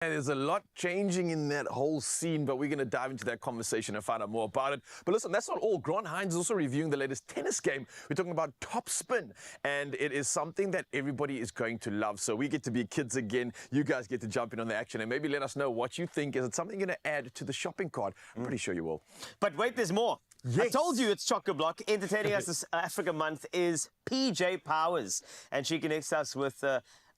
There's a lot changing in that whole scene, but we're going to dive into that conversation and find out more about it. But listen, that's not all. Grant Hines is also reviewing the latest tennis game. We're talking about top spin, and it is something that everybody is going to love. So we get to be kids again. You guys get to jump in on the action and maybe let us know what you think. Is it something you're going to add to the shopping cart? I'm pretty sure you will. But wait, there's more. Yes. I told you it's chock-a-block. Entertaining us this Africa month is PJ Powers, and she connects us with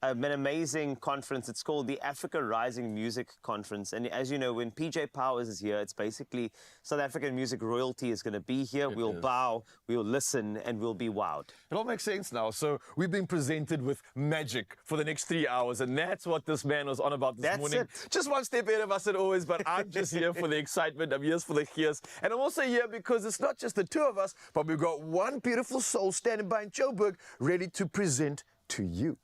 an amazing conference. It's called the Africa Rising Music Conference. And as you know, when PJ Powers is here, it's basically South African music royalty is going to be here. We'll bow, we'll listen, and we'll be wowed. It all makes sense now. So we've been presented with magic for the next 3 hours, and that's what this man was on about this morning. Just one step ahead of us as always, but I'm just here for the excitement. I'm here for the hears. And I'm also here because it's not just the two of us, but we've got one beautiful soul standing by in Joburg, ready to present to you.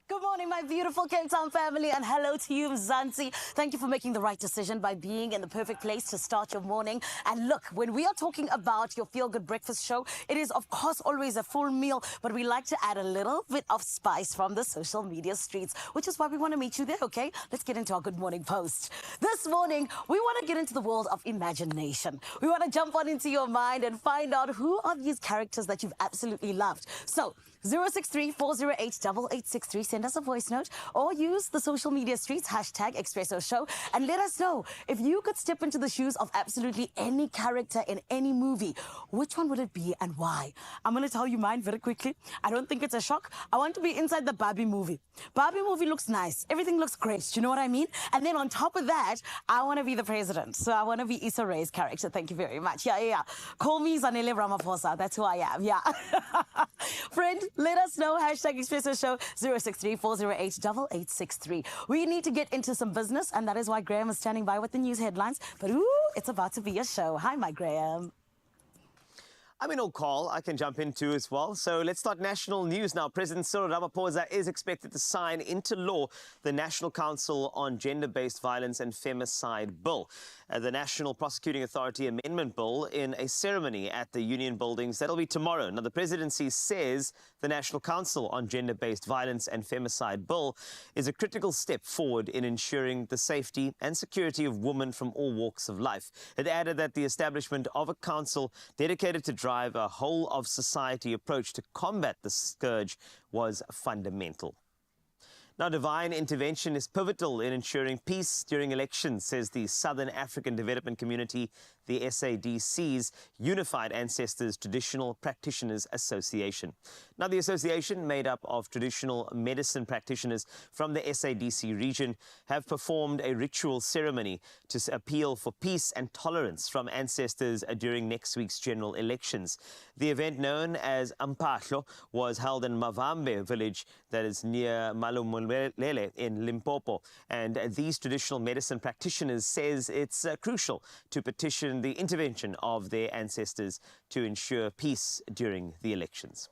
Good morning, my beautiful Cape Town family, and hello to you, Mzansi. Thank you for making the right decision by being in the perfect place to start your morning. And look, when we are talking about your feel-good breakfast show, it is, of course, always a full meal, but we like to add a little bit of spice from the social media streets, which is why we want to meet you there, okay? Let's get into our Good Morning Post. This morning, we want to get into the world of imagination. We want to jump on into your mind and find out who are these characters that you've absolutely loved. So, 063-408-8863. Send us a voice note or use the social media streets, hashtag Expresso Show, and let us know if you could step into the shoes of absolutely any character in any movie. Which one would it be and why? I'm going to tell you mine very quickly. I don't think it's a shock. I want to be inside the Barbie movie. Barbie movie looks nice. Everything looks great. Do you know what I mean? And then on top of that, I want to be the president. So I want to be Issa Rae's character. Thank you very much. Yeah. Call me Zanele Ramaphosa. That's who I am. Yeah. Friend, let us know. Hashtag Expresso Show 063-408-8863. We need to get into some business, and that is why Graham is standing by with the news headlines. But ooh, it's about to be a show. Hi, my Graham. I'm in all call. I can jump into as well. So let's start national news now. President Cyril Ramaphosa is expected to sign into law the National Council on Gender-Based Violence and Femicide Bill, the National Prosecuting Authority Amendment Bill, in a ceremony at the Union Buildings. That'll be tomorrow. Now, the presidency says the National Council on Gender-Based Violence and Femicide Bill is a critical step forward in ensuring the safety and security of women from all walks of life. It added that the establishment of a council dedicated to drive a whole-of-society approach to combat the scourge was fundamental. Now, divine intervention is pivotal in ensuring peace during elections, says the Southern African Development Community, the SADC's Unified Ancestors Traditional Practitioners Association. Now, the association, made up of traditional medicine practitioners from the SADC region, have performed a ritual ceremony to appeal for peace and tolerance from ancestors during next week's general elections. The event, known as Ampahlo, was held in Mavambe village, that is near Malumulele in Limpopo. And these traditional medicine practitioners says it's crucial to petition the intervention of their ancestors to ensure peace during the elections.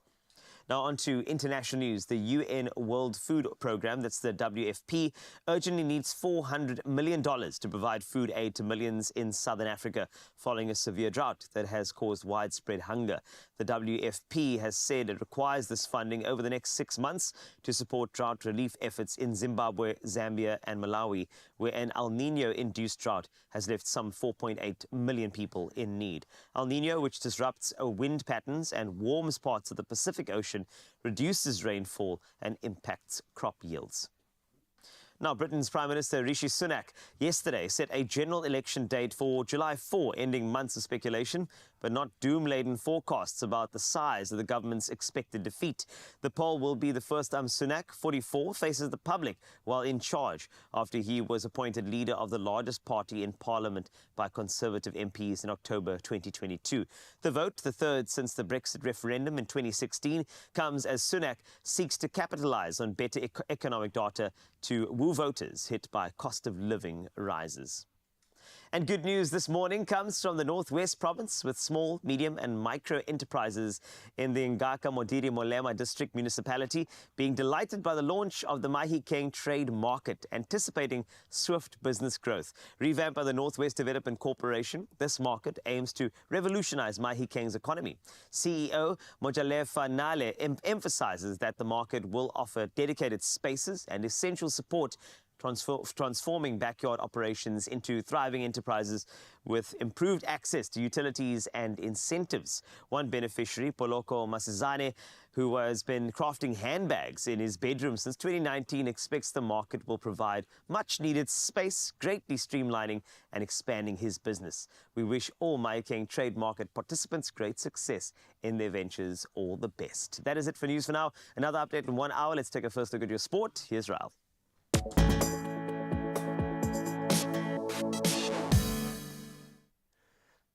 Now on to international news. The UN World Food Programme, that's the WFP, urgently needs $400 million to provide food aid to millions in southern Africa following a severe drought that has caused widespread hunger. The WFP has said it requires this funding over the next 6 months to support drought relief efforts in Zimbabwe, Zambia and Malawi, where an El Nino-induced drought has left some 4.8 million people in need. El Nino, which disrupts wind patterns and warms parts of the Pacific Ocean, reduces rainfall and impacts crop yields. Now, Britain's Prime Minister Rishi Sunak yesterday set a general election date for July 4, ending months of speculation, but not doom-laden forecasts about the size of the government's expected defeat. The poll will be the first time Sunak, 44, faces the public while in charge after he was appointed leader of the largest party in Parliament by Conservative MPs in October 2022. The vote, the third since the Brexit referendum in 2016, comes as Sunak seeks to capitalise on better economic data to woo voters hit by cost of living rises. And good news this morning comes from the Northwest Province, with small, medium and micro enterprises in the Ngaka Modiri Molema District Municipality being delighted by the launch of the Mahikeng Trade Market, anticipating swift business growth. Revamped by the Northwest Development Corporation, this market aims to revolutionize Mahikeng's economy. CEO Mojalefa Nale emphasizes that the market will offer dedicated spaces and essential support, transforming backyard operations into thriving enterprises with improved access to utilities and incentives. One beneficiary, Poloko Masizane, who has been crafting handbags in his bedroom since 2019, expects the market will provide much-needed space, greatly streamlining and expanding his business. We wish all Mahikeng Trade Market participants great success in their ventures. All the best. That is it for news for now. Another update in 1 hour. Let's take a first look at your sport. Here's Raul.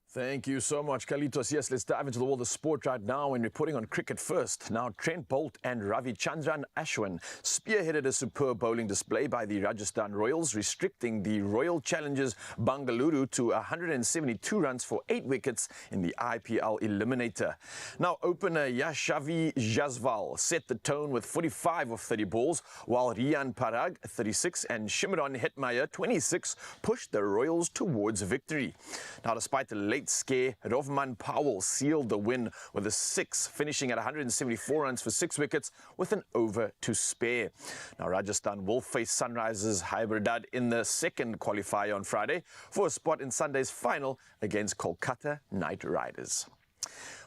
Thank you so much, Kalitos. Yes, let's dive into the world of sport right now, and we're putting on cricket first. Now, Trent Bolt and Ravichandran Ashwin spearheaded a superb bowling display by the Rajasthan Royals, restricting the Royal Challengers Bangalore to 172 runs for 8 wickets in the IPL Eliminator. Now, opener Yashavi Jaswal set the tone with 45 of 30 balls, while Rian Parag, 36, and Shimron Hetmeyer, 26, pushed the Royals towards victory. Now, despite the late scare, Rovman Powell sealed the win with a 6, finishing at 174 runs for 6 wickets with an over to spare. Now, Rajasthan will face Sunrisers Hyderabad in the second qualifier on Friday for a spot in Sunday's final against Kolkata Knight Riders.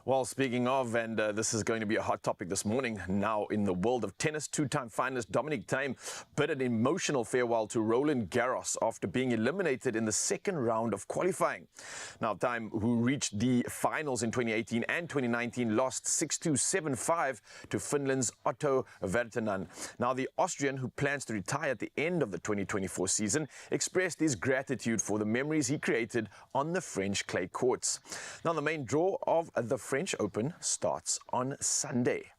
Well, speaking of, and this is going to be a hot topic this morning, now in the world of tennis, 2-time finalist Dominic Thiem bid an emotional farewell to Roland Garros after being eliminated in the second round of qualifying. Now, Thiem, who reached the finals in 2018 and 2019, lost 6-2, 7-5 to Finland's Otto Virtanen. Now, the Austrian, who plans to retire at the end of the 2024 season, expressed his gratitude for the memories he created on the French clay courts. Now, the main draw of the French Open starts on Sunday.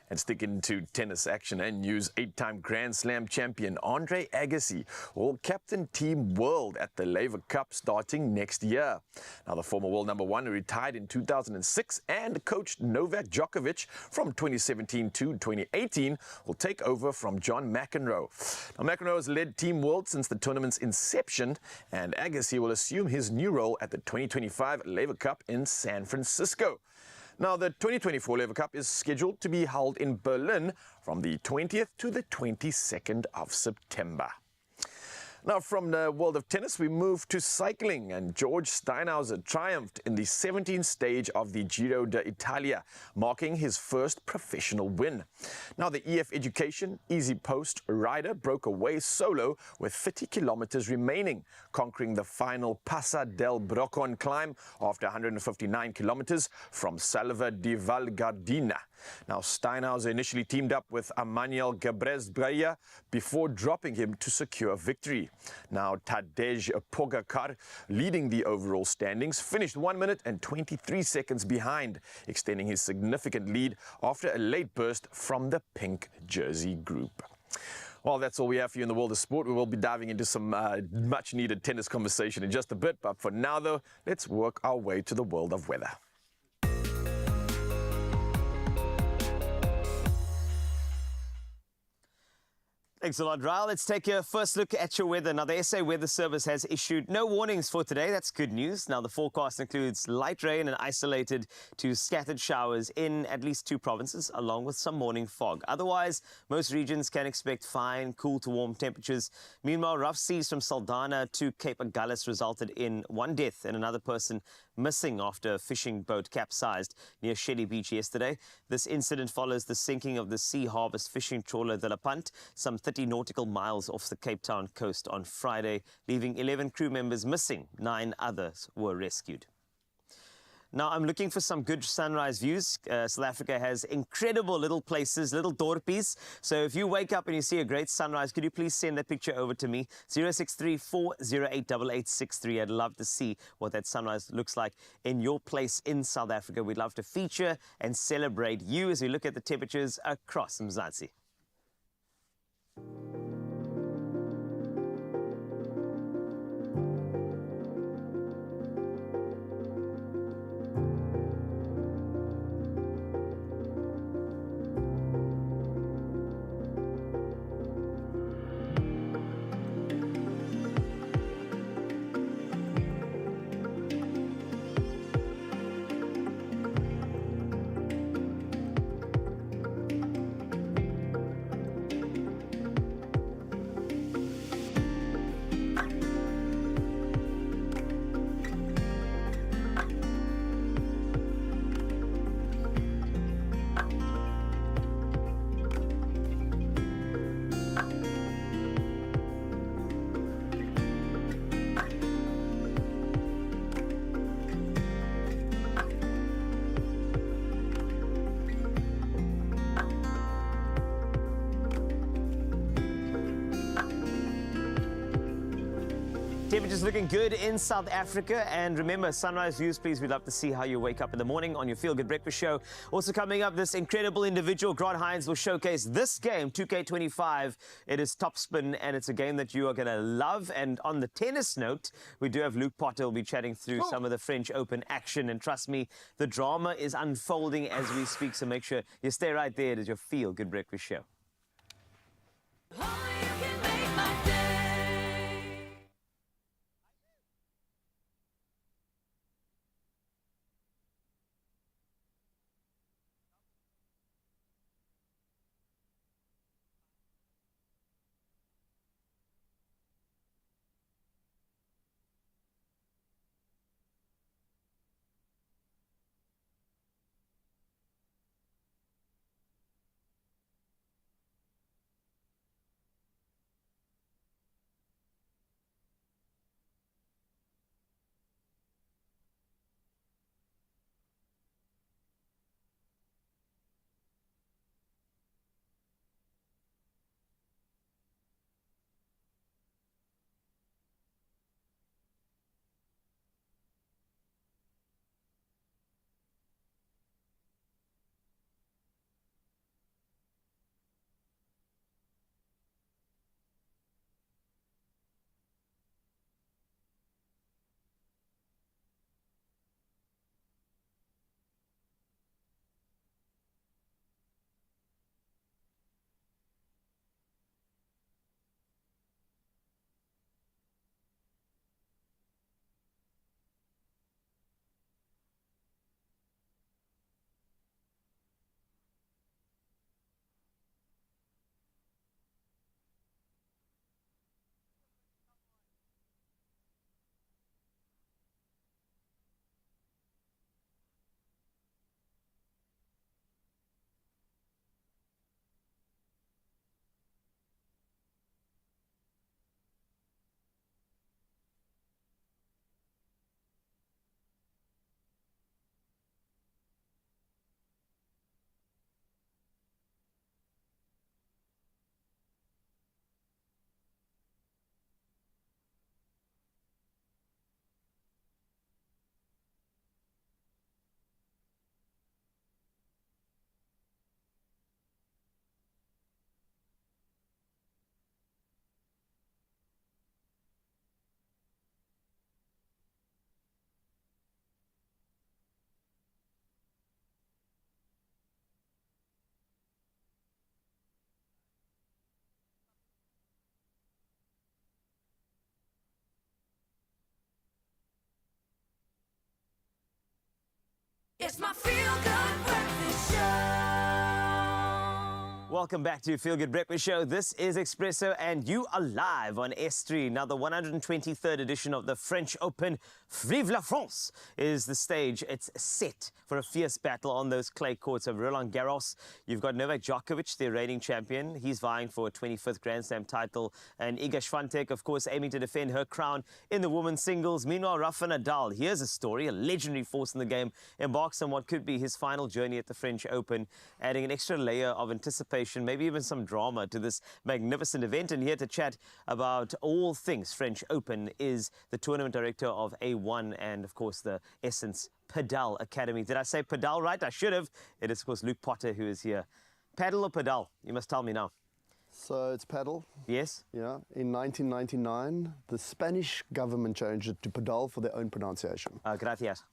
And sticking to tennis action and news, 8-time Grand Slam champion Andre Agassi will captain Team World at the Laver Cup starting next year. Now, the former world number 1, who retired in 2006 and coached Novak Djokovic from 2017 to 2018, will take over from John McEnroe. Now, McEnroe has led Team World since the tournament's inception, and Agassi will assume his new role at the 2025 Laver Cup in San Francisco. Now, the 2024 Laver Cup is scheduled to be held in Berlin from the 20th to the 22nd of September. Now, from the world of tennis, we move to cycling, and George Steinhauser triumphed in the 17th stage of the Giro d'Italia, marking his first professional win. Now, the EF Education Easy Post rider broke away solo with 30 kilometers remaining, conquering the final Passa del Broccon climb after 159 kilometers from Salva di Val Gardena. Now, Steinhauser initially teamed up with Emmanuel Gabrez-Breya before dropping him to secure victory. Now, Tadej Pogacar, leading the overall standings, finished 1 minute and 23 seconds behind, extending his significant lead after a late burst from the pink jersey group. Well, that's all we have for you in the world of sport. We will be diving into some much-needed tennis conversation in just a bit. But for now, though, let's work our way to the world of weather. Thanks a lot, Raul. Let's take a first look at your weather. Now, the SA Weather Service has issued no warnings for today. That's good news. Now, the forecast includes light rain and isolated to scattered showers in at least 2 provinces, along with some morning fog. Otherwise, most regions can expect fine, cool to warm temperatures. Meanwhile, rough seas from Saldanha to Cape Agulhas resulted in 1 death and another person missing after a fishing boat capsized near Shelly Beach yesterday. This incident follows the sinking of the Sea Harvest fishing trawler De La Punt, some 30 nautical miles off the Cape Town coast on Friday, leaving 11 crew members missing. 9 others were rescued. Now, I'm looking for some good sunrise views. South Africa has incredible little places, little dorpies. So if you wake up and you see a great sunrise, could you please send that picture over to me? 063-408-8863. I'd love to see what that sunrise looks like in your place in South Africa. We'd love to feature and celebrate you as we look at the temperatures across Mzansi. Temperatures looking good in South Africa. And remember, sunrise views, please. We'd love to see how you wake up in the morning on your Feel Good Breakfast Show. Also coming up, this incredible individual, Grant Hines, will showcase this game, 2K25. It is top spin, and it's a game that you are going to love. And on the tennis note, we do have Luke Potter will be chatting through some of the French Open action. And trust me, the drama is unfolding as we speak. So make sure you stay right there. It is your Feel Good Breakfast Show. It's my Feel Good Breakfast Show. Welcome back to Feel Good Breakfast Show. This is Expresso, and you are live on S3. Now, the 123rd edition of the French Open, Vive la France, is the stage. It's set for a fierce battle on those clay courts of Roland Garros. You've got Novak Djokovic, the reigning champion. He's vying for a 25th Grand Slam title. And Iga Swiatek, of course, aiming to defend her crown in the women's singles. Meanwhile, Rafa Nadal, here's a story. A legendary force in the game embarks on what could be his final journey at the French Open, adding an extra layer of anticipation, maybe even some drama to this magnificent event. And here to chat about all things French Open is the tournament director of A1 and, of course, the Essence Padel Academy. Did I say Padel right? I should have. It is, of course, Luke Potter who is here. Paddle or Padel? You must tell me now. So it's paddle. Yes? Yeah. In 1999, the Spanish government changed it to padel for their own pronunciation. Gracias.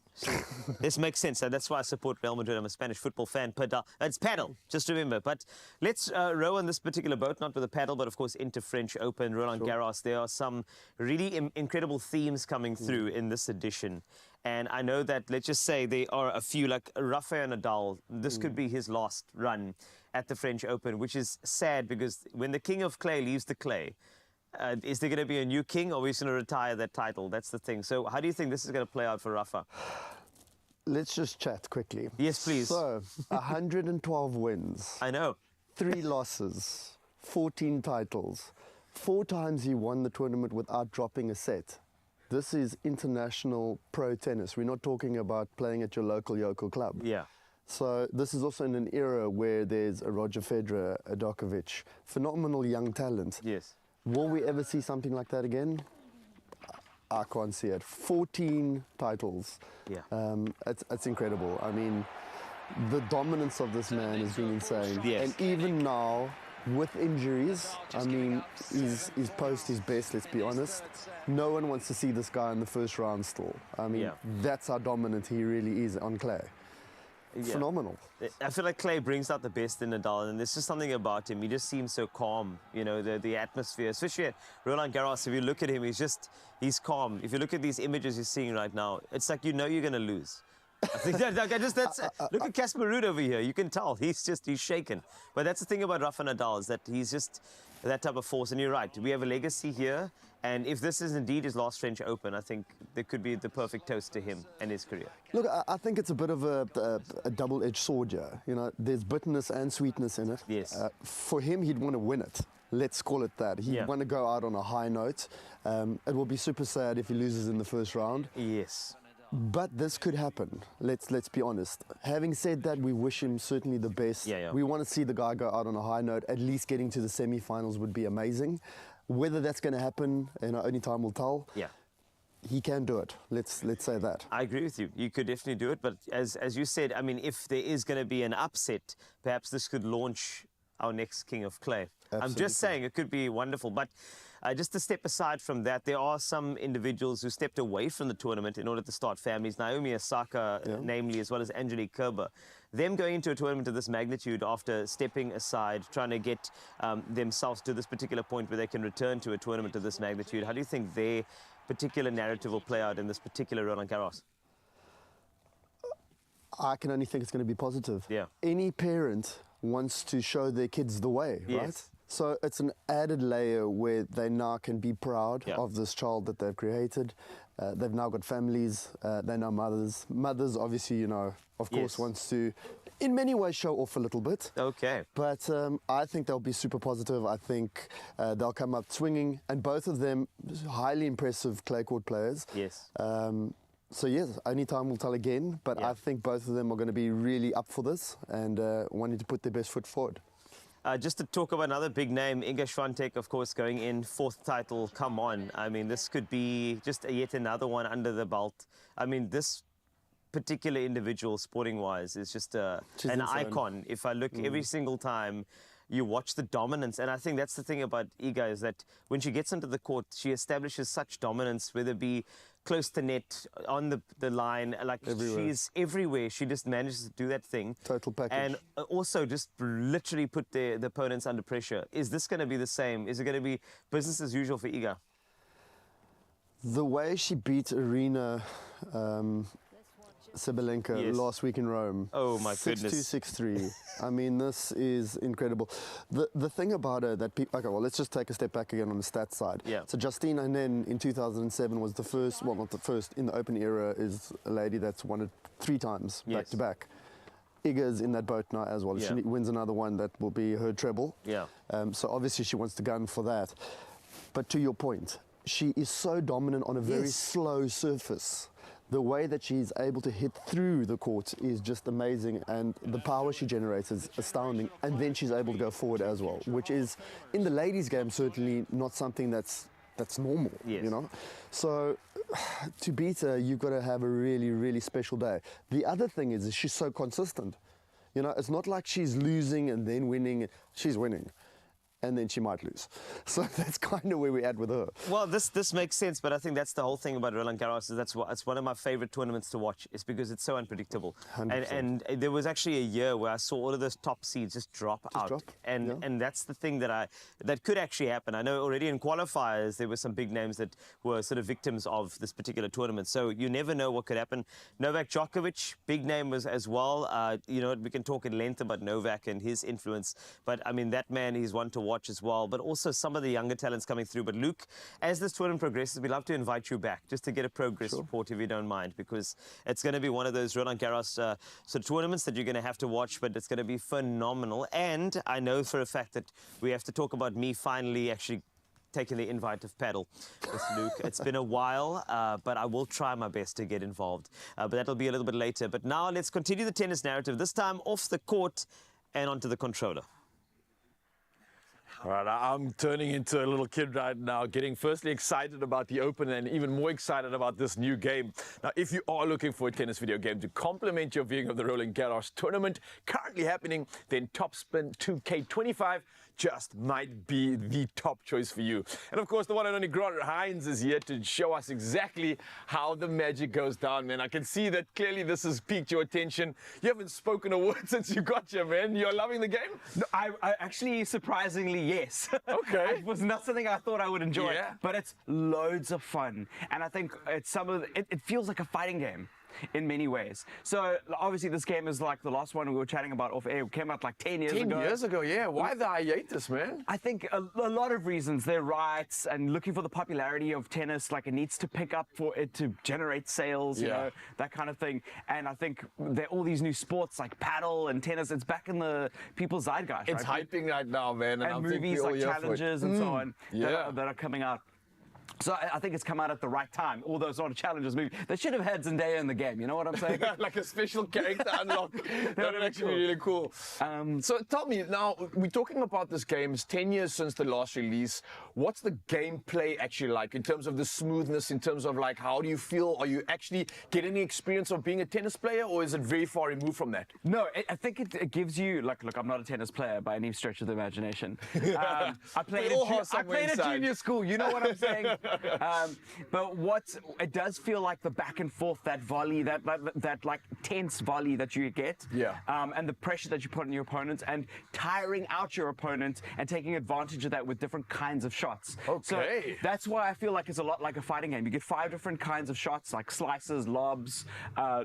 This makes sense. That's why I support Real Madrid. I'm a Spanish football fan. Padel. It's paddle, just remember. But let's row on this particular boat, not with a paddle, but of course into French Open, Roland Garros. There are some really incredible themes coming through in this edition. And I know that, let's just say, there are a few, like Rafael Nadal. This could be his last run at the French Open, which is sad because when the king of clay leaves the clay, is there going to be a new king, or are we just going to retire that title? That's the thing. So how do you think this is going to play out for Rafa? Let's just chat quickly. Yes, please. So, 112 wins. I know. 3 losses, 14 titles. 4 times he won the tournament without dropping a set. This is international pro tennis. We're not talking about playing at your local club. Yeah. So this is also in an era where there's a Roger Federer, a Djokovic, phenomenal young talent. Yes. Will we ever see something like that again? I can't see it. 14 titles. Yeah. It's incredible. I mean, the dominance of this man has been insane. Yes. And even now, with injuries, I mean, he's post his best, let's be honest. No one wants to see this guy in the first round still. I mean, Yeah. that's how dominant he really is on clay. Yeah. Phenomenal. I feel like Clay brings out the best in Nadal, and there's just something about him. He just seems so calm, you know, the atmosphere, especially at Roland Garros. If you look at him, he's calm. If you look at these images you're seeing right now, it's like you know you're going to lose. I think look at Casper Ruud over here. You can tell he's shaken. But that's the thing about Rafa Nadal, is that he's just that type of force. And you're right, we have a legacy here. And if this is indeed his last French Open, I think there could be the perfect toast to him and his career. Look, I think it's a bit of a double-edged sword here. You know, there's bitterness and sweetness in it. Yes. For him, he'd want to win it. Let's call it that. He'd want to go out on a high note. It will be super sad if he loses in the first round. Yes. But this could happen. Let's be honest. Having said that, we wish him certainly the best. Yeah. We want to see the guy go out on a high note. At least getting to the semi-finals would be amazing. Whether that's going to happen, you know, only time will tell. Yeah. He can do it. Let's say that. I agree with you. You could definitely do it. But as you said, I mean, if there is going to be an upset, perhaps this could launch our next King of Clay. Absolutely. I'm just saying it could be wonderful. But just to step aside from that, there are some individuals who stepped away from the tournament in order to start families. Naomi Osaka, namely, as well as Angelique Kerber. Them going into a tournament of this magnitude after stepping aside, trying to get themselves to this particular point where they can return to a tournament of this magnitude. How do you think their particular narrative will play out in this particular Roland Garros? I can only think it's going to be positive. Yeah. Any parent wants to show their kids the way, right? Yes. So it's an added layer where they now can be proud of this child that they've created. They've now got families, they know mothers. Mothers, obviously, you know, of course, wants to, in many ways, show off a little bit. Okay. But I think they'll be super positive. I think they'll come up swinging. And both of them, highly impressive clay court players. Yes. So yes, only time will tell again. But I think both of them are going to be really up for this and wanting to put their best foot forward. Just to talk about another big name, Iga Swiatek, of course, going in, 4th title. Come on. I mean, this could be just yet another one under the belt. I mean, this particular individual, sporting-wise, is just an insane. icon. If I look every single time you watch the dominance, and I think that's the thing about Iga, is that when she gets into the court, she establishes such dominance, whether it be close to net, on the line, like she's everywhere. She just manages to do that thing. Total package. And also just literally put the opponents under pressure. Is this going to be the same? Is it going to be business as usual for Iga? The way she beat Arena Sabalenka last week in Rome. Oh my goodness. 6-2, 6-3. I mean, this is incredible. The thing about her that people... Okay, well, let's just take a step back again on the stats side. Yeah. So Justine Henin in 2007 was the first, well, not the first, in the Open era, is a lady that's won it 3 times back-to-back. Iga's in that boat now as well. She wins another one, that will be her treble. Yeah. So obviously she wants to gun for that. But to your point, she is so dominant on a very slow surface. The way that she's able to hit through the court is just amazing, and the power she generates is astounding. And then she's able to go forward as well, which is, in the ladies' game, certainly not something that's normal, you know? So to beat her, you've got to have a really, really special day. The other thing is she's so consistent. You know, it's not like she's losing and then winning. She's winning. And then she might lose. So that's kind of where we're at with her. Well, this makes sense, but I think that's the whole thing about Roland Garros. Is it's one of my favorite tournaments to watch. It's because it's so unpredictable. 100%. And there was actually a year where I saw all of those top seeds just drop out. And that's the thing that could actually happen. I know already in qualifiers there were some big names that were sort of victims of this particular tournament. So you never know what could happen. Novak Djokovic, big name as well. You know, we can talk at length about Novak and his influence. But I mean, that man, he's one to watch as well, but also some of the younger talents coming through. But Luke, as this tournament progresses, we'd love to invite you back just to get a progress report, if you don't mind, because it's going to be one of those Roland Garros sort of tournaments that you're going to have to watch, but it's going to be phenomenal. And I know for a fact that we have to talk about me finally actually taking the invite of paddle with Luke. It's been a while, but I will try my best to get involved. But that'll be a little bit later. But now let's continue the tennis narrative, this time off the court and onto the controller. All right, I'm turning into a little kid right now, getting firstly excited about the Open and even more excited about this new game. Now, if you are looking for a tennis video game to complement your viewing of the Roland Garros tournament currently happening, then Top Spin 2K25 just might be the top choice for you. And of course, the one and only Grant Hines is here to show us exactly how the magic goes down, man. I can see that clearly this has piqued your attention. You haven't spoken a word since you got here, man. You're loving the game? No, I actually, surprisingly, yes. Okay. It was not something I thought I would enjoy, Yeah. but it's loads of fun. And I think it's it feels like a fighting game in many ways. So obviously this game is like the last one we were chatting about off air. It came out like 10 years ago. 10 years ago, yeah. Why the hiatus, man? I think a lot of reasons. Their rights and looking for the popularity of tennis, like it needs to pick up for it to generate sales, you Yeah. know, that kind of thing. And I think there are all these new sports like paddle and tennis. It's back in the people's zeitgeist. It's right? hyping right now, man. And I think movies we're all like here for it. Challenges and so on yeah. that are coming out. So I think it's come out at the right time, although it's not a Challenges movie. They should have had Zendaya in the game, you know what I'm saying? Like a special character unlock. That would actually be really cool. So tell me, now, we're talking about this game. It's 10 years since the last release. What's the gameplay actually like in terms of the smoothness, in terms of like, how do you feel? Are you actually getting the experience of being a tennis player, or is it very far removed from that? No, I think it gives you, like, look, I'm not a tennis player by any stretch of the imagination. I played We all have at somewhere inside. junior school, you know what I'm saying? But it does feel like the back and forth, that volley, that like tense volley that you get, Yeah. and the pressure that you put on your opponents, and tiring out your opponent and taking advantage of that with different kinds of shots. Okay. So that's why I feel like it's a lot like a fighting game. You get 5 different kinds of shots, like slices, lobs,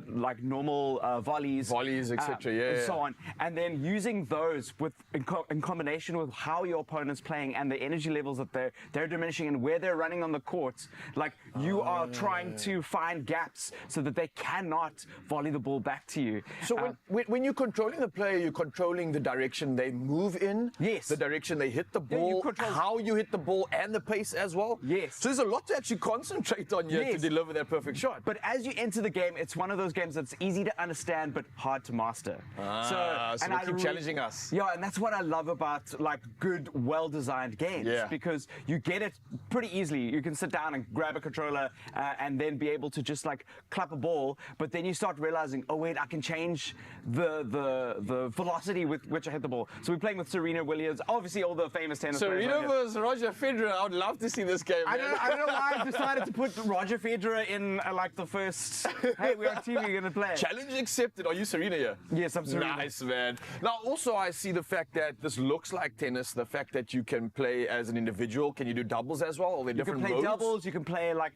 like normal volleys, etc. Yeah, and yeah. so on, and then using those in combination with how your opponent's playing and the energy levels that they're diminishing and where they're running on the court. Like you are trying to find gaps so that they cannot volley the ball back to you. So when you're controlling the player, you're controlling the direction they move in, Yes. the direction they hit the Yeah, you ball, control- how you hit the ball, and the pace as well. Yes. So there's a lot to actually concentrate on here to Yes. deliver that perfect shot. But as you enter the game, it's one of those games that's easy to understand but hard to master. So and they I keep challenging us. Yeah, and that's what I love about like good, well-designed games. Yeah. Because you get it pretty easily. You can sit down and grab a controller and then be able to just like clap a ball. But then you start realizing, oh wait, I can change the velocity with which I hit the ball. So we're playing with Serena Williams, obviously all the famous tennis players. Serena right here. versus Roger Federer. I would love to see this game. I man. don't know why I decided to put Roger Federer in like the first. Hey, we're on TV, we're gonna play. Challenge accepted. Are you Serena here? Yes, I'm Serena. Nice, man. Now, also, I see the fact that this looks like tennis, the fact that you can play as an individual. Can you do doubles as well? Are there You can different play modes? doubles. You can play like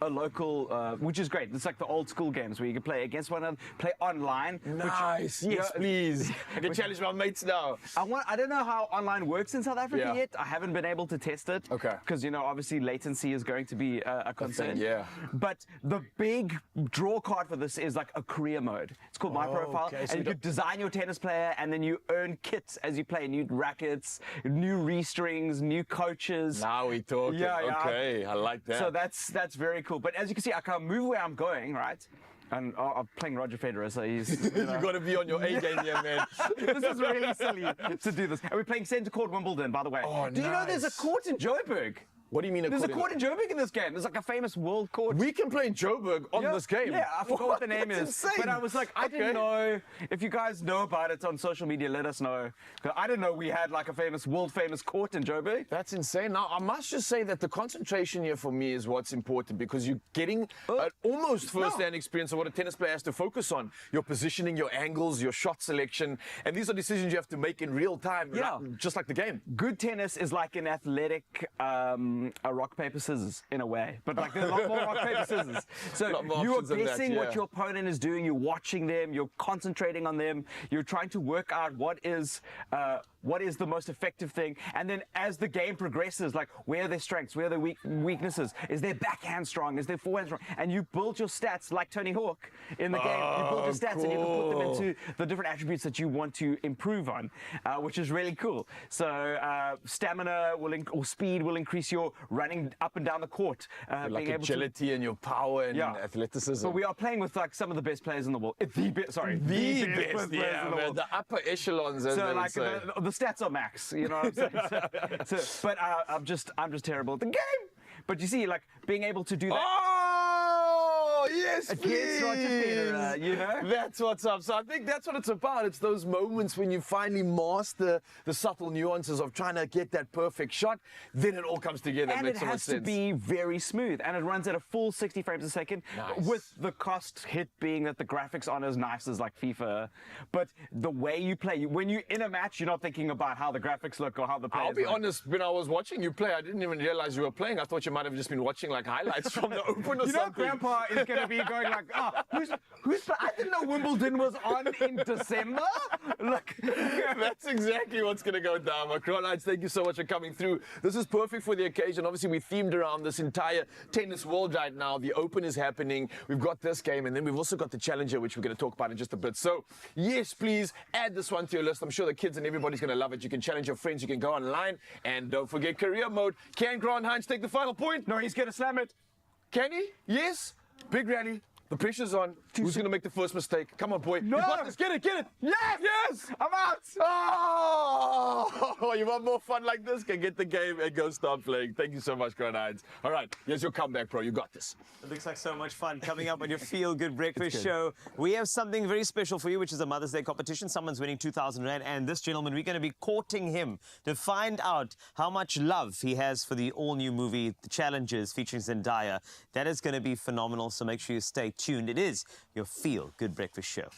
a local, which is great. It's like the old school games where you can play against one another, play online. Nice. Which, Yes, please. I can challenge my mates now. I don't know how online works in South Africa Yeah. yet. I haven't been able to test it. Okay. Because, you know, obviously latency is going to be a concern. yeah. But the big draw card for this is like a career mode. It's called My Profile. okay, so And you you could design your tennis player and then you earn kits as you play. New rackets, new restrings, new coaches. Now we talking. Yeah, yeah. Okay, I like that. So that's very cool. But as you can see, I can't move where I'm going, right? And I'm playing Roger Federer, so he's. You know. You got to be on your A game here, man. This is really silly to do this. And we're playing centre court Wimbledon, by the way. Oh, Do you know there's a nice. court in Joburg? What do you mean? There's a court in Joburg in this game. There's like a famous world court. We can play in Joburg on this game. Yeah, I forgot what the name That's is. insane. But I was like, I didn't know. If you guys know about it on social media, let us know. 'Cause I didn't know we had like a world famous court in Joburg. That's insane. Now, I must just say that the concentration here for me is what's important because you're getting an almost first-hand experience of what a tennis player has to focus on. Your positioning, your angles, your shot selection. And these are decisions you have to make in real time, Yeah. just like the game. Good tennis is like an athletic a rock, paper, scissors in a way. But like there's a lot more rock, paper, scissors. So Lot more you are options than that, guessing yeah. what your opponent is doing, you're watching them, you're concentrating on them, you're trying to work out what is the most effective thing. And then as the game progresses, like where are their strengths, where are their weaknesses? Is their backhand strong? Is their forehand strong? And you build your stats like Tony Hawk in the game. You build your stats and you can put them into the different attributes that you want to improve on, which is really cool. So stamina or speed will increase your you're running up and down the court, Like being able to. agility and your power and Yeah. athleticism. But we are playing with like some of the best players in the world. The best players in the world. the upper echelons, as So they would like say. the stats are max, you know what I'm saying? But I'm just terrible at the game. But you see, like being able to do that. Oh, yes, Against Roger please. Federer, you know? That's what's up. So I think that's what it's about. It's those moments when you finally master the subtle nuances of trying to get that perfect shot. Then it all comes together. And it makes so much has to sense. be very smooth, and it runs at a full 60 frames a second, Nice. with the cost hit being that the graphics aren't as nice as like FIFA. But the way you play, when you're in a match, you're not thinking about how the graphics look or how the players I'll be look. honest, when I was watching you play, I didn't even realize you were playing. I thought you might have just been watching like highlights from the Open or You know, something. Grandpa is going to be going like, oh, I didn't know Wimbledon was on in December. Look, That's exactly what's going to go down. Macron, thank you so much for coming through. This is perfect for the occasion. Obviously, we themed around this entire tennis world right now. The Open is happening. We've got this game, and then we've also got the Challenger, which we're going to talk about in just a bit. So, yes, please add this one to your list. I'm sure the kids and everybody's going to love it. You can challenge your friends. You can go online. And don't forget career mode. Can Grant Heinz take the final point? no, he's going to slam it. Can he? Yes. Big rally. The pressure's on. Who's going to make the first mistake? Come on, boy. No. You got this. Get it. Get it. Yes! Yes. I'm out! Oh, you want more fun like this? Can get the game and go start playing. Thank you so much, Grant Heinz. All right, here's your comeback, bro. You got this. It looks like so much fun coming up on your Feel Good Breakfast show. We have something very special for you, which is a Mother's Day competition. Someone's winning 2,000 Rand, and this gentleman, we're going to be courting him to find out how much love he has for the all-new movie, The Challengers, featuring Zendaya. That is going to be phenomenal, so make sure you stay tuned. It is your Feel Good Breakfast show.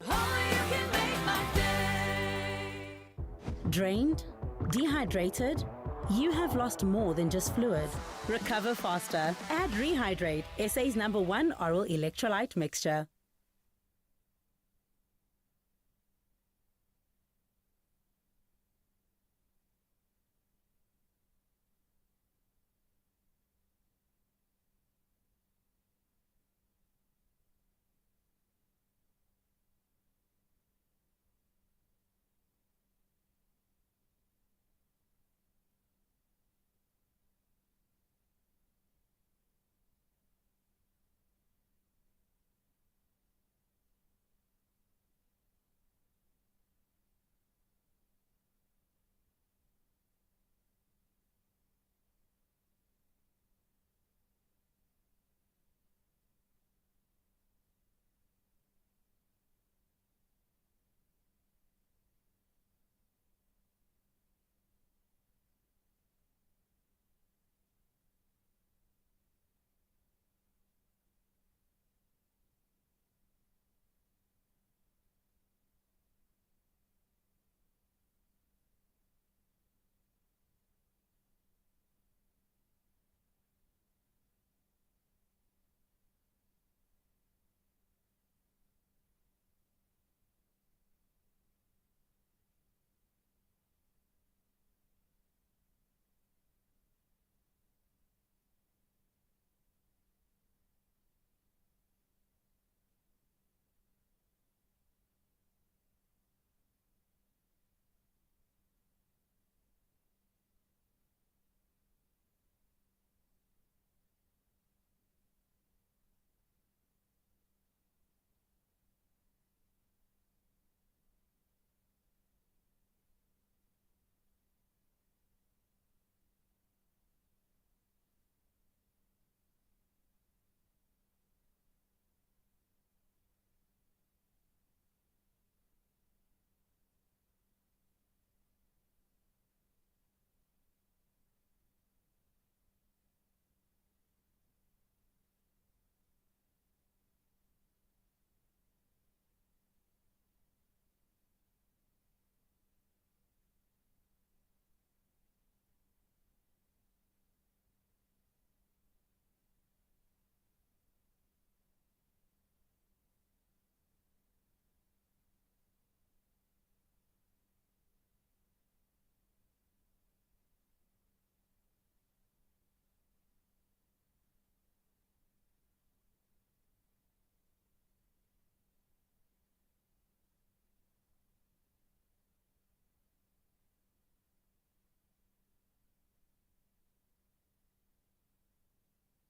Only you can make my day. Drained? Dehydrated? You have lost more than just fluid. Recover faster. Add Rehydrate, SA's #1 oral electrolyte mixture.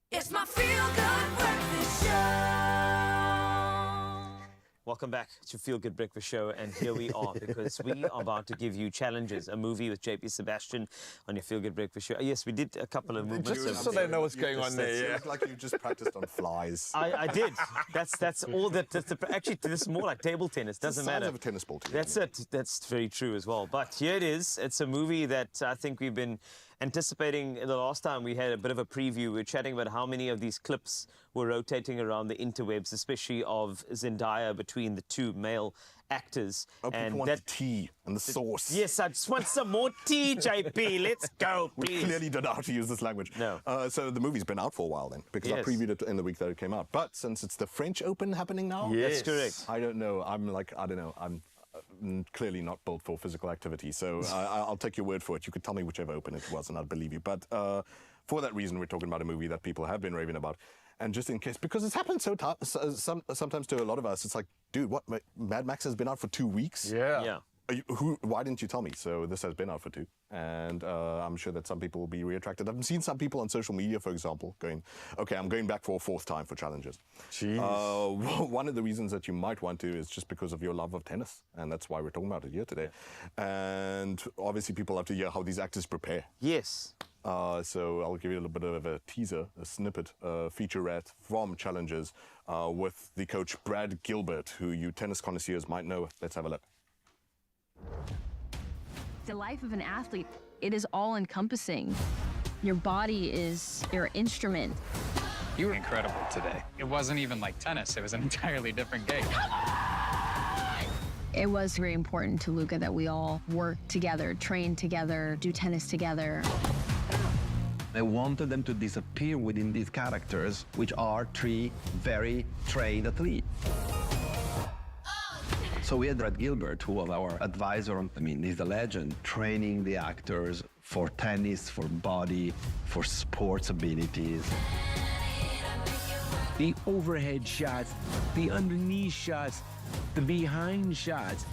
It's my feel-good breakfast show. Welcome back to Feel Good Breakfast Show, and here we are because we are about to give you Challenges, a movie with JP Sebastian on your Feel Good Breakfast Show. Yes, we did a couple of movements. Just so they know what's going on there. It Yeah. looks like you just practiced on flies. I did. That's all that. Actually, this is more like table tennis. Doesn't Sounds matter. of a tennis ball to you, That's doesn't it. That's very true as well. But here it is. It's a movie that I think we've been anticipating. The last time we had a bit of a preview, we were chatting about how many of these clips were rotating around the interwebs, especially of Zendaya between the two male actors. Oh, people want the tea and the sauce. Yes, I just want some more tea, JP. Let's go, We please. clearly don't know how to use this language. No. So the movie's been out for a while then, because I Yes. previewed it in the week that it came out. But since it's the French Open happening now, That's correct. I don't know. I don't know. I'm clearly not built for physical activity, so I'll take your word for it. You could tell me whichever Open it was, and I'd believe you. But for that reason, we're talking about a movie that people have been raving about. And just in case, because it's happened sometimes to a lot of us, it's like, dude, what? Mad Max has been out for 2 weeks? Yeah. Why didn't you tell me? So this has been out for 2, and I'm sure that some people will be reattracted. I've seen some people on social media, for example, going, okay, I'm going back for a 4th time for challenges. Jeez. One of the reasons that you might want to is just because of your love of tennis, and that's why we're talking about it here today. And obviously people love to hear how these actors prepare. Yes. So I'll give you a little bit of a teaser, a snippet, featurette from Challenges with the coach Brad Gilbert, who you tennis connoisseurs might know. Let's have a look. The life of an athlete, it is all encompassing. Your body is your instrument. You were incredible today. It wasn't even like tennis. It was an entirely different game. It was very important to Luca that we all work together, train together, do tennis together. I wanted them to disappear within these characters, which are 3 very trained athletes. So we had Brad Gilbert, who was our advisor. I mean, he's a legend, training the actors for tennis, for body, for sports abilities. The overhead shots, the underneath shots, the behind shots.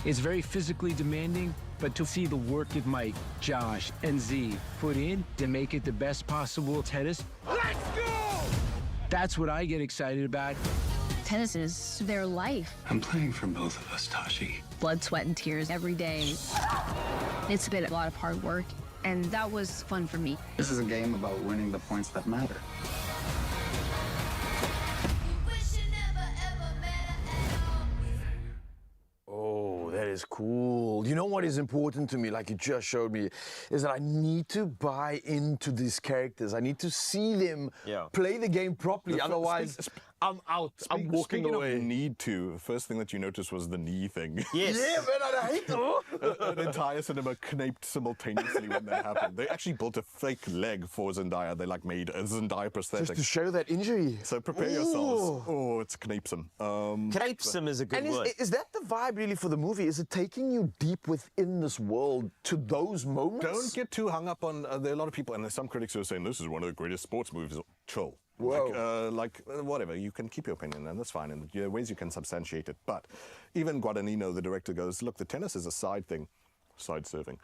It's very physically demanding, but to see the work that Mike, Josh, and Z put in to make it the best possible tennis, let's go! That's what I get excited about. Tennis is their life. I'm playing for both of us, Tashi. Blood, sweat, and tears every day. It's been a lot of hard work, and that was fun for me. This is a game about winning the points that matter. Oh, that is cool. You know what is important to me, like you just showed me, is that I need to buy into these characters. I need to see them play the game properly. Otherwise, I'm out. I'm walking Speaking away. of need to, the first thing that you noticed was the knee thing. Yes. Yeah, man, I hate them. An entire cinema knaped simultaneously when that happened. They actually built a fake leg for Zendaya. They like made a Zendaya prosthetic. Just to show that injury. So prepare yourselves. Oh, it's knapesome. Knapesome is a good And word. is that the vibe really for the movie? Is it taking you deep within this world to those moments? Don't get too hung up on. There are a lot of people, and there's some critics who are saying this is one of the greatest sports movies. Chill. Whoa. Whatever. You can keep your opinion, and that's fine. And there are ways you can substantiate it. But even Guadagnino, the director, goes, look, the tennis is a side thing. Side surfing,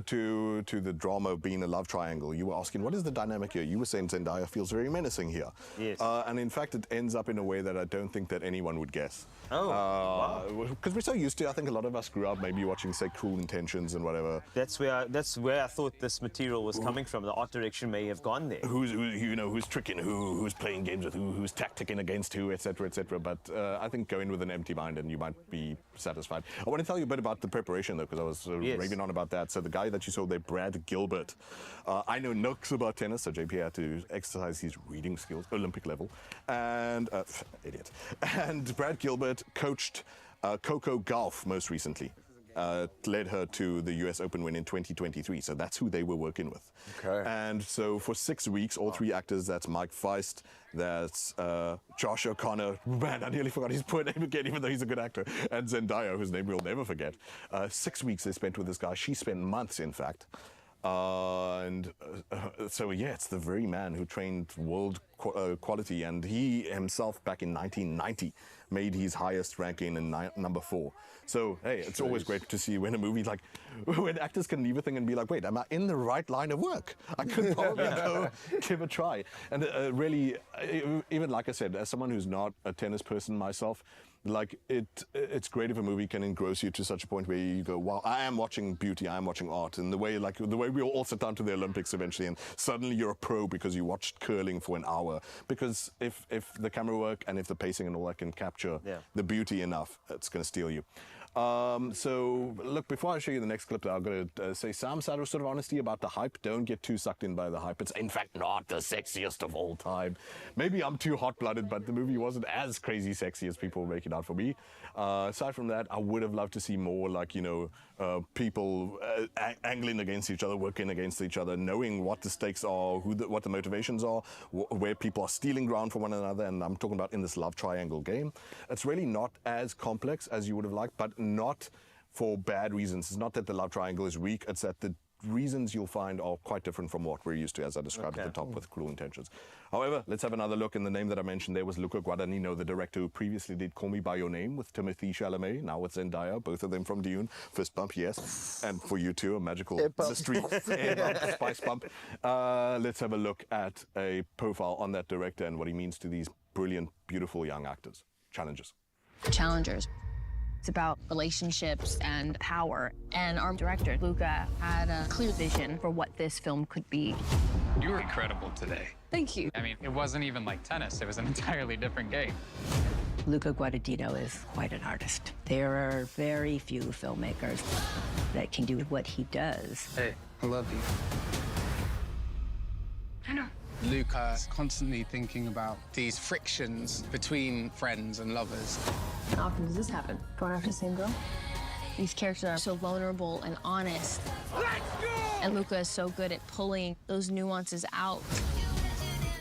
to the drama of being a love triangle. You were asking, what is the dynamic here? You were saying Zendaya feels very menacing here. Yes. And in fact, it ends up in a way that I don't think that anyone would guess. Oh, Because we're so used to, I think a lot of us grew up maybe watching, say, Cruel Intentions and whatever. That's where I thought this material was coming from. The art direction may have gone there. Who's tricking who's playing games with who's tacticking against who, etc., etc. But I think go in with an empty mind and you might be satisfied. I want to tell you a bit about the preparation, though, because I was raving on about that. So the guy that you saw there, Brad Gilbert, I know nooks about tennis, so JP had to exercise his reading skills, Olympic level, and idiot. And Brad Gilbert coached Coco Gauff most recently. Led her to the US Open win in 2023. So that's who they were working with. Okay. And so for 6 weeks, all 3 actors, that's Mike Feist, that's Josh O'Connor, man, I nearly forgot his poor name again, even though he's a good actor, and Zendaya, whose name we'll never forget. 6 weeks they spent with this guy. She spent months, in fact. So yeah, it's the very man who trained world quality. And he himself, back in 1990, made his highest ranking in number 4. So, hey, it's always great to see when a movie, like, when actors can leave a thing and be like, wait, am I in the right line of work? I could probably go give a try. And really, even like I said, as someone who's not a tennis person myself, like it's great if a movie can engross you to such a point where you go, wow, I am watching beauty, I am watching art, and the way we all sit down to the Olympics eventually, and suddenly you're a pro because you watched curling for an hour. Because if the camera work and if the pacing and all that can capture the beauty enough, it's going to steal you. So look, before I show you the next clip, I'm going to say some sort of honesty about the hype. Don't get too sucked in by the hype. It's in fact not the sexiest of all time. Maybe I'm too hot-blooded, but the movie wasn't as crazy sexy as people make it out for me. Aside from that, I would have loved to see more, like, you know, people angling against each other, working against each other, knowing what the stakes are, what the motivations are, where people are stealing ground from one another. And I'm talking about in this love triangle game. It's really not as complex as you would have liked, but not for bad reasons. It's not that the love triangle is weak, it's that the reasons you'll find are quite different from what we're used to, as I described at the top, with Cruel Intentions. However, let's have another look. And the name that I mentioned there was Luca Guadagnino, the director who previously did Call Me By Your Name with Timothée Chalamet, now with Zendaya, both of them from Dune. Fist bump, yes. And for you too, a magical mystery. Spice bump. Let's have a look at a profile on that director and what he means to these brilliant, beautiful young actors. Challengers. Challengers. It's about relationships and power. And our director, Luca, had a clear vision for what this film could be. You were incredible today. Thank you. I mean, it wasn't even like tennis. It was an entirely different game. Luca Guadagnino is quite an artist. There are very few filmmakers that can do what he does. Hey, I love you. I know. Luca's constantly thinking about these frictions between friends and lovers. How often does this happen? Going after the same girl? These characters are so vulnerable and honest. Let's go! And Luca is so good at pulling those nuances out.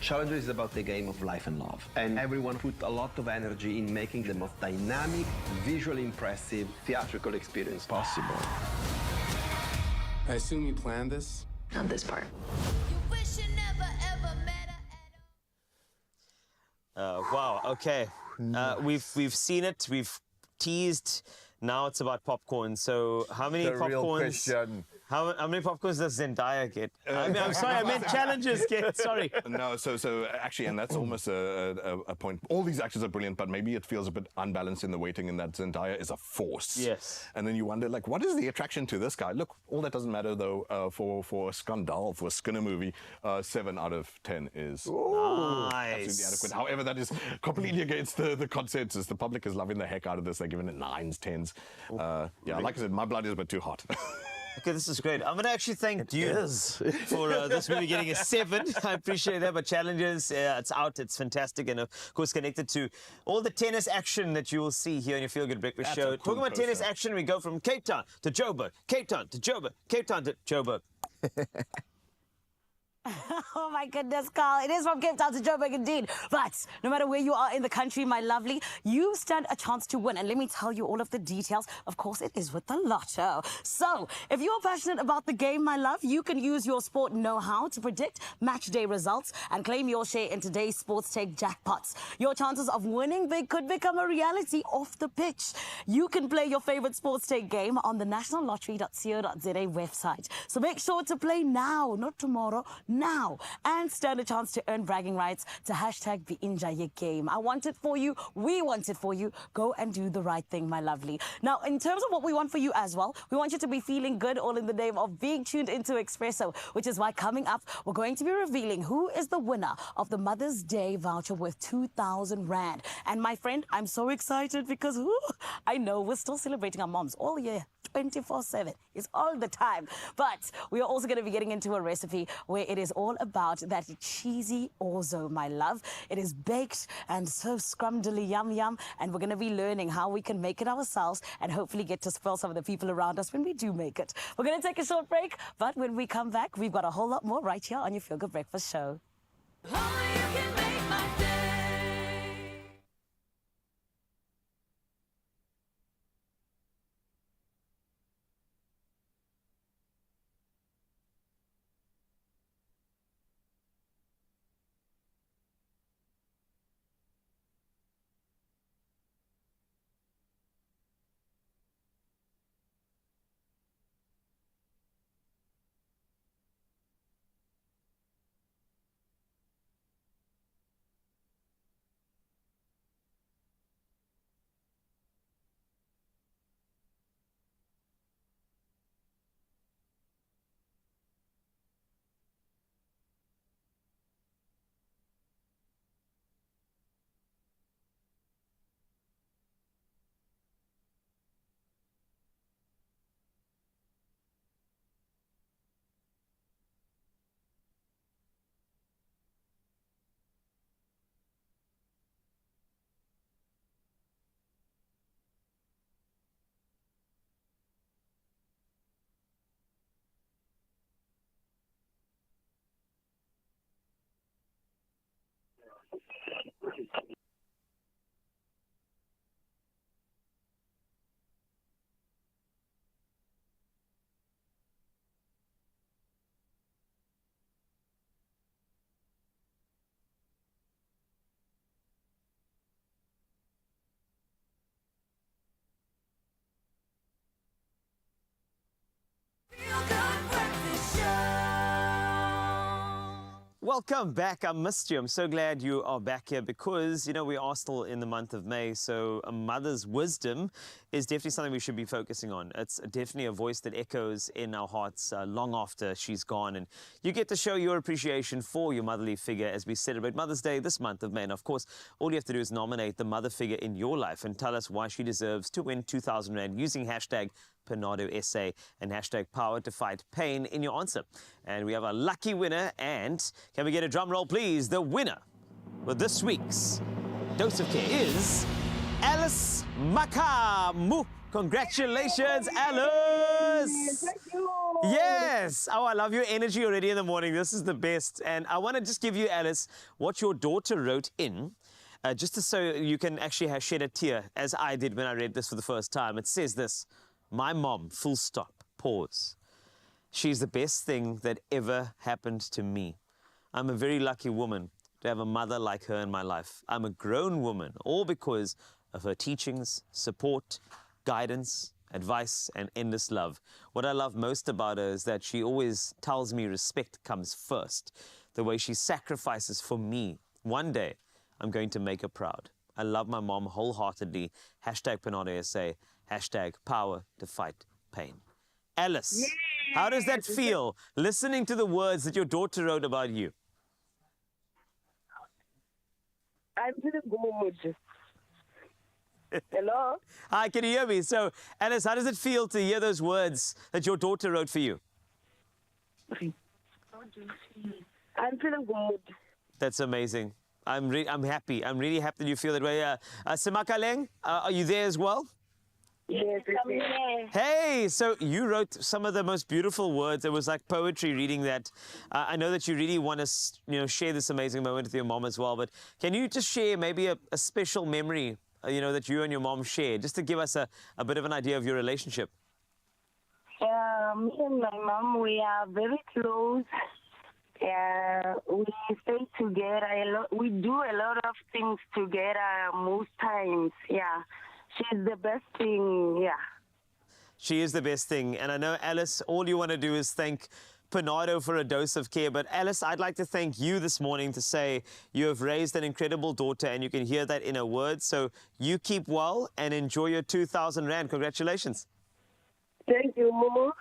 Challenger is about the game of life and love. And everyone put a lot of energy in making the most dynamic, visually impressive, theatrical experience possible. I assume you planned this? Not this part. Wow, okay. We've seen it, we've teased. Now it's about popcorn. So how many popcorns? How many popcorns does Zendaya get? I mean, I'm sorry, I meant challengers get. Sorry. No, so actually, and that's almost a point. All these actors are brilliant, but maybe it feels a bit unbalanced in the weighting in that Zendaya is a force. Yes. And then you wonder, like, what is the attraction to this guy? Look, all that doesn't matter though. For a Scandal, for a Skinner movie, 7 out of 10 is absolutely adequate. However, that is completely against the consensus. The public is loving the heck out of this. They're giving it 9s, 10s. Yeah, like I said, my blood is a bit too hot. Okay, this is great. I'm going to actually thank you for this movie getting a 7. I appreciate that. But Challengers, it's out. It's fantastic. And, of course, connected to all the tennis action that you will see here on your Feel Good Breakfast Show. Talking about tennis action, we go from Cape Town to Joburg, Cape Town to Joburg, Cape Town to Joburg. Oh my goodness, Carl. It is from Cape Town to Joburg indeed. But no matter where you are in the country, my lovely, you stand a chance to win. And let me tell you all of the details. Of course, it is with the lotto. So if you're passionate about the game, my love, you can use your sport know-how to predict match day results and claim your share in today's Sports Take jackpots. Your chances of winning big could become a reality off the pitch. You can play your favorite Sports Take game on the nationallottery.co.za website. So make sure to play now, not tomorrow, now, and stand a chance to earn bragging rights to hashtag #BeInjaye Game. I want it for you. We want it for you. Go and do the right thing, my lovely. Now, in terms of what we want for you as well, we want you to be feeling good, all in the name of being tuned into Expresso, which is why coming up, we're going to be revealing who is the winner of the Mother's Day voucher worth 2,000 Rand. And my friend, I'm so excited because I know we're still celebrating our moms all year. 24/7. It's all the time. But we are also going to be getting into a recipe where it is all about that cheesy orzo, my love. It is baked and so scrumdiddly yum yum, and we're going to be learning how we can make it ourselves and hopefully get to spoil some of the people around us when we do make it. We're going to take a short break, but when we come back, we've got a whole lot more right here on your Feel Good Breakfast Show. Welcome back. I missed you. I'm so glad you are back here because, you know, we are still in the month of May. So a mother's wisdom is definitely something we should be focusing on. It's definitely a voice that echoes in our hearts long after she's gone. And you get to show your appreciation for your motherly figure as we celebrate Mother's Day this month of May. And of course, all you have to do is nominate the mother figure in your life and tell us why she deserves to win 2,000 Rand using hashtag Panado SA and hashtag Power to Fight Pain in your answer. And we have a lucky winner. And can we get a drum roll, please? The winner with this week's Dose of Care is Alice Makamu. Congratulations, Alice! Thank you. Yes! Oh, I love your energy already in the morning. This is the best. And I want to just give you, Alice, what your daughter wrote in. Just so you can actually shed a tear, as I did when I read this for the first time. It says this: my mom, full stop, pause. She's the best thing that ever happened to me. I'm a very lucky woman to have a mother like her in my life. I'm a grown woman, all because of her teachings, support, guidance, advice, and endless love. What I love most about her is that she always tells me respect comes first. The way she sacrifices for me. One day, I'm going to make her proud. I love my mom wholeheartedly. Hashtag Panado SA. Hashtag Power to Fight Pain. Alice, how does that feel, listening to the words that your daughter wrote about you? I'm feeling good. Hello? Hi, can you hear me? So, Alice, how does it feel to hear those words that your daughter wrote for you? I'm feeling good. That's amazing. I'm happy. I'm really happy that you feel that way. Semakaleng, are you there as well? Yes, I'm here. Hey, so you wrote some of the most beautiful words. It was like poetry reading that. I know that you really want to, share this amazing moment with your mom as well. But can you just share maybe a special memory, that you and your mom shared, just to give us a bit of an idea of your relationship? Me and my mom, we are very close. We stay together a lot. We do a lot of things together most times. Yeah. She's the best thing, yeah. She is the best thing. And I know, Alice, all you want to do is thank Panado for a dose of care. But Alice, I'd like to thank you this morning to say you have raised an incredible daughter, and you can hear that in her words. So you keep well and enjoy your 2,000 Rand. Congratulations. Thank you, Momo.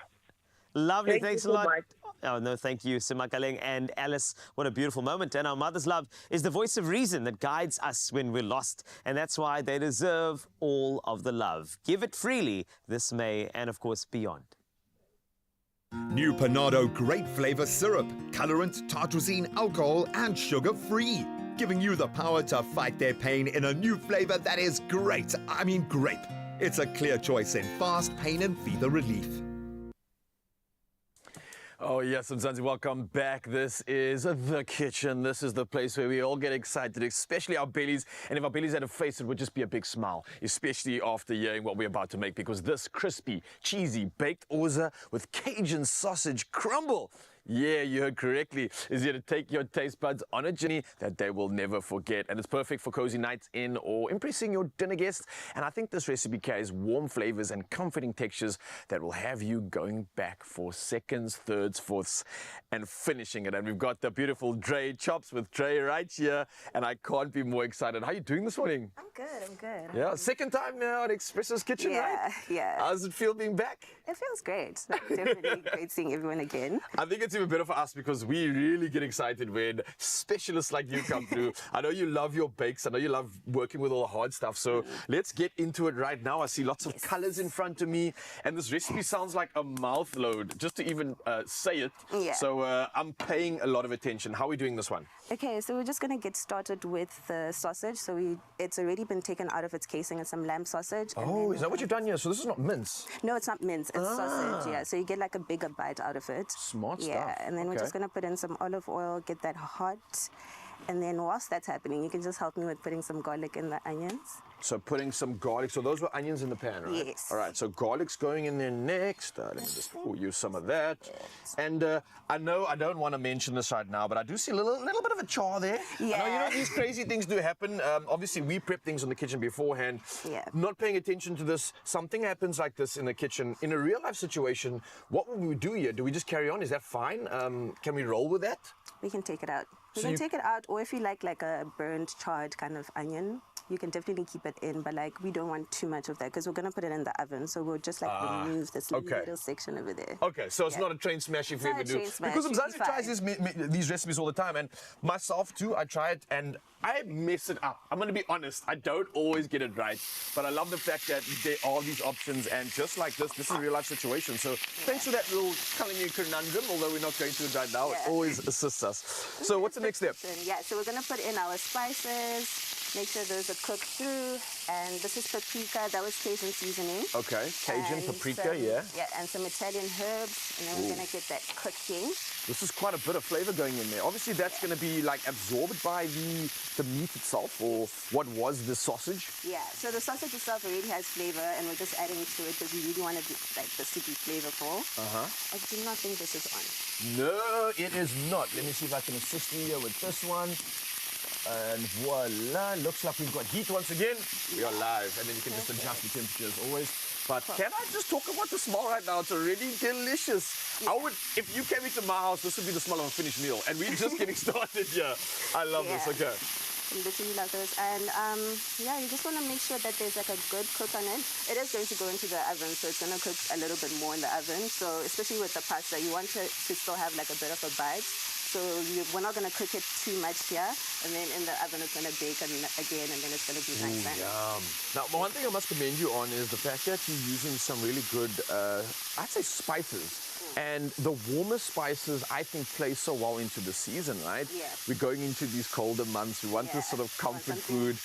Lovely. Thanks a lot. Much. Oh, no, thank you, Semakaleng and Alice. What a beautiful moment. And our mother's love is the voice of reason that guides us when we're lost. And that's why they deserve all of the love. Give it freely this May and, of course, beyond. New Panado Grape Flavor Syrup. Colorant, tartrazine, alcohol, and sugar-free. Giving you the power to fight their pain in a new flavor that is great. I mean grape. It's a clear choice in fast pain and fever relief. Oh, yes, Mzansi, welcome back. This is The Kitchen. This is the place where we all get excited, especially our bellies. And if our bellies had a face, it would just be a big smile, especially after hearing what we're about to make, because this crispy, cheesy, baked orza with Cajun sausage crumble, yeah, you heard correctly, is here to take your taste buds on a journey that they will never forget. And it's perfect for cozy nights in or impressing your dinner guests. And I think this recipe carries warm flavors and comforting textures that will have you going back for seconds, thirds, fourths, and finishing it. And we've got the beautiful Dre chops with Dre right here. And I can't be more excited. How are you doing this morning? I'm good. Yeah, second time now at Expresso's kitchen, right? Yeah. How does it feel being back? It feels great. Definitely great seeing everyone again. I think it's even better for us because we really get excited when specialists like you come through. I know you love your bakes. I know you love working with all the hard stuff. So let's get into it right now. I see lots of colors in front of me. And this recipe sounds like a mouth load, just to even say it. Yeah. So I'm paying a lot of attention. How are we doing this one? Okay, so we're just going to get started with the sausage. So it's already been taken out of its casing. It's some lamb sausage. Oh, is that what you've done here? So this is not mince? No, it's not mince. It's sausage, yeah. So you get like a bigger bite out of it. Smart stuff. Yeah, and then we're just going to put in some olive oil, get that hot. And then whilst that's happening, you can just help me with putting some garlic in the onions. So putting some garlic. So those were onions in the pan, right? Yes. All right. So garlic's going in there next. Let me just use some of that. And I know I don't want to mention this right now, but I do see a little bit of a char there. Yeah. I know, you know, these crazy things do happen. Obviously, we prep things in the kitchen beforehand. Yeah. Not paying attention to this. Something happens like this in the kitchen. In a real life situation, what would we do here? Do we just carry on? Is that fine? Can we roll with that? We can take it out. You So can you- take it out, or if you like a burnt, charred kind of onion, you can definitely keep it in, but like we don't want too much of that because we're gonna put it in the oven, so we'll just like remove this little section over there. Okay, so it's not a train smash if we Not ever a do. train smash, Because you'll be Mzansi tries these recipes all the time, and myself too, I try it and I mess it up. I'm going to be honest, I don't always get it right, but I love the fact that there are these options, and just like this is a real life situation. So thanks for that little culinary conundrum, although we're not going through it right now, it always assists us. So what's the next step? Yeah, so we're gonna put in our spices, make sure those are cooked through, and this is paprika, that was Cajun seasoning. Okay, Cajun And paprika, some- yeah. Yeah, and some Italian herbs, and then we're gonna get that cooking. This is quite a bit of flavor going in there. Obviously, that's going to be like absorbed by the meat itself, or what was the sausage? Yeah, so the sausage itself already has flavor, and we're just adding to it because we really want to like the to be flavorful. I do not think this is on. No, it is not. Let me see if I can assist you here with this one. And voila, looks like we've got heat once again. We are live, and then you can just adjust the temperature as always. But can I just talk about the smell right now? It's already delicious. I would, if you came into my house, this would be the smell of a finished meal, and we're just getting started here. I love this. Okay. Literally love this. And yeah, you just want to make sure that there's like a good cook on it. It is going to go into the oven, so it's going to cook a little bit more in the oven. So especially with the pasta, you want it to still have like a bit of a bite. So we're not going to cook it too much here, and then in the oven it's going to bake again, and then it's going to be nice. And Yum. Now, one thing I must commend you on is the fact that you're using some really good, I'd say, spices. And the warmer spices, I think, play so well into the season, right? Yeah. We're going into these colder months. We want this sort of comfort food.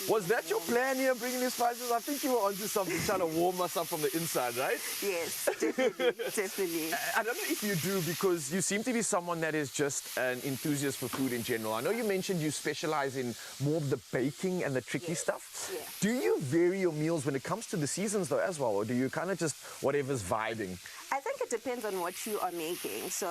Was that your plan here, bringing these spices? I think you were onto something, trying to warm us up from the inside, right? yes, definitely, definitely. I don't know if you do, because you seem to be someone that is just an enthusiast for food in general. I know you mentioned you specialize in more of the baking and the tricky stuff. Yeah. Do you vary your meals when it comes to the seasons, though, as well? Or do you kind of just whatever's vibing? I think it depends on what you are making. So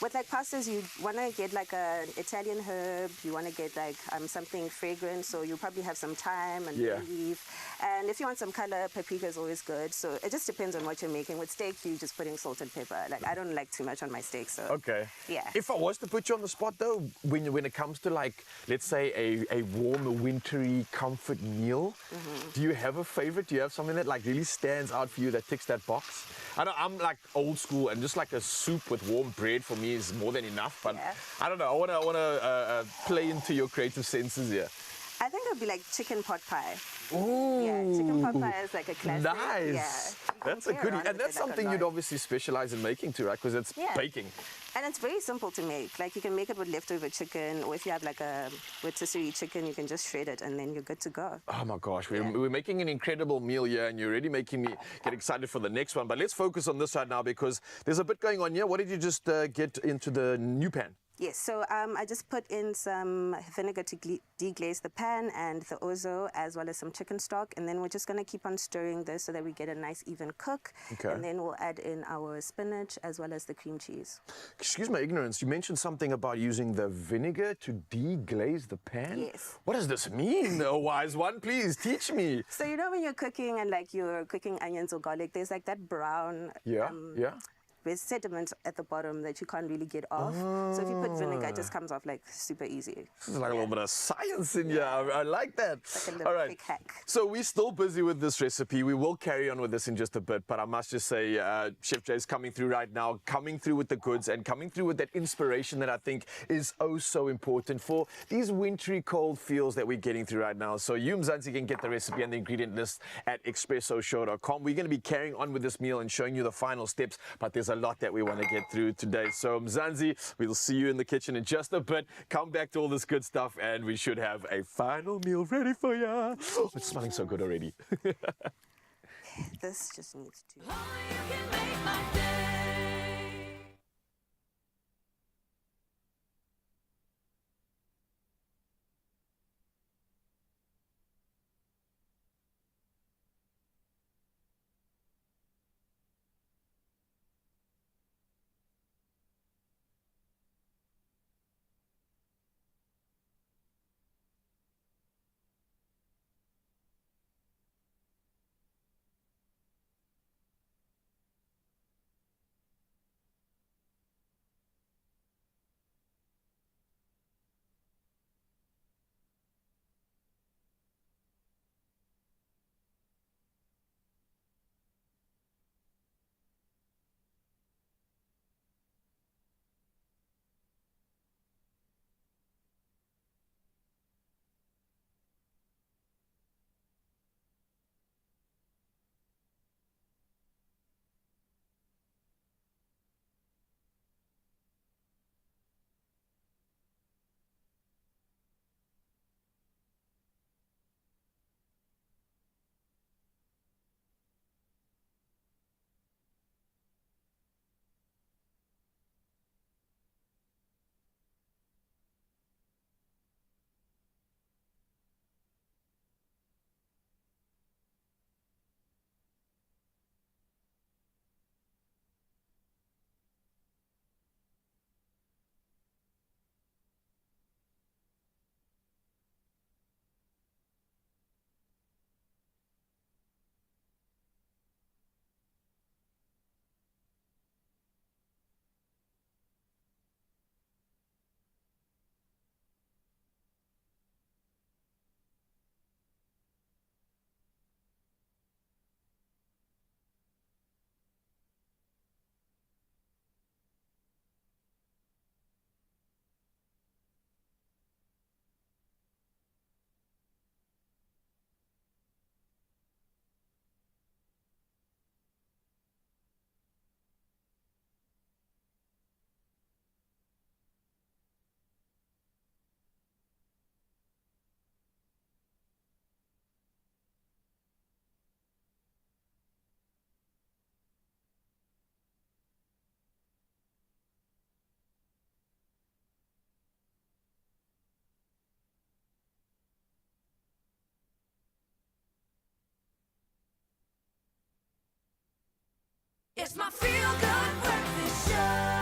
with like pastas, you want to get like an Italian herb. You want to get like something fragrant. So you probably have some thyme and bay leaf. And if you want some color, paprika is always good. So it just depends on what you're making. With steak, you're just putting salt and pepper. Like I don't like too much on my steak. So Okay. yeah. If I was to put you on the spot, though, when it comes to like, let's say a warm, wintry comfort meal, do you have a favorite? Do you have something that like really stands out for you that ticks that box? I know I'm like old school, and just like a soup with warm bread for me is more than enough. But I don't know. I wanna play into your creative senses here. I think it would be like chicken pot pie. Ooh. Yeah, chicken pot pie is like a classic. Nice. Yeah. That's a Play goodie. around And with that's it like a something lot. you'd obviously specialize in making too, right? Because it's baking. And it's very simple to make. Like you can make it with leftover chicken, or if you have like a rotisserie chicken, you can just shred it and then you're good to go. Oh my gosh, we're making an incredible meal here, and you're already making me get excited for the next one. But let's focus on this right now, because there's a bit going on here. What did you just get into the new pan? Yes, so I just put in some vinegar to deglaze the pan and the ouzo, as well as some chicken stock. And then we're just going to keep on stirring this so that we get a nice even cook. Okay. And then we'll add in our spinach as well as the cream cheese. Excuse my ignorance, you mentioned something about using the vinegar to deglaze the pan? Yes. What does this mean, a wise one? Please teach me. So you know when you're cooking and like you're cooking onions or garlic, there's like that brown... Yeah. There's sediment at the bottom that you can't really get off. So if you put vinegar, it just comes off like super easy. This is like a little bit of science in here. I like that. Like a little All right. quick hack. So we're still busy with this recipe. We will carry on with this in just a bit, but I must just say, Chef Jay is coming through right now, coming through with the goods and coming through with that inspiration that I think is oh so important for these wintry cold feels that we're getting through right now. So you, Mzansi, can get the recipe and the ingredient list at expressoshow.com. We're going to be carrying on with this meal and showing you the final steps, but there's a lot that we want to get through today. So Mzansi, we'll see you in the kitchen in just a bit. Come back to all this good stuff, and we should have a final meal ready for you. Oh, it's smelling so good already. This just needs to... It's my feel-good breakfast show.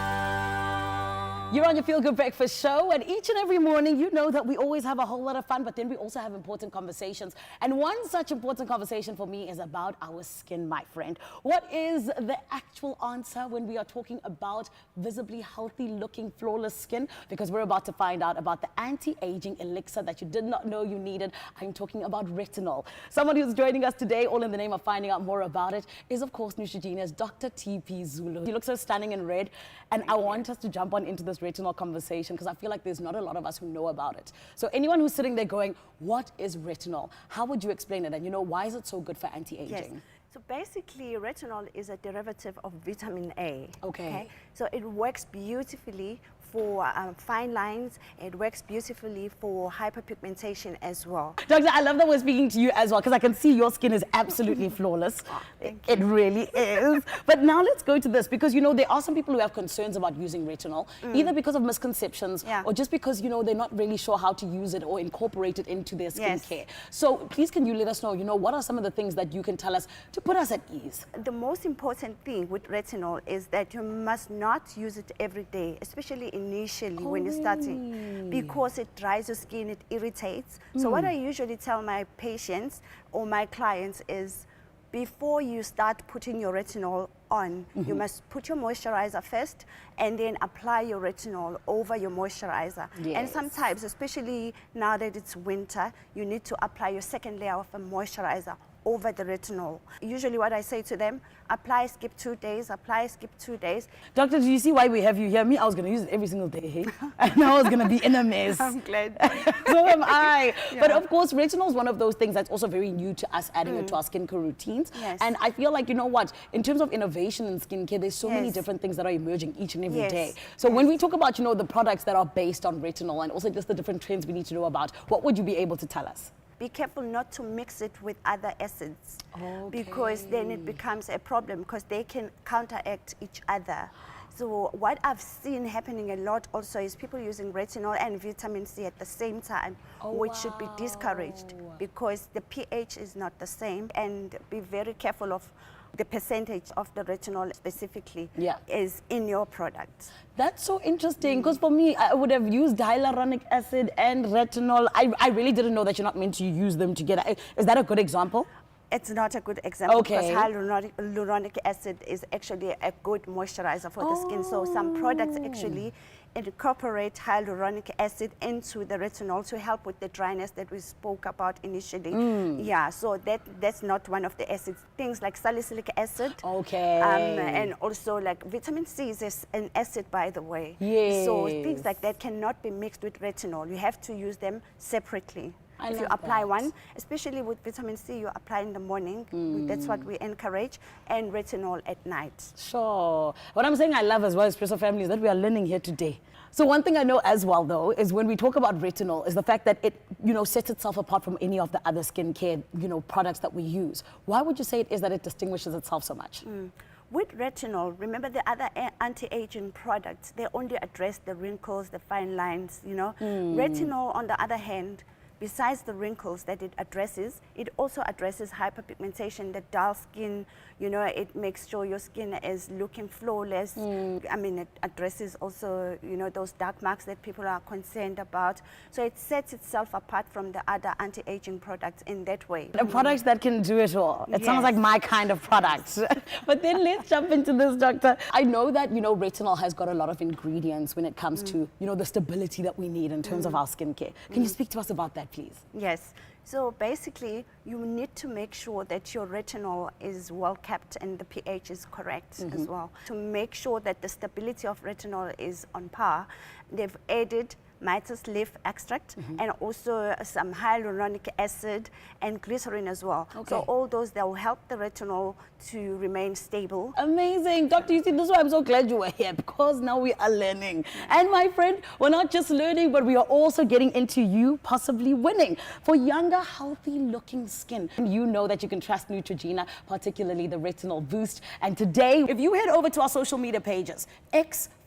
You're on your Feel Good Breakfast show, and each and every morning you know that we always have a whole lot of fun, but then we also have important conversations. And one such important conversation for me is about our skin, my friend. What is the actual answer when we are talking about visibly healthy looking, flawless skin? Because we're about to find out about the anti-aging elixir that you did not know you needed. I'm talking about retinol. Someone who's joining us today, all in the name of finding out more about it, is of course Neutrogena's Dr. TP Zulu. He looks so stunning in red, and I want us to jump on into this retinol conversation because I feel like there's not a lot of us who know about it. So anyone who's sitting there going, what is retinol? How would you explain it? And you know, why is it so good for anti-aging? Yes. So basically, retinol is a derivative of vitamin A. Okay. So it works beautifully for fine lines. It works beautifully for hyperpigmentation as well. Doctor, I love that we're speaking to you as well because I can see your skin is absolutely flawless. It really is. But now let's go to this because, you know, there are some people who have concerns about using retinol, either because of misconceptions or just because, you know, they're not really sure how to use it or incorporate it into their skincare. So please, can you let us know, you know, what are some of the things that you can tell us to put us at ease? The most important thing with retinol is that you must not use it every day, especially initially when you're starting, because it dries your skin, it irritates. So what I usually tell my patients or my clients is, before you start putting your retinol on, you must put your moisturizer first and then apply your retinol over your moisturizer. And sometimes, especially now that it's winter, you need to apply your second layer of a moisturizer over the retinol. Usually what I say to them, apply, skip 2 days, apply, skip 2 days. Doctor, do you see why we have you here? Me, I was going to use it every single day, hey? And I was going to be in a mess. I'm glad. So am I. But of course, retinol is one of those things that's also very new to us, adding it to our skincare routines. And I feel like, you know what, in terms of innovation in skincare, there's so many different things that are emerging each and every day. So when we talk about, you know, the products that are based on retinol and also just the different trends we need to know about, what would you be able to tell us? Be careful not to mix it with other acids, because then it becomes a problem because they can counteract each other. So what I've seen happening a lot also is people using retinol and vitamin C at the same time, which should be discouraged because the pH is not the same, and be very careful of the percentage of the retinol specifically is in your product. That's so interesting because for me, I would have used hyaluronic acid and retinol. I really didn't know that you're not meant to use them together. Is that a good example? It's not a good example because hyaluronic acid is actually a good moisturizer for the skin. So some products actually incorporate hyaluronic acid into the retinol to help with the dryness that we spoke about initially. Yeah, so that's not one of the acids. Things like salicylic acid. And also like vitamin C is an acid, by the way. So things like that cannot be mixed with retinol. You have to use them separately. If you apply one, especially with vitamin C, you apply in the morning. That's what we encourage, and retinol at night. Sure. What I'm saying I love as well, Expresso family, is that we are learning here today. So one thing I know as well, though, is when we talk about retinol, is the fact that it, you know, sets itself apart from any of the other skincare, you know, products that we use. Why would you say it is that it distinguishes itself so much? With retinol, remember the other anti-aging products, they only address the wrinkles, the fine lines, you know. Retinol, on the other hand, besides the wrinkles that it addresses, it also addresses hyperpigmentation, the dull skin, you know, it makes sure your skin is looking flawless. I mean, it addresses also, you know, those dark marks that people are concerned about. So it sets itself apart from the other anti-aging products in that way. The products that can do it all. It sounds like my kind of product. But then let's jump into this, doctor. I know that, you know, retinol has got a lot of ingredients when it comes to, you know, the stability that we need in terms of our skincare. Can you speak to us about that, please? Yes. So basically, you need to make sure that your retinol is well kept and the pH is correct as well. To make sure that the stability of retinol is on par, they've added Mitis leaf extract and also some hyaluronic acid and glycerin as well. So all those, that will help the retinol to remain stable. Amazing. Doctor, you see, this is why I'm so glad you were here, because now we are learning. And my friend, we're not just learning, but we are also getting into you possibly winning. For younger, healthy-looking skin, you know that you can trust Neutrogena, particularly the Retinol Boost. And today, if you head over to our social media pages,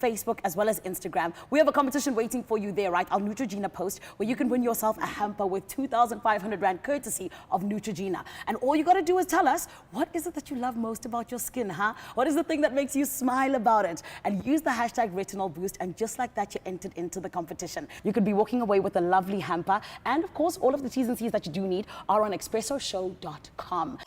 Facebook, as well as Instagram. We have a competition waiting for you there, right? Our Neutrogena post, where you can win yourself a hamper with 2,500 Rand courtesy of Neutrogena. And all you got to do is tell us, what is it that you love most about your skin, huh? What is the thing that makes you smile about it? And use the hashtag Retinol Boost, and just like that, you entered into the competition. You could be walking away with a lovely hamper. And of course, all of the T's and C's that you do need are on expressoshow.com.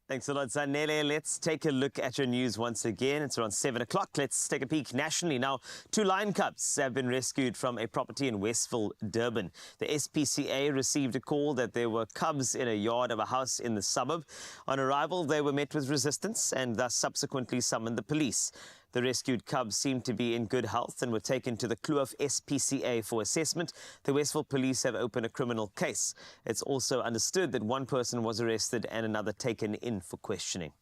Thanks a lot, Zanele. Let's take a look at your news once again. It's around 7 o'clock. Let's take a peek nationally. Now, 2 lion cubs have been rescued from a property in Westville, Durban. The SPCA received a call that there were cubs in a yard of a house in the suburb. On arrival, they were met with resistance and thus subsequently summoned the police. The rescued cubs seemed to be in good health and were taken to the Kloof SPCA for assessment. The Westville police have opened a criminal case. It's also understood that one person was arrested and another taken in for questioning.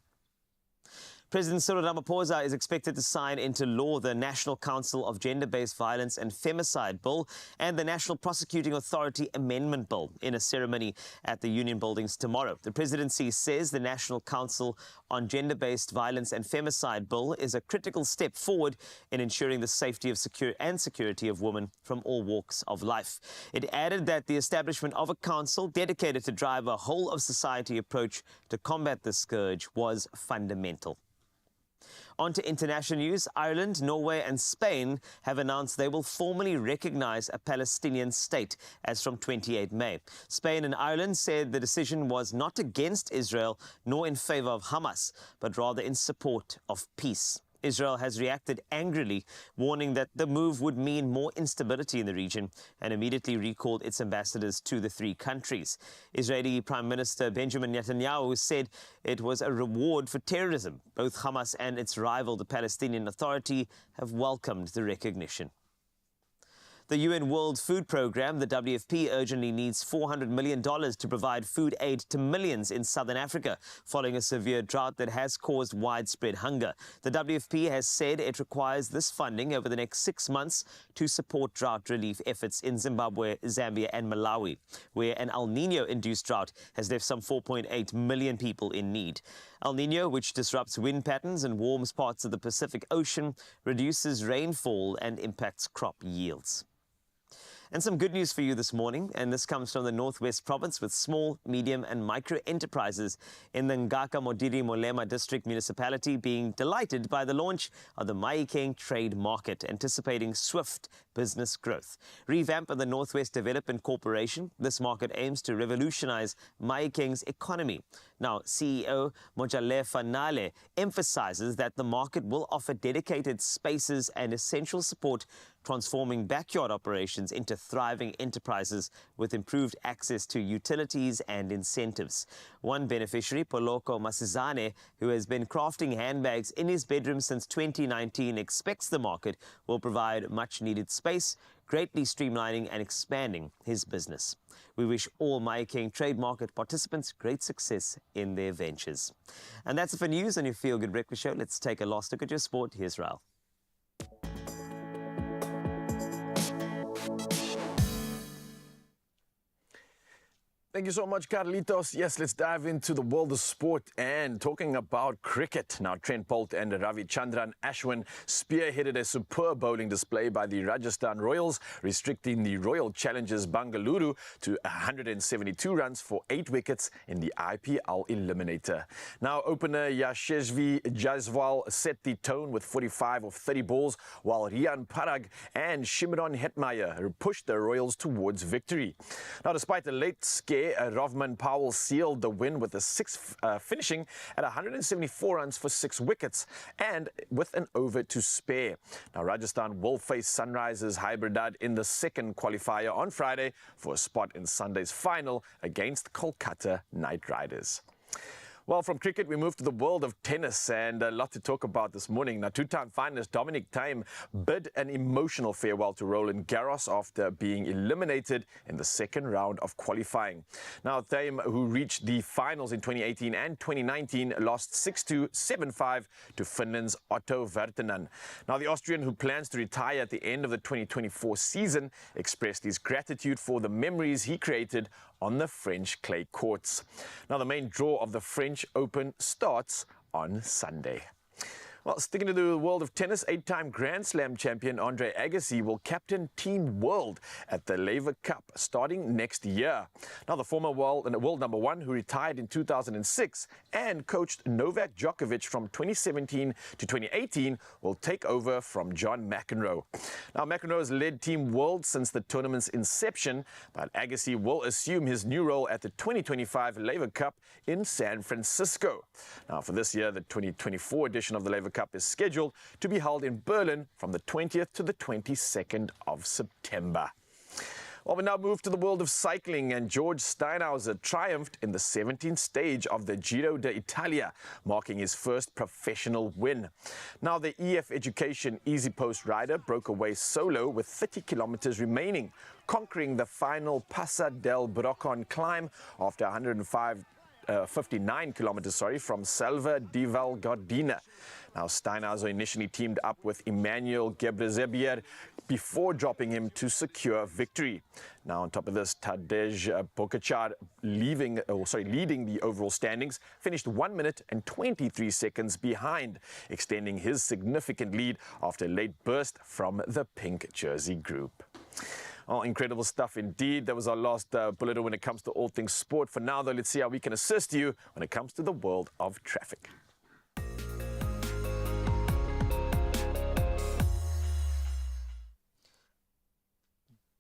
President Cyril Ramaphosa is expected to sign into law the National Council of Gender-Based Violence and Femicide Bill and the National Prosecuting Authority Amendment Bill in a ceremony at the Union Buildings tomorrow. The presidency says the National Council on Gender-Based Violence and Femicide Bill is a critical step forward in ensuring the safety of security of women from all walks of life. It added that the establishment of a council dedicated to drive a whole-of-society approach to combat this scourge was fundamental. On to international news. Ireland, Norway and Spain have announced they will formally recognize a Palestinian state as from 28 May. Spain and Ireland said the decision was not against Israel nor in favor of Hamas, but rather in support of peace. Israel has reacted angrily, warning that the move would mean more instability in the region, and immediately recalled its ambassadors to the 3 countries. Israeli Prime Minister Benjamin Netanyahu said it was a reward for terrorism. Both Hamas and its rival, the Palestinian Authority, have welcomed the recognition. The UN World Food Programme, the WFP, urgently needs $400 million to provide food aid to millions in southern Africa, following a severe drought that has caused widespread hunger. The WFP has said it requires this funding over the next 6 months to support drought relief efforts in Zimbabwe, Zambia and Malawi, where an El Niño-induced drought has left some 4.8 million people in need. El Niño, which disrupts wind patterns and warms parts of the Pacific Ocean, reduces rainfall and impacts crop yields. And some good news for you this morning, and this comes from the Northwest Province, with small, medium and micro enterprises in the Ngaka Modiri Molema District Municipality being delighted by the launch of the Mahikeng Trade Market, anticipating swift business growth. Revamped by the Northwest Development Corporation, this market aims to revolutionize Mahikeng's economy. Now, CEO Mojalefa Nale emphasizes that the market will offer dedicated spaces and essential support, transforming backyard operations into thriving enterprises with improved access to utilities and incentives. One beneficiary, Poloko Masizane, who has been crafting handbags in his bedroom since 2019, expects the market will provide much-needed space, greatly streamlining and expanding his business. We wish all Mahikeng Trade Market participants great success in their ventures. And that's it for news on your Feel Good Breakfast Show. Let's take a last look at your sport. Here's Raul. Thank you so much, Carlitos. Yes, let's dive into the world of sport and talking about cricket. Now, Trent Bolt and Ravichandran Ashwin spearheaded a superb bowling display by the Rajasthan Royals, restricting the Royal Challengers Bangalore to 172 runs for 8 wickets in the IPL Eliminator. Now, opener Yashasvi Jaiswal set the tone with 45 of 30 balls, while Rian Parag and Shimron Hetmeyer pushed the Royals towards victory. Now, despite a late scare, Rovman Powell sealed the win with finishing at 174 runs for 6 wickets and with an over to spare. Now, Rajasthan will face Sunrisers Hyderabad in the second qualifier on Friday for a spot in Sunday's final against Kolkata Knight Riders. Well, from cricket, we move to the world of tennis, and a lot to talk about this morning. Now, two-time finalist Dominic Thiem bid an emotional farewell to Roland Garros after being eliminated in the second round of qualifying. Now, Thiem, who reached the finals in 2018 and 2019, lost 6-2, 7-5 to Finland's Otto Virtanen. Now, the Austrian, who plans to retire at the end of the 2024 season, expressed his gratitude for the memories he created on the French clay courts. Now, the main draw of the French Open starts on Sunday. Well, sticking to the world of tennis, 8-time Grand Slam champion Andre Agassi will captain Team World at the Laver Cup starting next year. Now, the former world number one, who retired in 2006 and coached Novak Djokovic from 2017 to 2018, will take over from John McEnroe. Now, McEnroe has led Team World since the tournament's inception, but Agassi will assume his new role at the 2025 Laver Cup in San Francisco. Now, for this year, the 2024 edition of the Laver Cup is scheduled to be held in Berlin from the 20th to the 22nd of September. Well, we now move to the world of cycling, and George Steinhauser triumphed in the 17th stage of the Giro d'Italia, marking his first professional win. Now, the EF Education Easy Post rider broke away solo with 30 kilometers remaining, conquering the final Passa del Broccon climb after 59 kilometers from Selva di Val Gardena. Now, Steinhauser initially teamed up with Emmanuel Gebresebier before dropping him to secure victory. Now, on top of this, Tadej Pogačar, leading the overall standings, finished 1 minute and 23 seconds behind, extending his significant lead after a late burst from the pink jersey group. Oh, incredible stuff indeed. That was our last bulletin when it comes to all things sport. For now, though, let's see how we can assist you when it comes to the world of traffic.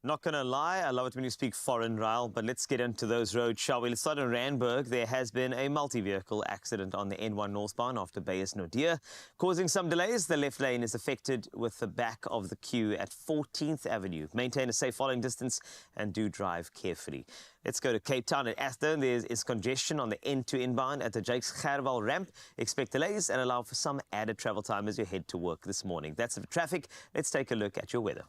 Not going to lie, I love it when you speak foreign, Raul, but let's get into those roads, shall we? Let's start in Randburg. There has been a multi-vehicle accident on the N1 northbound after Bayes Nodia, causing some delays. The left lane is affected with the back of the queue at 14th Avenue. Maintain a safe following distance and do drive carefully. Let's go to Cape Town at Atherton. There is congestion on the N2 inbound at the Jakes Gerwel ramp. Expect delays and allow for some added travel time as you head to work this morning. That's it for traffic. Let's take a look at your weather.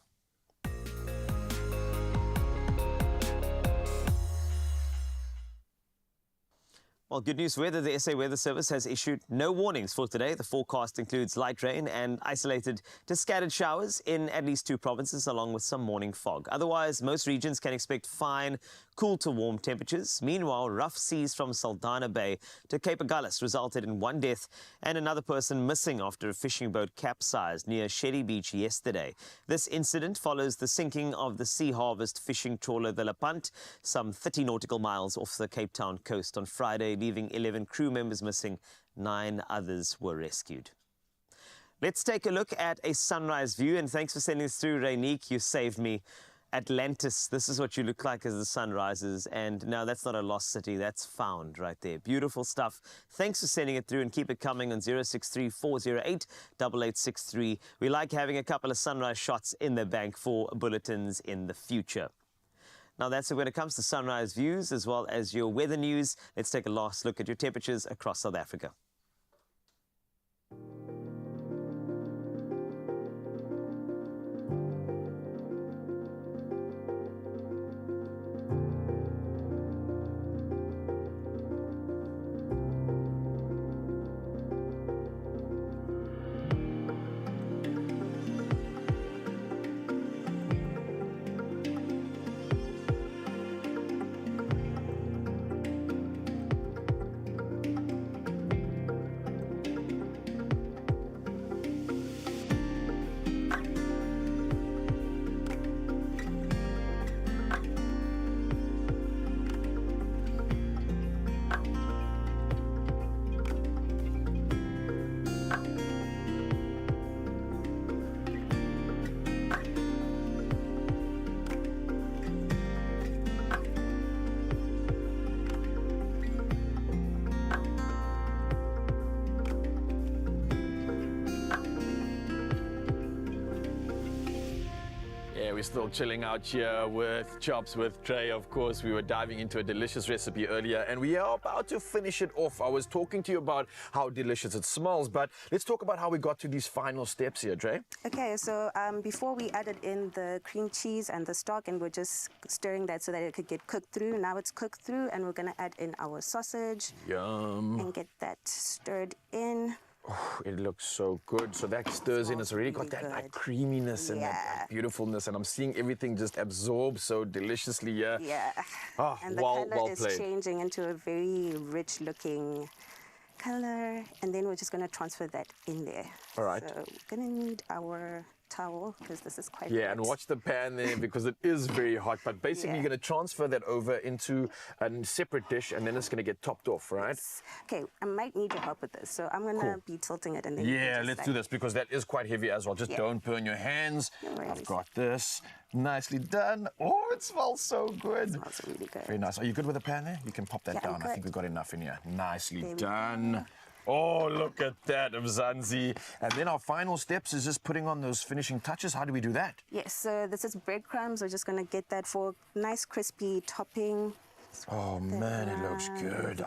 Well, good news weather. The SA Weather Service has issued no warnings for today. The forecast includes light rain and isolated to scattered showers in at least 2 provinces, along with some morning fog. Otherwise, most regions can expect fine, cool to warm temperatures. Meanwhile, rough seas from Saldanha Bay to Cape Agulhas resulted in 1 death and another person missing after a fishing boat capsized near Sheddy Beach yesterday. This incident follows the sinking of the Sea Harvest fishing trawler the Lepant, some 30 nautical miles off the Cape Town coast on Friday, leaving 11 crew members missing. 9 others were rescued. Let's take a look at a sunrise view, and thanks for sending this through, Rainique. You saved me. Atlantis, this is what you look like as the sun rises, and now that's not a lost city, that's found right there. Beautiful stuff. Thanks for sending it through, and keep it coming on 063-408-8863. We like having a couple of sunrise shots in the bank for bulletins in the future. Now, that's it when it comes to sunrise views as well as your weather news. Let's take a last look at your temperatures across South Africa. we're still chilling out here with Chops, with Trey. Of course, we were diving into a delicious recipe earlier, and we are about to finish it off. I was talking to you about how delicious it smells, but let's talk about how we got to these final steps here, Trey. Okay, so before we added in the cream cheese and the stock, and we're just stirring that so that it could get cooked through. Now it's cooked through, and we're gonna add in our sausage. Yum. And get that stirred in. Oh, it looks so good. So that stirs in. It's already got that like creaminess and that beautifulness, and I'm seeing everything just absorb so deliciously here. Yeah. Oh, and the well color is played. changing into a very rich-looking color, and then we're just going to transfer that in there. All right. So we're going to need our towel because this is quite Yeah, hot. and watch the pan there because it is very hot. But basically, you're going to transfer that over into a separate dish, and then it's going to get topped off, right? Okay, I might need your help with this, so I'm going to be tilting it, and then Yeah, let's do this because that is quite heavy as well. Just don't burn your hands. I've got this. Nicely done. Oh, it smells so good. It smells really good. Very nice. Are you good with the pan there? You can pop that down. I think we've got enough in here. Nicely There we done. go. Oh, look at that, Mzansi. And then our final steps is just putting on those finishing touches. How do we do that? Yes, so this is breadcrumbs. We're just going to get that for nice crispy topping. Oh man, it looks good.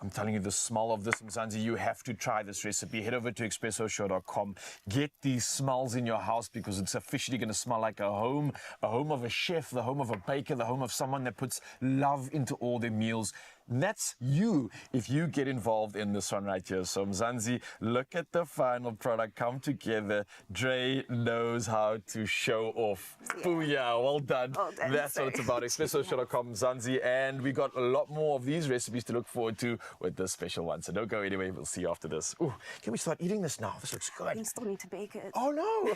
I'm telling you, the smell of this, Mzansi, you have to try this recipe. Head over to expressoshow.com. Get these smells in your house because it's officially going to smell like a home of a chef, the home of a baker, the home of someone that puts love into all their meals. And that's you if you get involved in this one right here. So Mzansi, look at the final product come together. Dre knows how to show off. Booyah, well done. That's what it's about. Expressoshow.com, Mzansi. And we got a lot more of these recipes to look forward to with this special one. So don't go anywhere. We'll see you after this. Ooh, can we start eating this now? This looks good. You still need to bake it. Oh, no.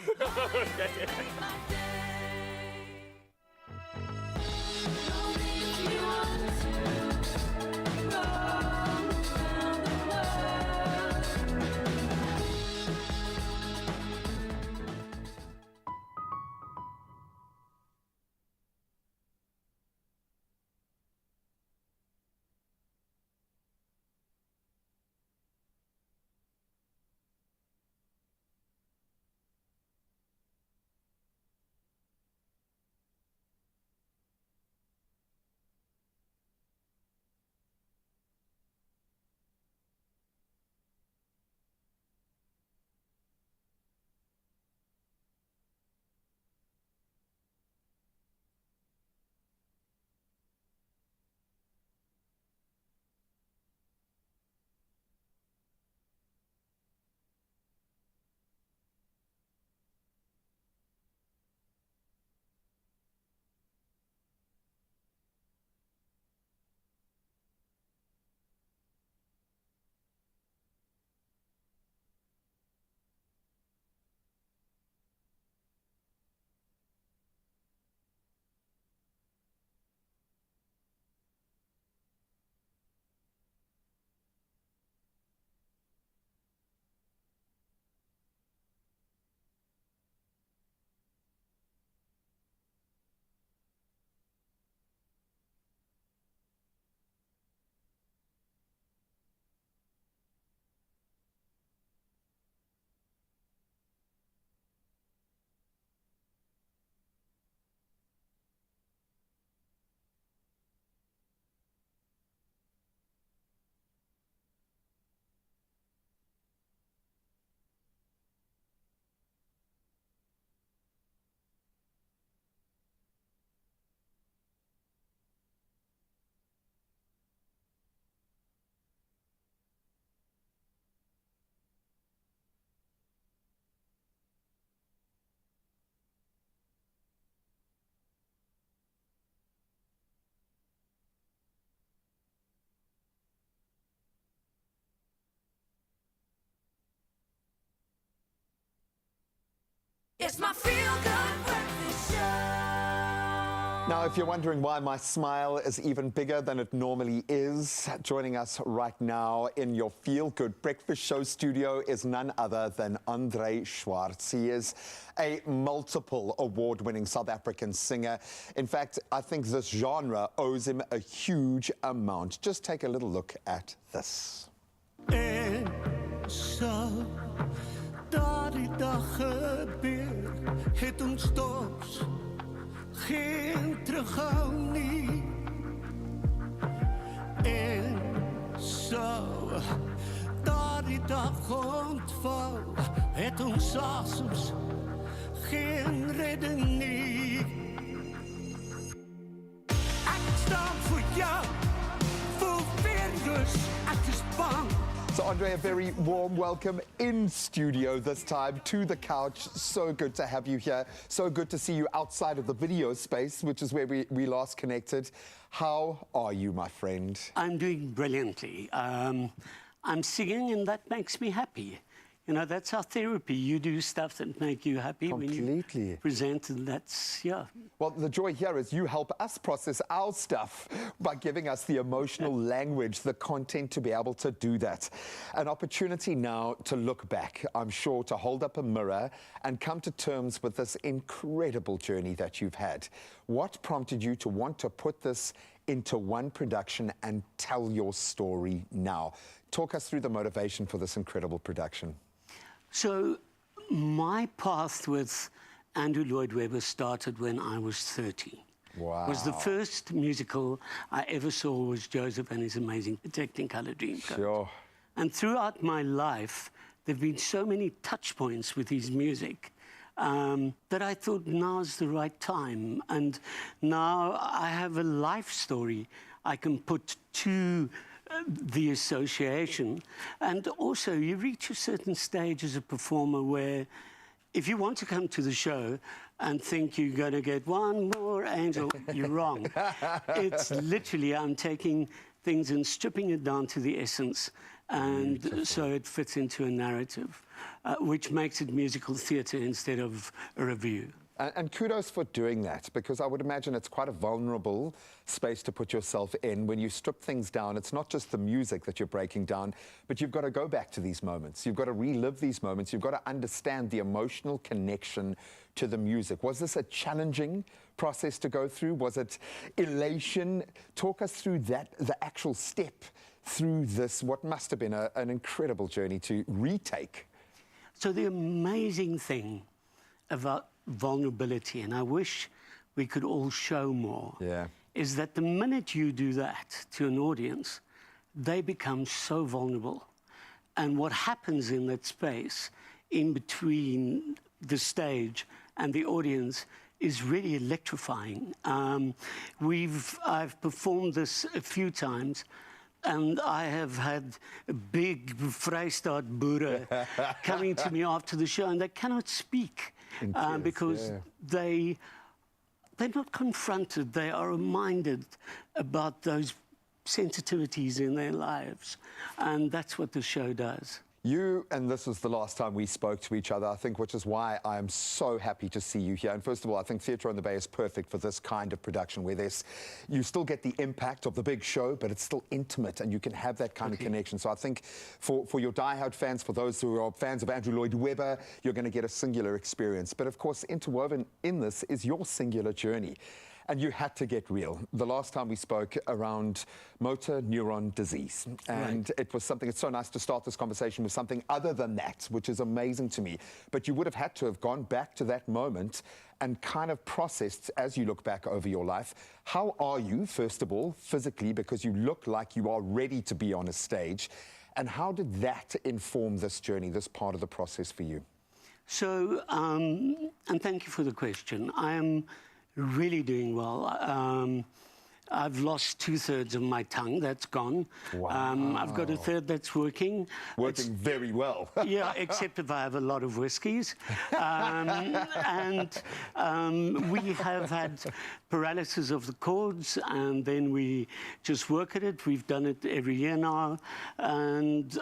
It's my feel-good breakfast show. Now, if you're wondering why my smile is even bigger than it normally is, joining us right now in your Feel Good Breakfast Show studio is none other than Andre Schwartz. He is a multiple award-winning South African singer. In fact, I think this genre owes him a huge amount. Just take a little look at this. Daardie dag gebeur, het ons stops geen terughou nie. En zo, daardie dag ontvou, het ons asems geen redding nie. Ek staan vir jou, voel fearless, ek is bang. So, Andre, a very warm welcome in studio this time to the couch. So good to have you here. So good to see you outside of the video space, which is where we last connected. How are you, my friend? I'm doing brilliantly. I'm singing, and that makes me happy. You know, that's our therapy. You do stuff that make you happy when you present, and that's, yeah. Well, the joy here is you help us process our stuff by giving us the emotional language, the content to be able to do that. An opportunity now to look back, I'm sure, to hold up a mirror and come to terms with this incredible journey that you've had. What prompted you to want to put this into one production and tell your story now? Talk us through the motivation for this incredible production. So my path with Andrew Lloyd Webber started when I was 30. Wow. Was the first musical I ever saw was Joseph and His Amazing Technicolor Dreamcoat. Sure. And throughout my life, there have been so many touch points with his music that I thought now's the right time. And now I have a life story I can put to the association. And also, you reach a certain stage as a performer where if you want to come to the show and think you're going to get one more angel, you're wrong. It's literally, I'm taking things and stripping it down to the essence, and so it fits into a narrative, which makes it musical theatre instead of a review. And kudos for doing that, because I would imagine it's quite a vulnerable space to put yourself in. When you strip things down, it's not just the music that you're breaking down, but you've got to go back to these moments. You've got to relive these moments. You've got to understand the emotional connection to the music. Was this a challenging process to go through? Was it elation? Talk us through that, the actual step through this, what must have been an incredible journey to retake. So the amazing thing about vulnerability, and I wish we could all show more, is that the minute you do that to an audience, they become so vulnerable. And what happens in that space in between the stage and the audience is really electrifying. I've performed this a few times, and I have had a big Vrystaat boere coming to me after the show, and they cannot speak because they're not confronted. They are reminded about those sensitivities in their lives, and that's what the show does. You, and this is the last time we spoke to each other, I think, which is why I am so happy to see you here. And first of all, I think Theatre on the Bay is perfect for this kind of production where you still get the impact of the big show, but it's still intimate and you can have that kind of connection. So I think for your diehard fans, for those who are fans of Andrew Lloyd Webber, you're going to get a singular experience. But of course, interwoven in this is your singular journey. And you had to get real. The last time we spoke around motor neuron disease. And it was something, it's so nice to start this conversation with something other than that, which is amazing to me. But you would have had to have gone back to that moment and kind of processed as you look back over your life. How are you, first of all, physically, because you look like you are ready to be on a stage. And how did that inform this journey, this part of the process for you? So, and thank you for the question. I am really doing well. I've lost 2/3 of my tongue. That's gone. Wow. I've got a third that's working. Working very well. Yeah, except if I have a lot of whiskies. We have had paralysis of the cords, and then we just work at it. We've done it every year now. And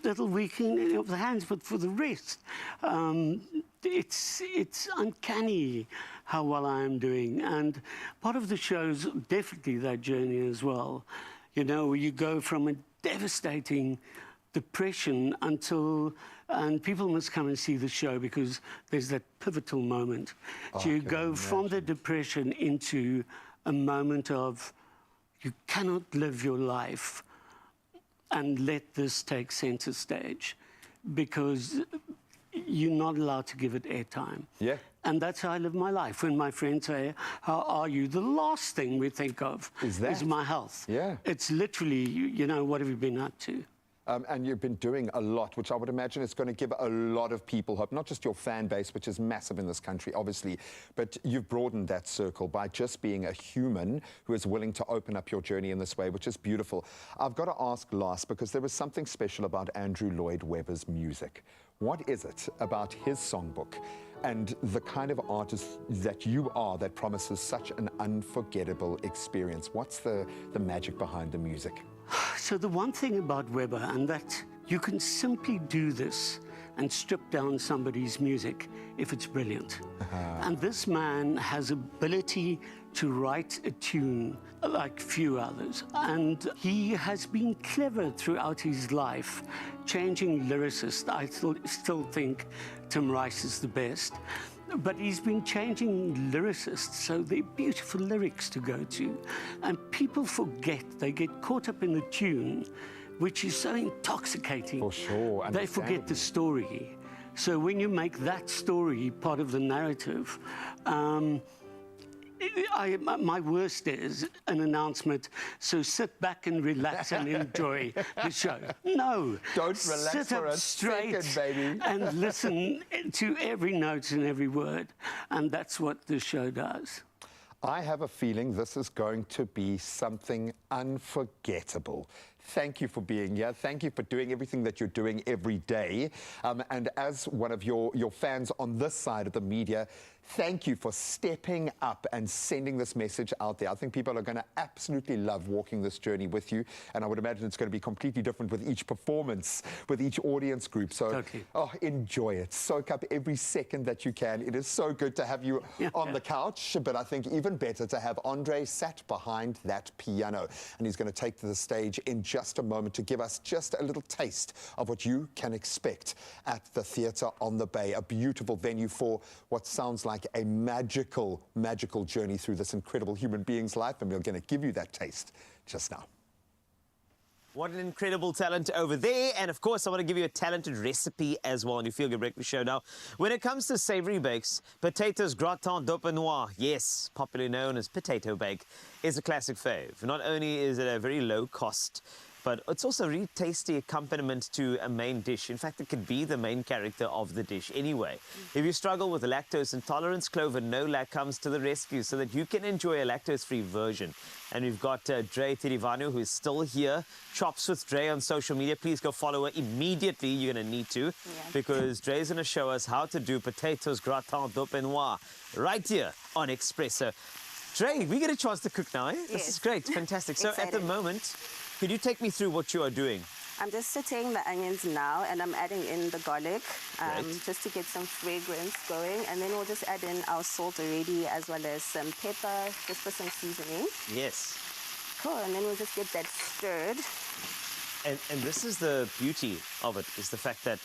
little weakening of the hands, but for the rest, it's uncanny how well I am doing. And part of the show's definitely that journey as well. You know, where you go from a devastating depression and people must come and see the show because there's that pivotal moment. So you go from the depression into a moment of you cannot live your life and let this take center stage because you're not allowed to give it airtime. Yeah. And that's how I live my life. When my friends say, how are you? The last thing we think of is my health. Yeah. It's literally, you know, what have you been up to? And you've been doing a lot, which I would imagine is going to give a lot of people hope, not just your fan base, which is massive in this country, obviously, but you've broadened that circle by just being a human who is willing to open up your journey in this way, which is beautiful. I've got to ask last, because there was something special about Andrew Lloyd Webber's music. What is it about his songbook and the kind of artist that you are that promises such an unforgettable experience? What's the magic behind the music? So the one thing about Webber, and that you can simply do this and strip down somebody's music if it's brilliant. And this man has ability to write a tune like few others. And he has been clever throughout his life, changing lyricists. I still think Tim Rice is the best. But he's been changing lyricists, so they're beautiful lyrics to go to. And people forget, they get caught up in the tune, which is so intoxicating. For sure. They forget the story. So when you make that story part of the narrative, my worst is an announcement, so sit back and relax and enjoy the show. No. Don't relax sit for up a straight second, baby. and listen to every note and every word. And that's what the show does. I have a feeling this is going to be something unforgettable. Thank you for being here. Thank you for doing everything that you're doing every day. And as one of your fans on this side of the media, thank you for stepping up and sending this message out there. I think people are going to absolutely love walking this journey with you. And I would imagine it's going to be completely different with each performance, with each audience group. So, enjoy it. Soak up every second that you can. It is so good to have you on the couch, but I think even better to have Andre sat behind that piano. And he's going to take to the stage in just a moment to give us just a little taste of what you can expect at the Theatre on the Bay, a beautiful venue for what sounds like a magical, magical journey through this incredible human being's life, and we're going to give you that taste just now. What an incredible talent over there. And of course, I want to give you a talented recipe as well on your Feel Good Breakfast Show. Now, when it comes to savory bakes, potatoes gratin dauphinois, yes, popularly known as potato bake, is a classic fave. Not only is it a very low cost, but it's also a really tasty accompaniment to a main dish. In fact, it could be the main character of the dish anyway. If you struggle with lactose intolerance, Clover No Lac comes to the rescue so that you can enjoy a lactose-free version. And we've got Dre Tirivanu, who is still here. Chops with Dre on social media. Please go follow her immediately. You're going to need to, because Dre's going to show us how to do potatoes gratin dauphinois right here on Expresso. Dre, we get a chance to cook now, eh? This is great. Fantastic. So at the moment, could you take me through what you are doing? I'm just sauteing the onions now, and I'm adding in the garlic just to get some fragrance going. And then we'll just add in our salt already, as well as some pepper, just for some seasoning. Yes. Cool, and then we'll just get that stirred. And this is the beauty of it, is the fact that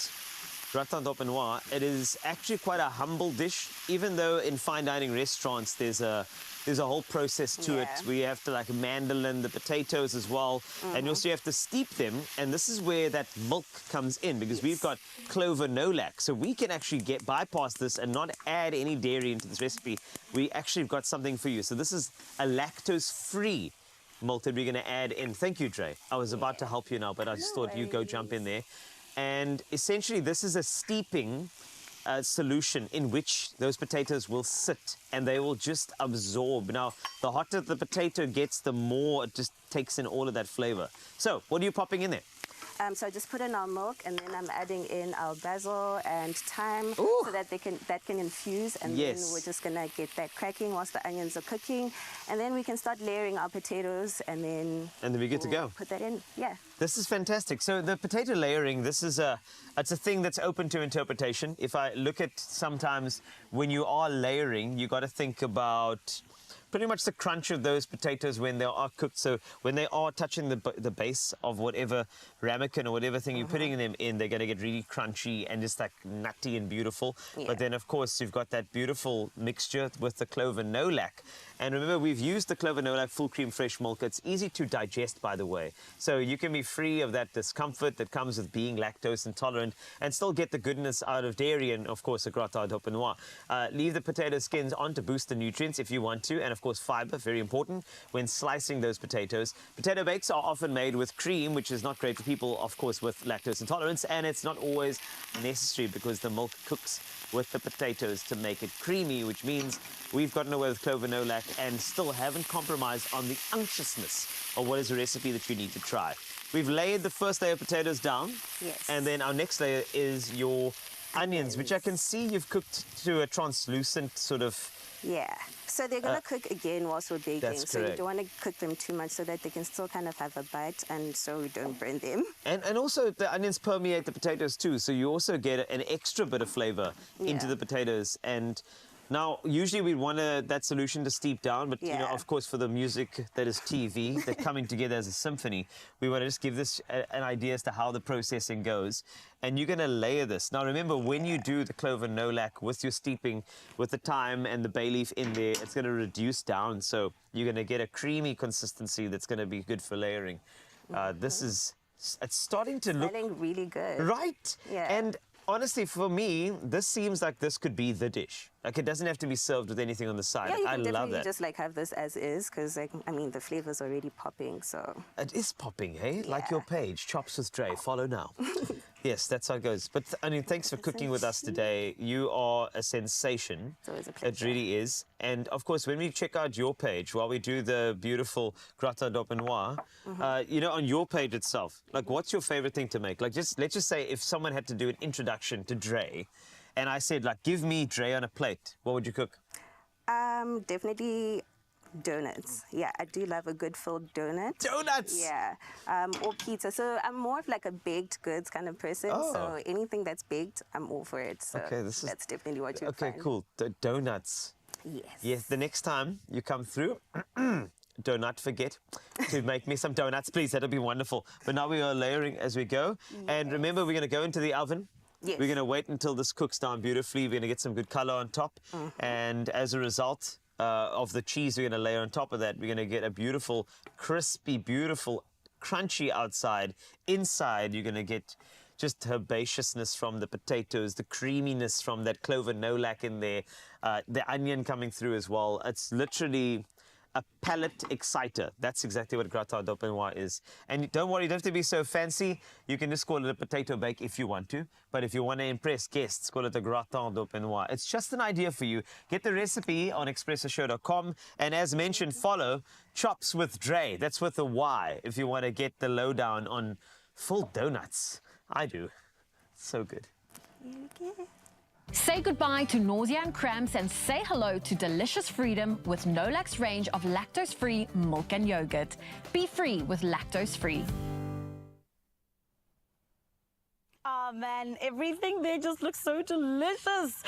gratin dauphinois, it is actually quite a humble dish, even though in fine dining restaurants there's a whole process to it. We have to like mandolin the potatoes as well, and also you have to steep them, and this is where that milk comes in, because we've got Clover No Lac, so we can actually bypass this and not add any dairy into this recipe. We actually have got something for you. So this is a lactose-free milk that we're going to add in. Thank you, Dre. I was about to help you now, but I just thought you'd go jump in there. And essentially, this is a steeping solution in which those potatoes will sit and they will just absorb. Now, the hotter the potato gets, the more it just takes in all of that flavor. So, what are you popping in there? So I just put in our milk, and then I'm adding in our basil and thyme so that that can infuse, and then we're just gonna get that cracking whilst the onions are cooking, and then we can start layering our potatoes, and then we're good to go. Put that in, This is fantastic. So the potato layering, this is it's a thing that's open to interpretation. If I look at sometimes when you are layering, you got to think about pretty much the crunch of those potatoes when they are cooked. So when they are touching the base of whatever ramekin or whatever thing you're putting them in, they're going to get really crunchy and just like nutty and beautiful. Yeah. But then, of course, you've got that beautiful mixture with the clover no lac. And remember, we've used the clover no lac full cream fresh milk. It's easy to digest, by the way. So you can be free of that discomfort that comes with being lactose intolerant and still get the goodness out of dairy and, of course, a gratin dauphinois. Leave the potato skins on to boost the nutrients if you want to. And, of course, fiber, very important when slicing those potatoes. Potato bakes are often made with cream, which is not great for people, of course, with lactose intolerance. And it's not always necessary because the milk cooks with the potatoes to make it creamy, which means we've gotten away with clover no lac and still haven't compromised on the unctuousness of what is a recipe that you need to try. We've layered the first layer of potatoes down. Yes. And then our next layer is your onions, which I can see you've cooked to a translucent sort of... Yeah. So they're going to cook again whilst we're baking. That's so you correct. don't want to cook them too much so that they can still kind of have a bite and so we don't burn them. And also the onions permeate the potatoes too, so you also get an extra bit of flavor into the potatoes. And now, usually we want that solution to steep down, but, you know, of course, for the music that is TV, that coming together as a symphony, we want to just give this an idea as to how the processing goes. And you're going to layer this. Now, remember, when you do the clover no lac with your steeping, with the thyme and the bay leaf in there, it's going to reduce down. So you're going to get a creamy consistency that's going to be good for layering. This is... It's starting to look... Smelling really good. Right? Yeah. And honestly, for me, this seems like this could be the dish. Like, it doesn't have to be served with anything on the side. Yeah, you I can love definitely that. just like have this as is because, like, I mean, the flavor's already popping, so... It is popping, hey? Like your page, Chops with Dre. Follow now. Yes, that's how it goes. But, I mean, thanks for cooking with us today. You are a sensation. It's always a It pleasure. really is. And, of course, when we check out your page, while we do the beautiful gratin dauphinois, you know, on your page itself, like, what's your favorite thing to make? Like, let's just say if someone had to do an introduction to Dre, and I said, like, give me Dre on a plate, what would you cook? Definitely donuts. Yeah, I do love a good filled donut. Donuts? Yeah, or pizza. So I'm more of like a baked goods kind of person. So anything that's baked, I'm all for it. So that's definitely what you'll Okay, find. cool. Donuts. Yes. Yes, the next time you come through, do not forget to make me some donuts, please. That'll be wonderful. But now we are layering as we go. And remember, we're going to go into the oven. Yes. We're going to wait until this cooks down beautifully. We're going to get some good color on top. And as a result of the cheese we're going to layer on top of that, we're going to get a beautiful, crispy, beautiful, crunchy outside. Inside, you're going to get just herbaceousness from the potatoes, the creaminess from that clover no lac in there, the onion coming through as well. It's literally a palate exciter. That's exactly what gratin dauphinois is. And don't worry, you don't have to be so fancy. You can just call it a potato bake if you want to. But if you want to impress guests, call it a gratin dauphinois. It's just an idea for you. Get the recipe on expressoshow.com. And as mentioned, follow Chops with Dre. That's with a Y if you want to get the lowdown on full donuts. I do. So good. Say goodbye to nausea and cramps and say hello to delicious freedom with Nolac's range of lactose-free milk and yogurt. Be free with lactose-free. Oh man, everything there just looks so delicious.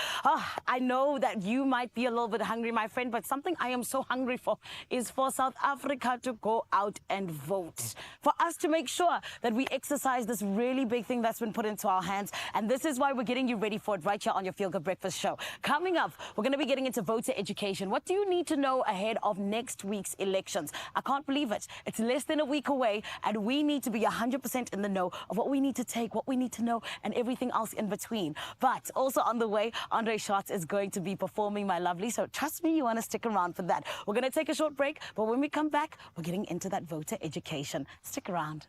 I know that you might be a little bit hungry, my friend, but something I am so hungry for is for South Africa to go out and vote. For us to make sure that we exercise this really big thing that's been put into our hands. And this is why we're getting you ready for it right here on your Feel Good Breakfast show. Coming up, we're going to be getting into voter education. What do you need to know ahead of next week's elections? I can't believe it. It's less than a week away, and we need to be 100% in the know of what we need to take, what we need to know, and everything else in between. But also on the way, Andre Schatz is going to be performing My Lovely. So trust me, you want to stick around for that. We're going to take a short break, but when we come back, we're getting into that voter education. Stick around.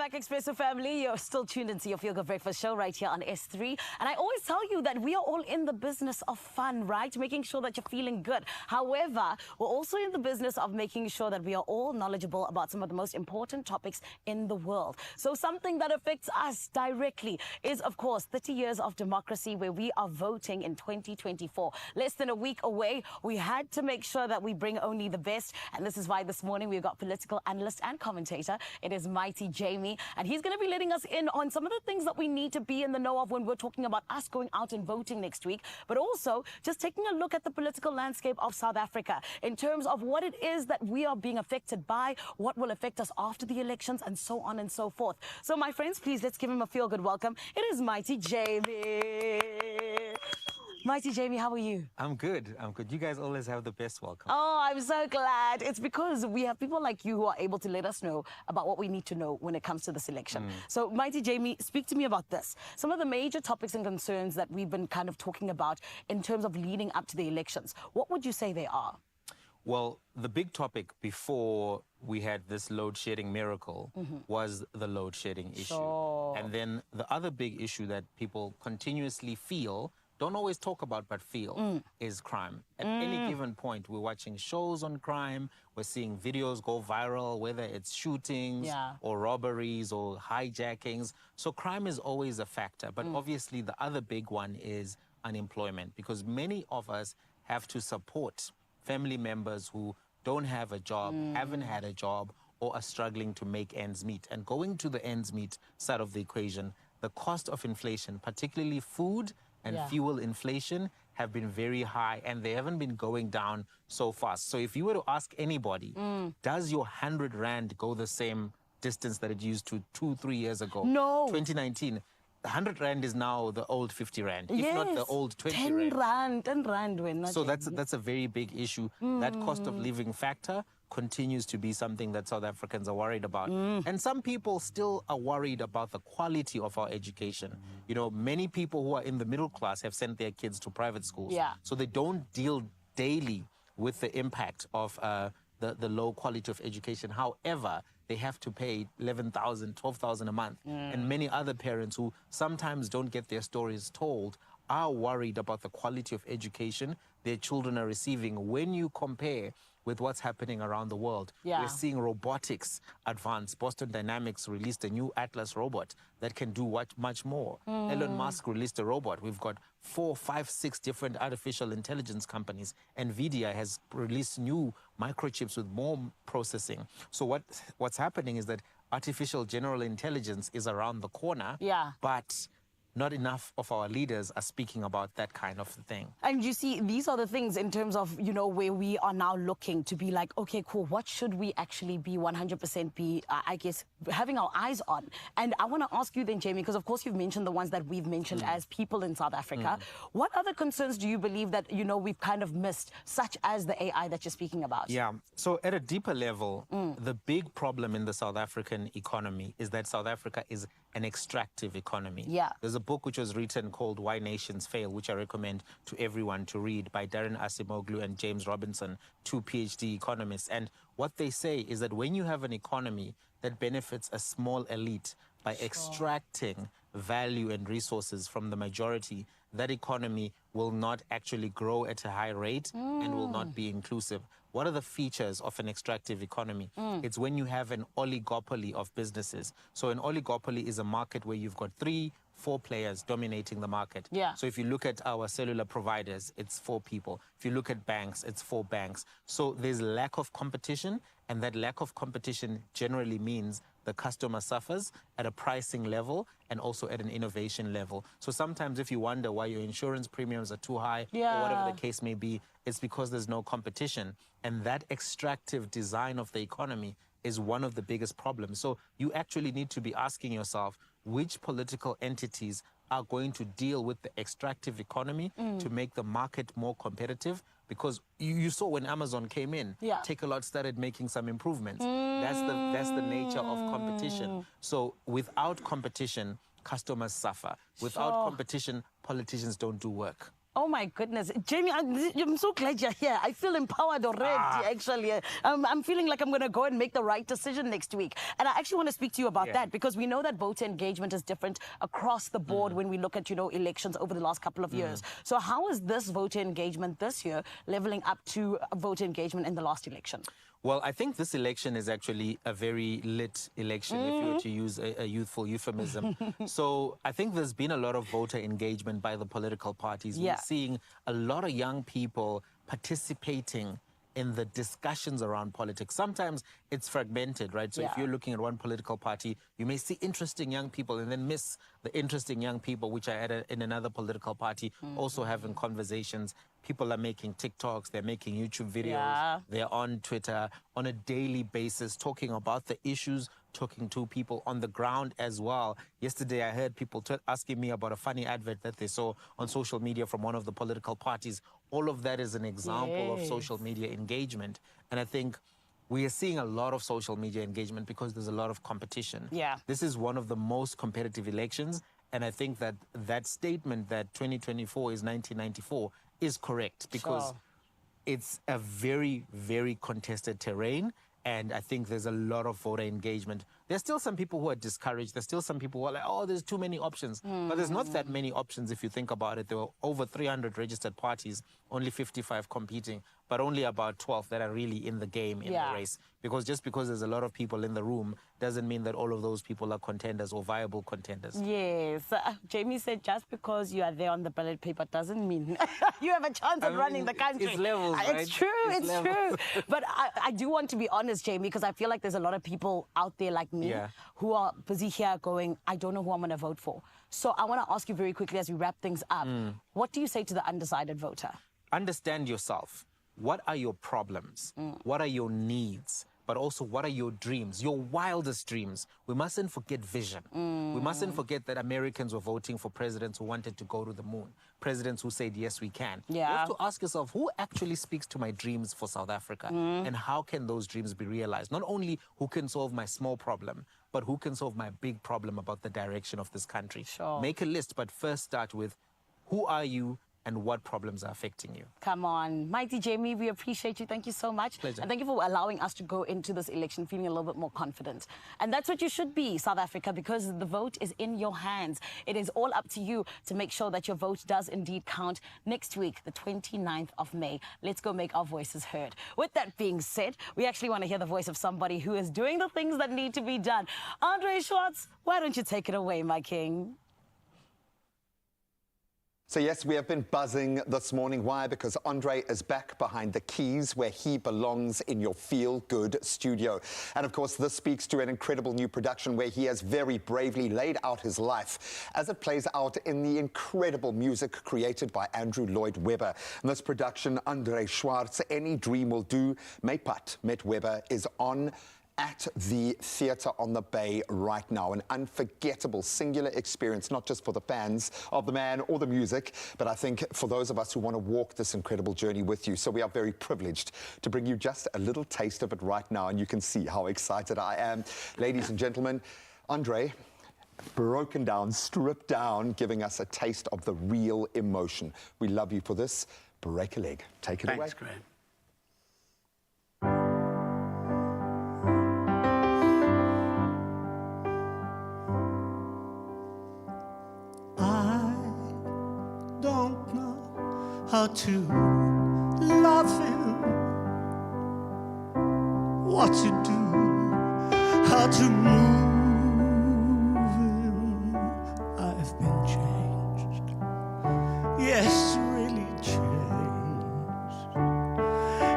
back, Expresso family. You're still tuned into your Feel Good Breakfast show right here on S3. And I always tell you that we are all in the business of fun, right? Making sure that you're feeling good. However, we're also in the business of making sure that we are all knowledgeable about some of the most important topics in the world. So something that affects us directly is, of course, 30 years of democracy, where we are voting in 2024. Less than a week away. We had to make sure that we bring only the best. And this is why this morning we've got political analyst and commentator. It is Mighty Jamie, and he's going to be letting us in on some of the things that we need to be in the know of when we're talking about us going out and voting next week, but also just taking a look at the political landscape of South Africa in terms of what it is that we are being affected by, what will affect us after the elections, and so on and so forth. So, my friends, please, let's give him a feel-good welcome. It is Mighty Jamie. Mighty Jamie, how are you? I'm good. I'm good. You guys always have the best welcome. Oh, I'm so glad. It's because we have people like you who are able to let us know about what we need to know when it comes to this election. So, Mighty Jamie, speak to me about this. Some of the major topics and concerns that we've been kind of talking about in terms of leading up to the elections. What would you say they are? Well, the big topic before we had this load shedding miracle was the load shedding issue. And then the other big issue that people continuously feel, don't always talk about but feel, is crime. At any given point, we're watching shows on crime, we're seeing videos go viral, whether it's shootings or robberies or hijackings. So crime is always a factor. But obviously the other big one is unemployment, because many of us have to support family members who don't have a job, haven't had a job, or are struggling to make ends meet. And going to the ends meet side of the equation, the cost of inflation, particularly food and fuel inflation, have been very high, and they haven't been going down so fast. So if you were to ask anybody, does your 100 Rand go the same distance that it used to 2-3 years ago? No. 2019. 100 Rand is now the old 50 Rand, if not the old 20 Rand. 10 Rand when. So that's a very big issue. That cost of living factor continues to be something that South Africans are worried about. And some people still are worried about the quality of our education. You know, many people who are in the middle class have sent their kids to private schools. So they don't deal daily with the impact of the low quality of education. However, they have to pay 11,000, 12,000 a month. And many other parents who sometimes don't get their stories told are worried about the quality of education their children are receiving when you compare with what's happening around the world. We're seeing robotics advance. Boston Dynamics released a new Atlas robot that can do much more. Elon Musk released a robot. We've got 4, 5, 6 different artificial intelligence companies. NVIDIA has released new microchips with more processing. So what's happening is that artificial general intelligence is around the corner, but not enough of our leaders are speaking about that kind of thing. And you see, these are the things in terms of, you know, where we are now looking to be like, okay, cool, what should we actually be 100% be, I guess, having our eyes on? And I want to ask you then, Jamie, because of course you've mentioned the ones that we've mentioned as people in South Africa. What other concerns do you believe that, you know, we've kind of missed, such as the AI that you're speaking about? Yeah, so at a deeper level, the big problem in the South African economy is that South Africa is an extractive economy. There's a book which was written called Why Nations Fail, which I recommend to everyone to read, by Darren Asimoglu and James Robinson, 2 PhD economists. And what they say is that when you have an economy that benefits a small elite by extracting value and resources from the majority, that economy will not actually grow at a high rate and will not be inclusive. What are the features of an extractive economy? It's when you have an oligopoly of businesses. So an oligopoly is a market where you've got 3, 4 players dominating the market. So if you look at our cellular providers, it's 4 people. If you look at banks, it's 4 banks. So there's lack of competition, and that lack of competition generally means the customer suffers at a pricing level and also at an innovation level. So sometimes if you wonder why your insurance premiums are too high or whatever the case may be, it's because there's no competition. And that extractive design of the economy is one of the biggest problems. So you actually need to be asking yourself, which political entities are going to deal with the extractive economy to make the market more competitive? Because you saw when Amazon came in, Takealot started making some improvements. That's the nature of competition. So without competition, customers suffer. Without competition, politicians don't do work. Oh my goodness. Jamie, I'm so glad you're here. I feel empowered already, actually. I'm feeling like I'm going to go and make the right decision next week. And I actually want to speak to you about that, because we know that voter engagement is different across the board when we look at, elections over the last couple of years. So how is this voter engagement this year leveling up to voter engagement in the last election? Well, I think this election is actually a very lit election, if you were to use a youthful euphemism. So I think there's been a lot of voter engagement by the political parties. Yeah. We're seeing a lot of young people participating in the discussions around politics. Sometimes it's fragmented, right? So if you're looking at one political party, you may see interesting young people and then miss the interesting young people, which are in another political party, also having conversations. People are making TikToks, they're making YouTube videos, they're on Twitter on a daily basis, talking about the issues, talking to people on the ground as well. Yesterday, I heard people asking me about a funny advert that they saw on social media from one of the political parties. All of that is an example of social media engagement. And I think we are seeing a lot of social media engagement because there's a lot of competition. Yeah. This is one of the most competitive elections. And I think that that statement that 2024 is 1994 is correct, because it's a very, very contested terrain. And I think there's a lot of voter engagement. There's still some people who are discouraged. There's still some people who are like, oh, there's too many options. But there's not that many options if you think about it. There were over 300 registered parties, only 55 competing, but only about 12 that are really in the game, in the race. Because just because there's a lot of people in the room doesn't mean that all of those people are contenders or viable contenders. Yes. Jamie said just because you are there on the ballot paper doesn't mean you have a chance of running the country. It's levels, right? It's true, it's true. But I do want to be honest, Jamie, because I feel like there's a lot of people out there like me who are busy here going, I don't know who I'm going to vote for. So I want to ask you very quickly as we wrap things up, what do you say to the undecided voter? Understand yourself. What are your problems? What are your needs? But also, what are your dreams, your wildest dreams? We mustn't forget vision. We mustn't forget that Americans were voting for presidents who wanted to go to the moon, presidents who said, yes, we can. You have to ask yourself, who actually speaks to my dreams for South Africa? And how can those dreams be realized? Not only who can solve my small problem, but who can solve my big problem about the direction of this country. Make a list, but first start with, who are you? And what problems are affecting you. Come on. Mighty Jamie, we appreciate you. Thank you so much. Pleasure. And thank you for allowing us to go into this election feeling a little bit more confident. And that's what you should be, South Africa, because the vote is in your hands. It is all up to you to make sure that your vote does indeed count next week, the 29th of May. Let's go make our voices heard. With that being said, we actually want to hear the voice of somebody who is doing the things that need to be done. Andre Schwartz, why don't you take it away, my king? So yes, we have been buzzing this morning. Why? Because Andre is back behind the keys where he belongs, in your feel-good studio. And of course, this speaks to an incredible new production where he has very bravely laid out his life as it plays out in the incredible music created by Andrew Lloyd Webber. In this production, Andre Schwartz, Any Dream Will Do, Mepat Met Webber, is on at the Theatre on the Bay right now. An unforgettable, singular experience, not just for the fans of the man or the music, but I think for those of us who want to walk this incredible journey with you. So we are very privileged to bring you just a little taste of it right now, and you can see how excited I am. Ladies and gentlemen, Andre, broken down, stripped down, giving us a taste of the real emotion. We love you for this. Break a leg. Take it away. Thanks, Graham. How to love him, what to do, how to move him. I've been changed, yes, really changed.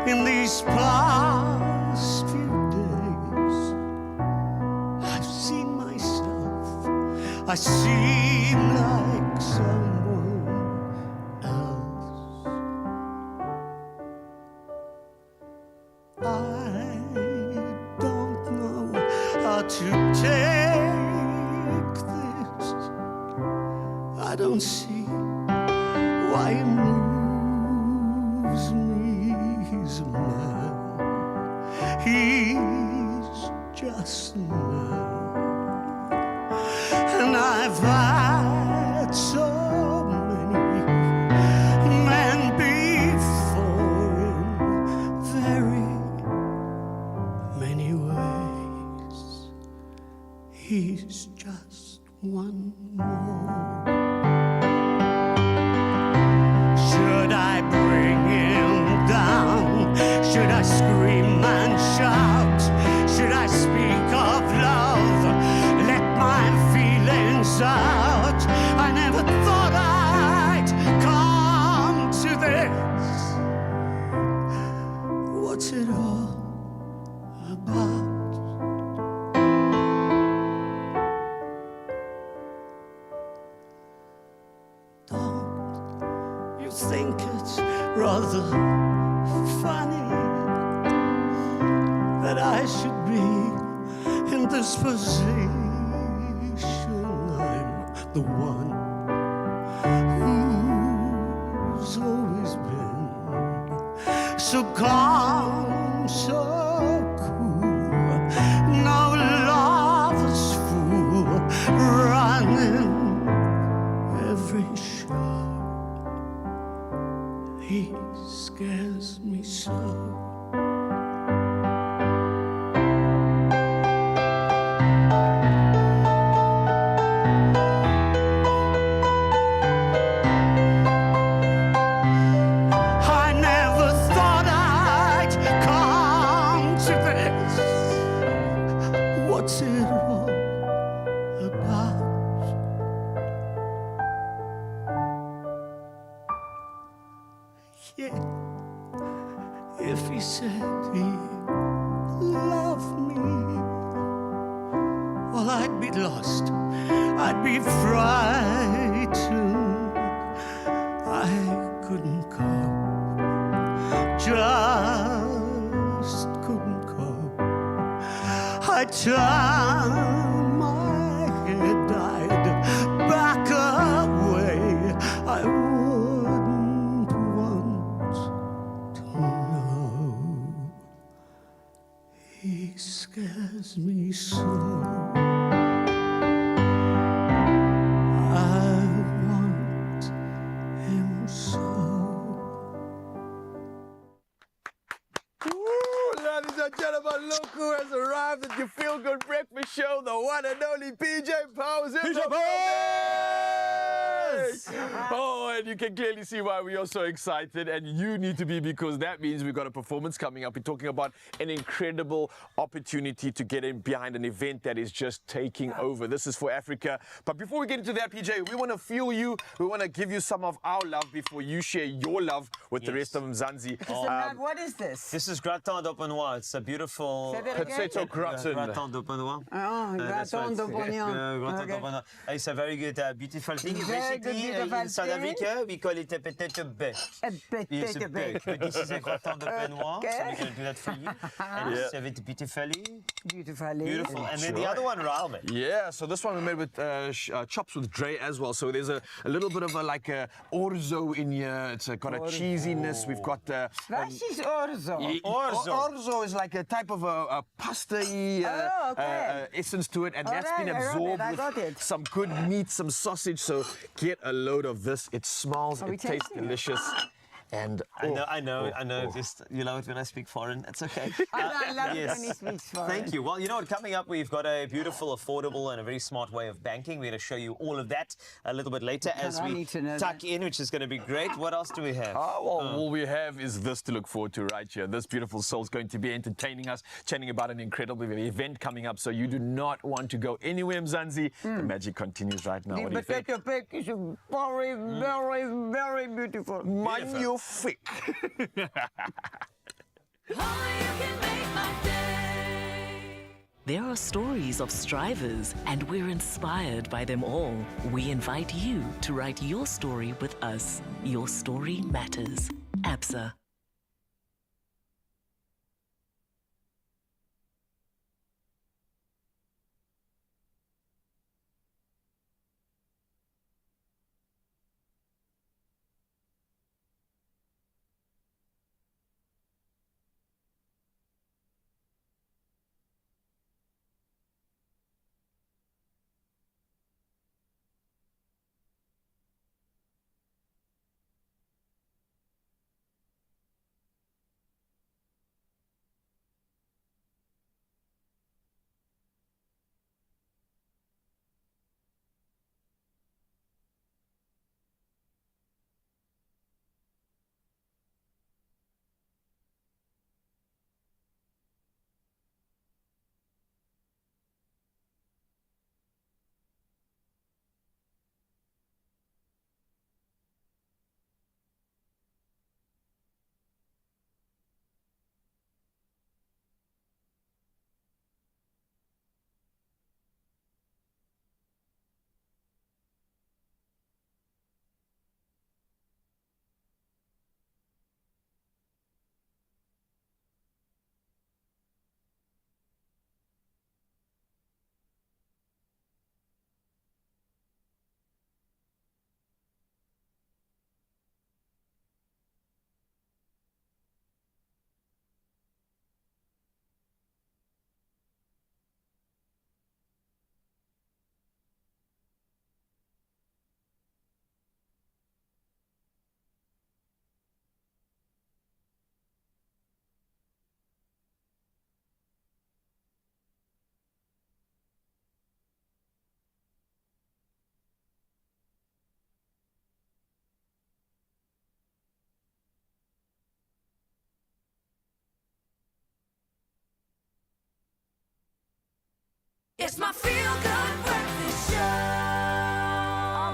In these past few days, I've seen myself, I seem like someone to take this. I don't see why it moves me. He's a man, he's just a man, and I've had so many he's just one more. Should I bring him down? Should I scream and shout? Should I speak of love? Let my feelings out. I never thought I'd come to this. What's it all about? Don't you think it's rather funny that I should be in this position? I'm the one who's always been so calm, so cool. No lover's fool running every show. He scares me so. I never thought I'd come to this. What's it all about? Yeah, if he said he loved me, well, I'd be lost, I'd be frightened, I couldn't cope, just couldn't cope. I'd turn my head, I'd back away, I wouldn't want to know. He scares me so. I want him so. Ooh, ladies and gentlemen, look who has arrived at your Feel Good Breakfast Show, the one and only PJ Powers. in the building! Oh, and you can clearly see why we are so excited, and you need to be, because that means we've got a performance coming up. We're talking about an incredible opportunity to get in behind an event that is just taking over. This is for Africa. But before we get into that, PJ, we want to fuel you. We want to give you some of our love before you share your love with the rest of Mzansi. What is this? This is gratin d'openois. It's a beautiful Say that again? Potato gratin. Gratin d'openois. Oh, gratin d'opinion. Gratin d'openois. It's a very good, beautiful thing. Very good, Basically, beautiful in South thing. Africa, we call it a potato bec. It's a bec. But this is a gratin d'openois, so we're going to do that for you. And serve it beautifully. Beautiful. And then the other one, ramen. Yeah, so this one we made with chops with Dre as well. So there's a little bit of a like a orzo in here. It's got a cheesiness. We've got What is orzo? Orzo is like a type of a pasta-y essence to it, and that's been absorbed with some good meat, some sausage. So get a load of this. It smells, it tastes delicious. And I know. Just you love it when I speak foreign. It's okay. I love it when he speaks foreign. Thank you. Well, you know what? Coming up, we've got a beautiful, affordable, and a very smart way of banking. We're going to show you all of that a little bit later as we tuck in, which is going to be great. What else do we have? All we have is this to look forward to right here. This beautiful soul is going to be entertaining us, chatting about an incredible event coming up. So you do not want to go anywhere, Mzansi. The magic continues right now. What do you think? The potato cake is very, very, very beautiful. Magnifique. There are stories of strivers, and we're inspired by them all. We invite you to write your story with us. Your story matters. ABSA. It's my feel-good breakfast show.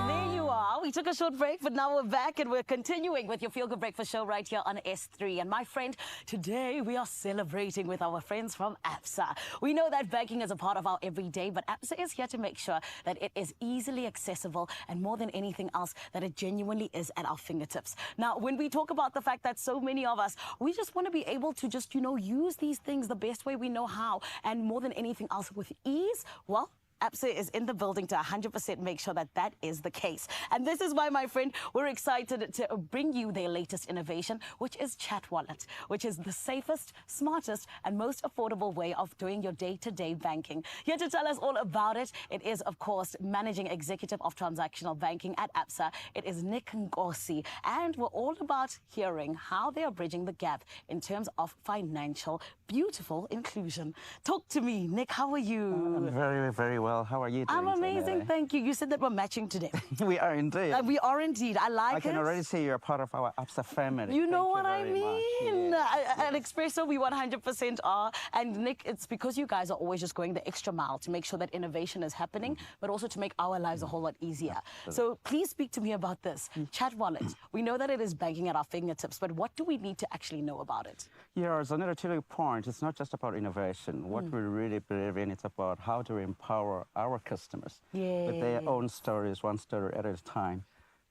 There you are. We took a short break, but now we're back and we're continuing with your Feel Good Breakfast show right here on S3. And my friend, today we are celebrating with our friends from ABSA. We know that banking is a part of our everyday, but ABSA is here to make sure that it is easily accessible and more than anything else, that it genuinely is at our fingertips. Now, when we talk about the fact that so many of us, we just want to be able to just, use these things the best way we know how, and more than anything else with ease, well, ABSA is in the building to 100% make sure that that is the case. And this is why, my friend, we're excited to bring you their latest innovation, which is Chat Wallet, which is the safest, smartest, and most affordable way of doing your day-to-day banking. Here to tell us all about it, it is, of course, Managing Executive of Transactional Banking at ABSA. It is Nick Nkosi. And we're all about hearing how they are bridging the gap in terms of financial, beautiful inclusion. Talk to me, Nick. How are you? I'm very, very well. How are you doing? I'm amazing, thank you. You said that we're matching today. We are indeed. We are indeed. I like it. I can already see you're part of our ABSA family. You know what I mean? At Expresso, we 100% are. And Nick, it's because you guys are always just going the extra mile to make sure that innovation is happening, but also to make our lives a whole lot easier. So please speak to me about this. Chat Wallet. We know that it is banking at our fingertips, but what do we need to actually know about it? Yeah, as another to your point, it's not just about innovation. What we really believe in, it's about how to empower our customers with their own stories, one story at a time.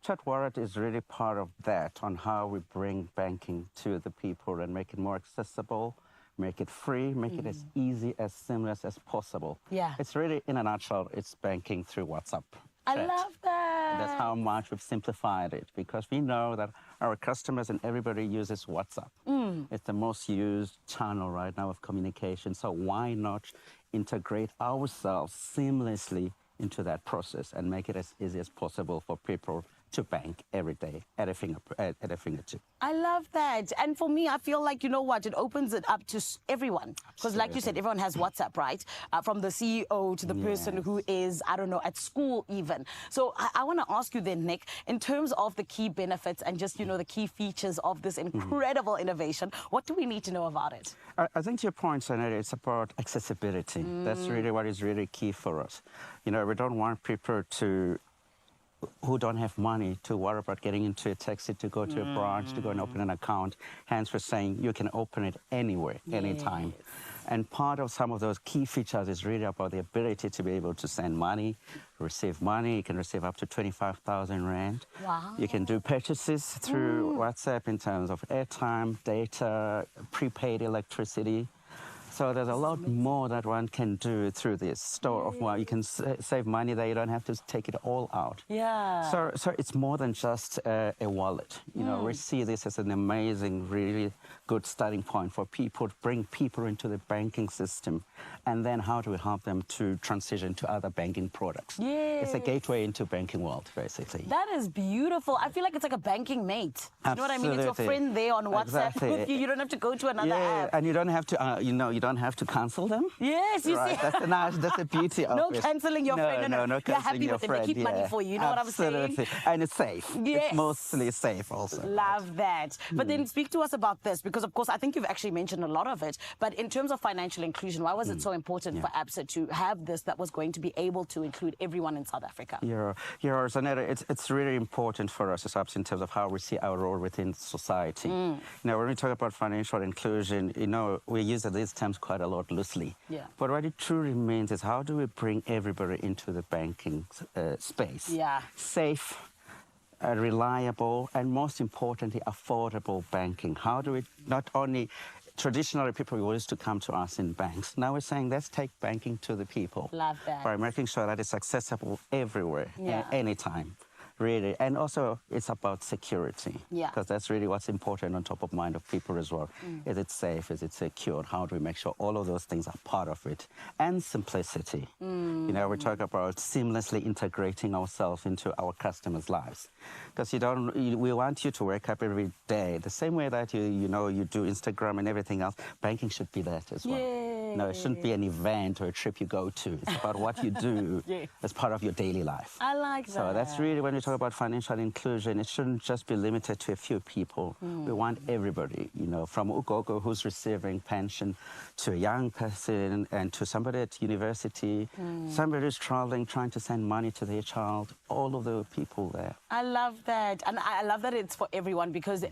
Chat Wallet is really part of that, on how we bring banking to the people and make it more accessible, make it free, make it as easy, as seamless as possible. Yeah. It's really, in a nutshell, it's banking through WhatsApp. I love that. That's how much we've simplified it, because we know that our customers and everybody uses WhatsApp. It's the most used channel right now of communication. So why not integrate ourselves seamlessly into that process and make it as easy as possible for people to bank every day at a fingertip. I love that. And for me, I feel like, it opens it up to everyone. Because like you said, everyone has WhatsApp, right? From the CEO to the person who is, I don't know, at school even. So I want to ask you then, Nick, in terms of the key benefits and just, the key features of this incredible innovation, what do we need to know about it? I think to your point, Senator, it's about accessibility. That's really what is really key for us. We don't want people who don't have money to worry about getting into a taxi to go to a branch to go and open an account. Hence, we're saying you can open it anywhere, anytime. And part of some of those key features is really about the ability to be able to send money, receive money. You can receive up to 25,000 Rand. Wow. You can do purchases through WhatsApp in terms of airtime, data, prepaid electricity. So there's a lot more that one can do through this store of money. You can save money there. You don't have to take it all out. Yeah. So it's more than just a wallet. We see this as an amazing, really good starting point for people to bring people into the banking system. And then how do we help them to transition to other banking products? It's a gateway into banking world, basically. That is beautiful. I feel like it's like a banking mate. You know what I mean? It's your friend there on WhatsApp with you. You don't have to go to another app. And you don't have to, you don't have to cancel them. Yes, you see. That's the beauty of it. No cancelling your friend. No You're happy with them. They keep money for you. You know what I'm saying? Absolutely. And it's safe. Yes. It's mostly safe also. Love that. But then speak to us about this, because of course I think you've actually mentioned a lot of it. But in terms of financial inclusion, why was it so important for ABSA to have this that was going to be able to include everyone in South Africa? Zanetta, it's really important for us as ABSA in terms of how we see our role within society. When we talk about financial inclusion, we use these terms quite a lot loosely. But what it truly means is, how do we bring everybody into the banking space? Safe, reliable, and most importantly, affordable banking. How do we not only... Traditionally, people used to come to us in banks. Now we're saying, let's take banking to the people. Love that. By making sure that it's accessible everywhere, anytime. Really. And also, it's about security. Because that's really what's important on top of mind of people as well. Is it safe? Is it secure? How do we make sure all of those things are part of it? And simplicity. We talk about seamlessly integrating ourselves into our customers' lives. Because we want you to wake up every day the same way that you do Instagram and everything else. Banking should be that as well. No, it shouldn't be an event or a trip you go to. It's about what you do as part of your daily life. I like that. So that's really, when we talk about financial inclusion, it shouldn't just be limited to a few people. We want everybody, you know, from Ugogo who's receiving pension to a young person and to somebody at university, somebody who's traveling, trying to send money to their child, all of the people there. I love that. And I love that it's for everyone, because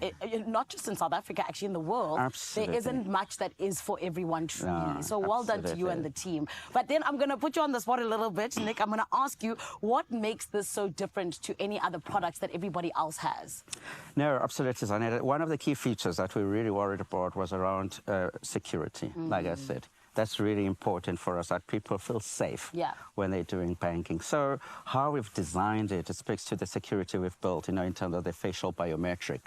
not just in South Africa, actually in the world, there isn't much that is for everyone truly. No, so well done to you and the team. But then I'm going to put you on the spot a little bit, Nick. I'm going to ask you, what makes this so different to any other products that everybody else has? No, absolutely, Zanetta. One of the key features that we really worried about was around security, like I said. That's really important for us, that people feel safe when they're doing banking. So how we've designed it, it speaks to the security we've built, you know, in terms of the facial biometric.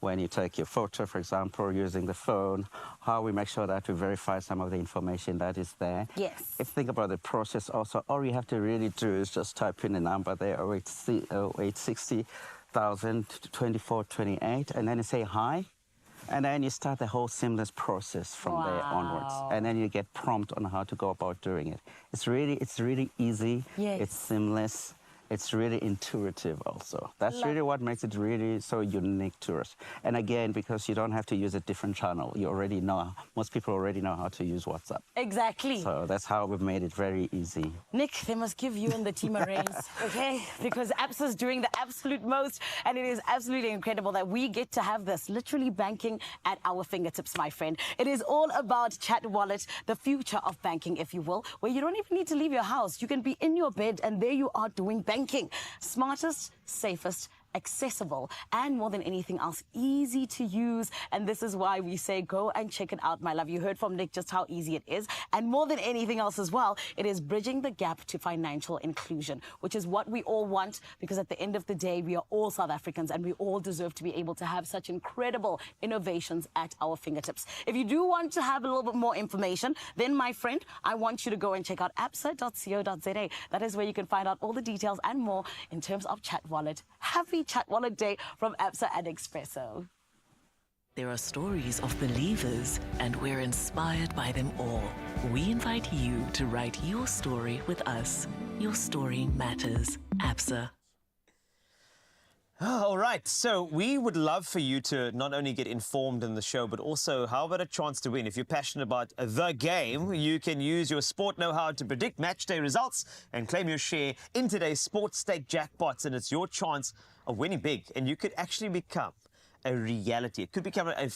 When you take your photo, for example, using the phone, how we make sure that we verify some of the information that is there. Yes. If you think about the process also, all you have to really do is just type in a number there, 0860,000 2428, and then you say hi. And then you start the whole seamless process from there onwards. And then you get prompt on how to go about doing it. It's really easy. It's seamless. It's really intuitive also. That's really what makes it really so unique to us. And again, because you don't have to use a different channel. You already know, most people already know how to use WhatsApp. Exactly. So that's how we've made it very easy. Nick, they must give you and the team a raise, okay? Because Absa's doing the absolute most, and it is absolutely incredible that we get to have this literally banking at our fingertips, my friend. It is all about Chat Wallet, the future of banking, if you will, where you don't even need to leave your house. You can be in your bed, and there you are doing banking. Smartest, safest, accessible, and more than anything else, easy to use. And this is why we say go and check it out, my love. You heard from Nick just how easy it is. And more than anything else as well, it is bridging the gap to financial inclusion, which is what we all want, because at the end of the day, we are all South Africans and we all deserve to be able to have such incredible innovations at our fingertips. If you do want to have a little bit more information, then my friend, I want you to go and check out absa.co.za. That is where you can find out all the details and more in terms of Chat Wallet. Happy Chat Wallet Day from Absa and Expresso. There are stories of believers, and we're inspired by them all. We invite you to write your story with us. Your story matters. Absa. All right, so we would love for you to not only get informed in the show, but also how about a chance to win? If you're passionate about the game, you can use your sport know-how to predict match day results and claim your share in today's sports stake jackpots, and it's your chance of winning big, and you could actually become a reality. It could become a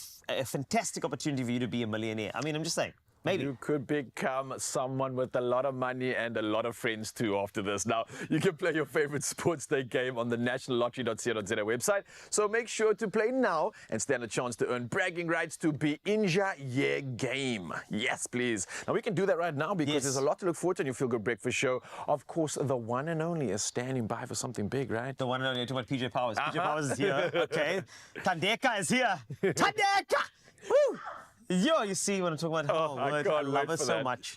fantastic opportunity for you to be a millionaire. I mean, I'm just saying. Maybe. You could become someone with a lot of money and a lot of friends too after this. Now, you can play your favorite sports day game on the nationallottery.co.za website. So make sure to play now and stand a chance to earn bragging rights to be Inja Year Game. Yes, please. Now, we can do that right now because there's a lot to look forward to in your Feel Good Breakfast show. Of course, the one and only is standing by for something big, right? The one and only, you're talking about PJ Powers. PJ Powers is here, okay? Tandeka is here. Tandeka! Woo! Yo, you see what I'm talking about? Oh, word. I love her so much.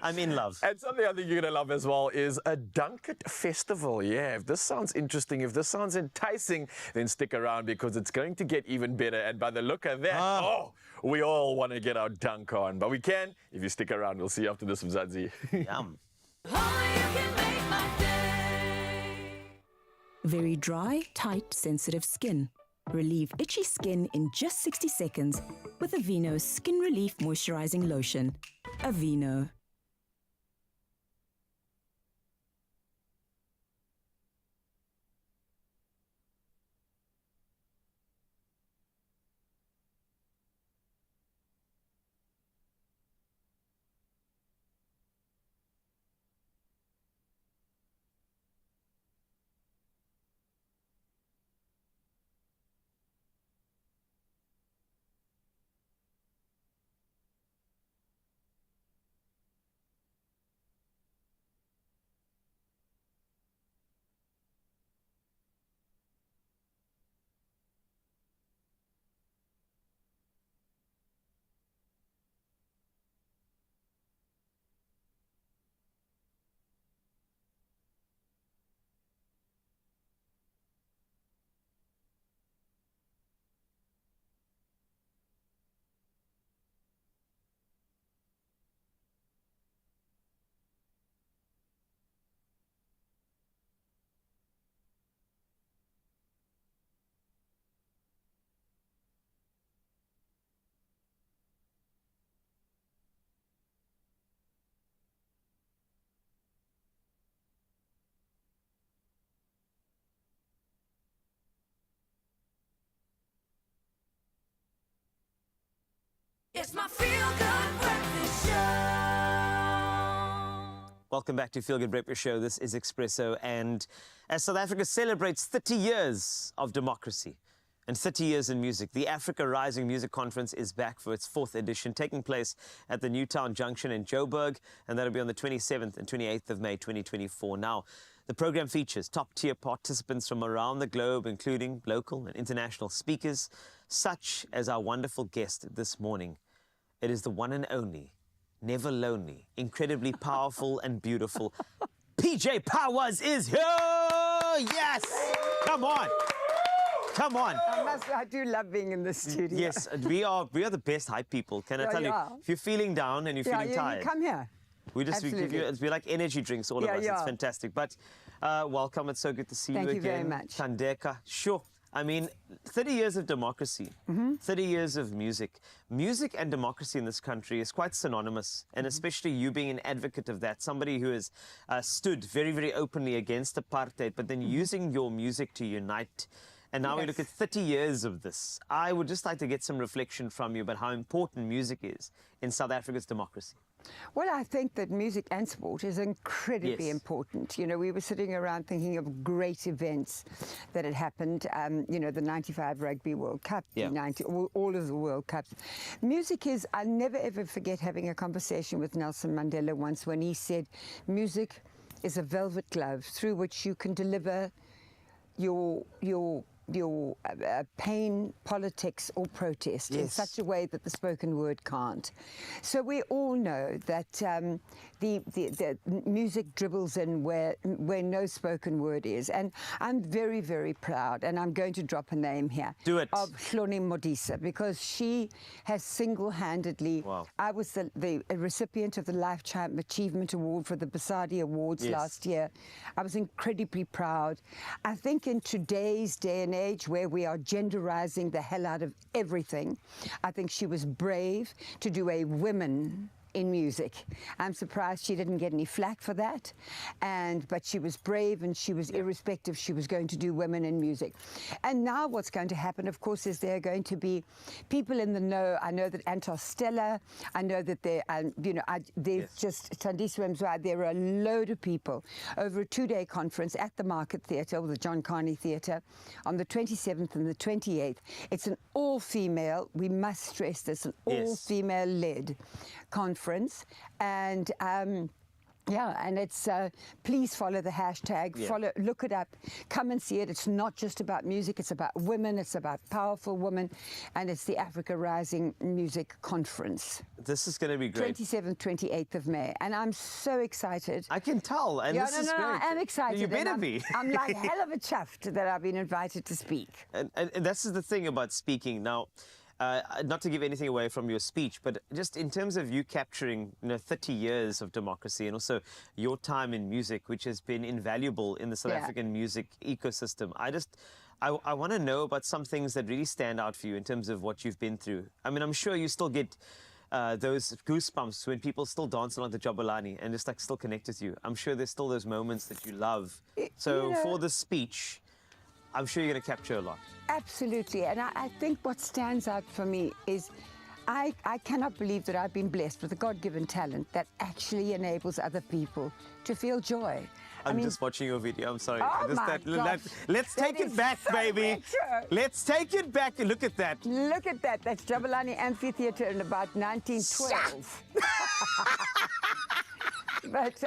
I'm in love. And something I think you're going to love as well is a Dunket Festival. Yeah, if this sounds interesting, if this sounds enticing, then stick around because it's going to get even better. And by the look of that, we all want to get our dunk on. But we can if you stick around. We'll see you after this from Zadzi. Yum. Very dry, tight, sensitive skin. Relieve itchy skin in just 60 seconds with Aveeno's Skin Relief Moisturizing Lotion. Aveeno. It's my feel-good breakfast show. Welcome back to Feel Good Breakfast Show. This is Expresso, and as South Africa celebrates 30 years of democracy and 30 years in music, the Africa Rising Music Conference is back for its 4th edition, taking place at the Newtown Junction in Joburg, and that'll be on the 27th and 28th of May 2024. Now, the program features top-tier participants from around the globe, including local and international speakers, such as our wonderful guest this morning. It is the one and only, never lonely, incredibly powerful and beautiful PJ Powers is here! Yes! Come on! Come on! I do love being in the studio. Yes, we are the best hype people. Can I tell you? If you're feeling down and you're feeling tired, you come here. We give you, we like energy drinks, all of us. It's fantastic. But welcome, it's so good to see you again. Thank you very much. Thandeka, sure. I mean, 30 years of democracy, 30 years of music. Music and democracy in this country is quite synonymous, and especially you being an advocate of that, somebody who has stood very, very openly against apartheid, but then using your music to unite. And now we look at 30 years of this. I would just like to get some reflection from you about how important music is in South Africa's democracy. Well, I think that music and sport is incredibly important. You know, we were sitting around thinking of great events that had happened. You know, the 95 Rugby World Cup, the 90, all of the World Cups. Music is, I'll never ever forget having a conversation with Nelson Mandela once when he said, music is a velvet glove through which you can deliver your pain, politics or protest in such a way that the spoken word can't. So we all know that the music dribbles in where no spoken word is. And I'm very, very proud, and I'm going to drop a name here. Do it. Of Hloni Modisa, because she has single-handedly, I was the recipient of the Lifetime Achievement Award for the Basadi Awards last year. I was incredibly proud. I think in today's day and age where we are genderizing the hell out of everything, I think she was brave to do a women in music. I'm surprised she didn't get any flack for that, but she was brave, and she was irrespective. She was going to do women in music. And now what's going to happen, of course, is there are going to be people in the know. I know that Antos Stella, I know that there, you know, there's just Tandiswa Mzwa, there are a load of people over a 2-day conference at the Market Theatre, or the John Carney Theatre, on the 27th and the 28th. It's an all-female, we must stress this, an all-female-led conference, and and it's please follow the hashtag, look it up, come and see it. It's not just about music, it's about women, it's about powerful women, and it's the Africa Rising Music Conference. This is going to be great. 27th, 28th of May, and I'm so excited. I can tell, and this is great. I am excited. You better be. I'm like hell of a chuffed that I've been invited to speak. And this is the thing about speaking now. Not to give anything away from your speech, but just in terms of you capturing 30 years of democracy, and also your time in music, which has been invaluable in the South African music ecosystem. I want to know about some things that really stand out for you in terms of what you've been through. I mean, I'm sure you still get those goosebumps when people still dance along the Jabulani and just like still connect with you. I'm sure there's still those moments that you love. So for the speech, I'm sure you're going to capture a lot. Absolutely. And I think what stands out for me is I cannot believe that I've been blessed with a God-given talent that actually enables other people to feel joy. I mean, just watching your video. I'm sorry. Oh my gosh. Let's take it back, baby. Let's take it back. Look at that. Look at that. That's Jabulani Amphitheatre in about 1912. But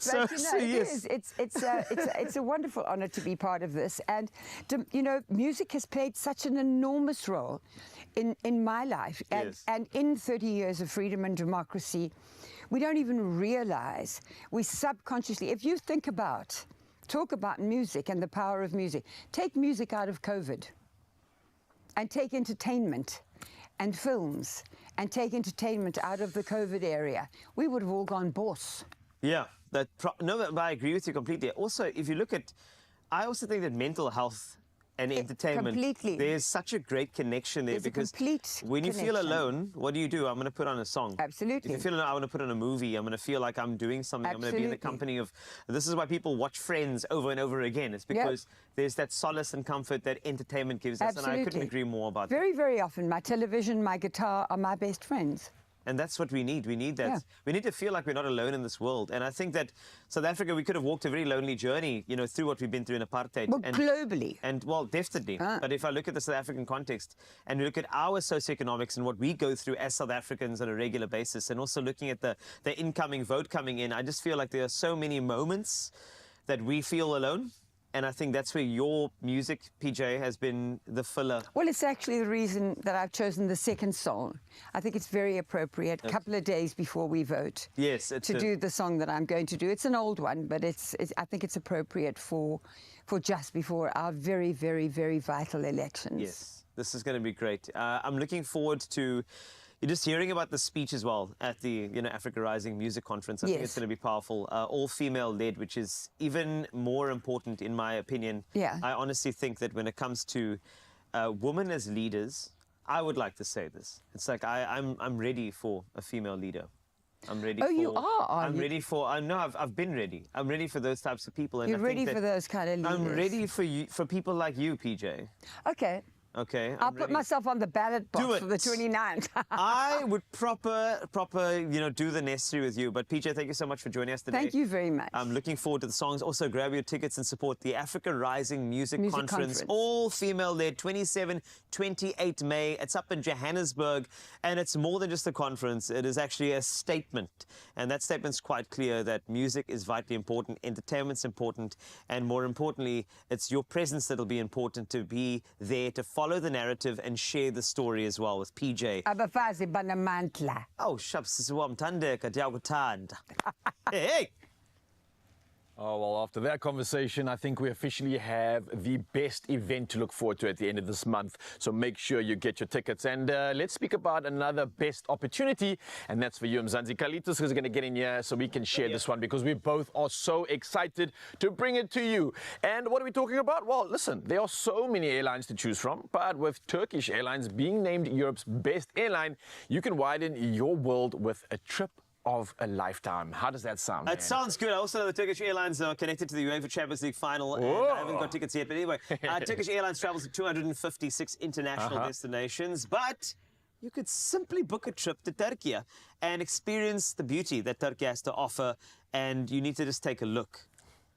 So, you know, it's a wonderful honor to be part of this, and you know, music has played such an enormous role in my life, and in 30 years of freedom and democracy. We don't even realize, we subconsciously, if you talk about music and the power of music, take music out of COVID and take entertainment and films and take entertainment out of the COVID area, we would have all gone boss. Yeah, no, I agree with you completely. Also, if you look at, I also think that mental health and entertainment. Completely. There's such a great connection there. There's a because complete when you feel connection. alone, what do? I'm going to put on a song. Absolutely. If you feel alone, I want to put on a movie. I'm going to feel like I'm doing something. I'm going to be in the company of... This is why people watch Friends over and over again. It's because there's that solace and comfort that entertainment gives us. Absolutely. And I couldn't agree more about that. Very, very often, my television, my guitar are my best friends. And that's what we need. We need that. Yeah. We need to feel like we're not alone in this world. And I think that South Africa, we could have walked a very lonely journey, you know, through what we've been through in apartheid. Well, globally. And, well, definitely. But if I look at the South African context and look at our socioeconomics and what we go through as South Africans on a regular basis, and also looking at the incoming vote coming in, I just feel like there are so many moments that we feel alone. And I think that's where your music, PJ, has been the filler. Well, it's actually the reason that I've chosen the second song. I think it's very appropriate, a couple of days before we vote. Yes, to do the song that I'm going to do. It's an old one, but I think it's appropriate for just before our very, very, very vital elections. Yes, this is going to be great. I'm looking forward to... You're just hearing about the speech as well at the Africa Rising Music Conference. I think it's going to be powerful. All female led, which is even more important in my opinion. Yeah. I honestly think that when it comes to women as leaders, I would like to say this. It's like I'm ready for a female leader. I'm ready. Oh, you are. I'm ready for. I've been ready. I'm ready for those types of people. And You're ready for those kind of leaders. I'm ready for you, for people like you, PJ. Okay. Okay. I'll put myself on the ballot box for the 29th. I would proper, do the necessary with you. But PJ, thank you so much for joining us today. Thank you very much. I'm looking forward to the songs. Also, grab your tickets and support the Africa Rising Music Conference. All female-led, 27, 28 May. It's up in Johannesburg. And it's more than just a conference. It is actually a statement. And that statement's quite clear that music is vitally important, entertainment's important, and more importantly, it's your presence that'll be important, to be there to follow the narrative and share the story as well with PJ. Abafazi banamandla. Oh, shucks, hey! Oh, well, after that conversation, I think we officially have the best event to look forward to at the end of this month. So make sure you get your tickets. And let's speak about another best opportunity. And that's for you, Mzansi. Kalitos is going to get in here so we can share this one, because we both are so excited to bring it to you. And what are we talking about? Well, listen, there are so many airlines to choose from. But with Turkish Airlines being named Europe's best airline, you can widen your world with a trip of a lifetime. How does that sound? It sounds good. I also know the Turkish Airlines are connected to the UEFA Champions League final. And I haven't got tickets yet. But anyway, Turkish Airlines travels to 256 international destinations. But you could simply book a trip to Turkey and experience the beauty that Turkey has to offer. And you need to just take a look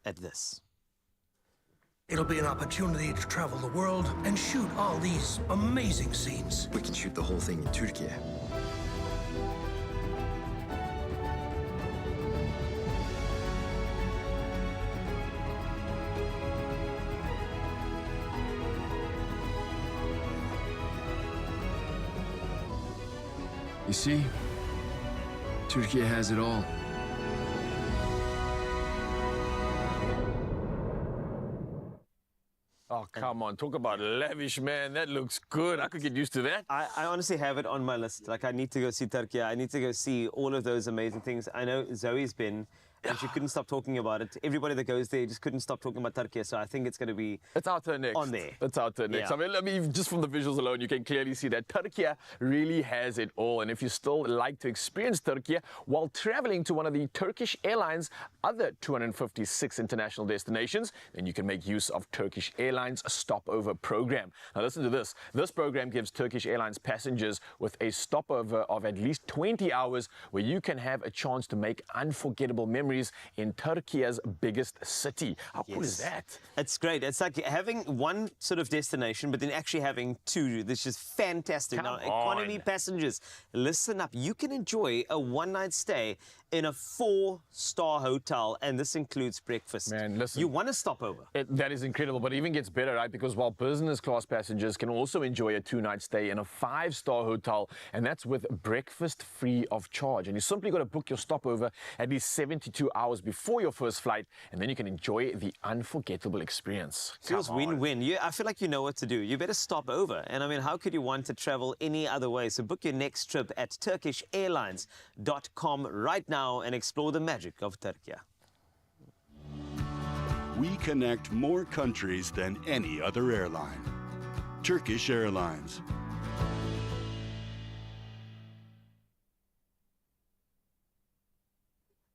at this. It'll be an opportunity to travel the world and shoot all these amazing scenes. We can shoot the whole thing in Turkey. You see, Turkey has it all. Oh, come on. Talk about lavish, man. That looks good. I could get used to that. I honestly have it on my list. Like, I need to go see Turkey. I need to go see all of those amazing things. I know Zoe's been, and she couldn't stop talking about it. Everybody that goes there just couldn't stop talking about Turkey. So I think it's going to be... It's out there next. On there. It's out there next. Yeah. I mean, just from the visuals alone, you can clearly see that Turkey really has it all. And if you still like to experience Turkey while traveling to one of the Turkish Airlines' other 256 international destinations, then you can make use of Turkish Airlines' stopover program. Now listen to this. This program gives Turkish Airlines passengers with a stopover of at least 20 hours where you can have a chance to make unforgettable memories in Turkey's biggest city. How cool is that? It's great. It's like having one sort of destination, but then actually having two. This is fantastic. Come now, on. economy passengers, listen up. You can enjoy a one-night stay in a 4-star hotel, and this includes breakfast. Man, listen. You want to stop over. That is incredible, but it even gets better, right? Because while business class passengers can also enjoy a 2-night stay in a 5-star hotel, and that's with breakfast free of charge. And you simply got to book your stopover at least 72 hours before your first flight, and then you can enjoy the unforgettable experience. Feels win-win. I feel like you know what to do. You better stop over. And I mean, how could you want to travel any other way? So book your next trip at turkishairlines.com right now and explore the magic of Turkey. We connect more countries than any other airline. Turkish Airlines.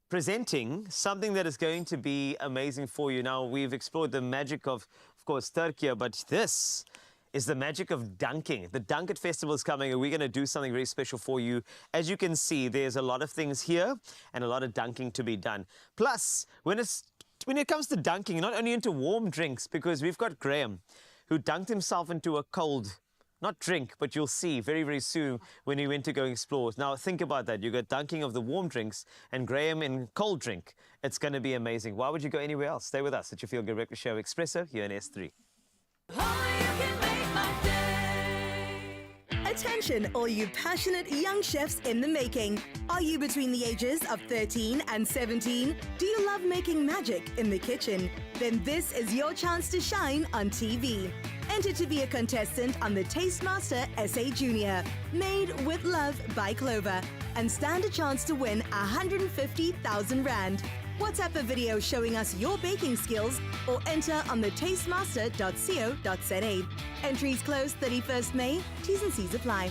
Presenting something that is going to be amazing for you. Now, we've explored the magic of course, Turkey, but this is the magic of dunking. The Dunk It Festival is coming, and we're going to do something very special for you. As you can see, there's a lot of things here and a lot of dunking to be done. Plus, when it comes to dunking, not only into warm drinks, because we've got Graham, who dunked himself into a cold, not drink, but you'll see very, very soon when he went to go explore. Now, think about that. You got dunking of the warm drinks and Graham in cold drink. It's going to be amazing. Why would you go anywhere else? Stay with us at your Feel Good Breakfast Show, Expresso, here in S3. Attention, all you passionate young chefs in the making. Are you between the ages of 13 and 17? Do you love making magic in the kitchen? Then this is your chance to shine on TV. Enter to be a contestant on the Tastemaster SA Junior, made with love by Clover, and stand a chance to win 150,000 Rand. WhatsApp a video showing us your baking skills or enter on the tastemaster.co.za. Entries close 31st May. T's and C's apply.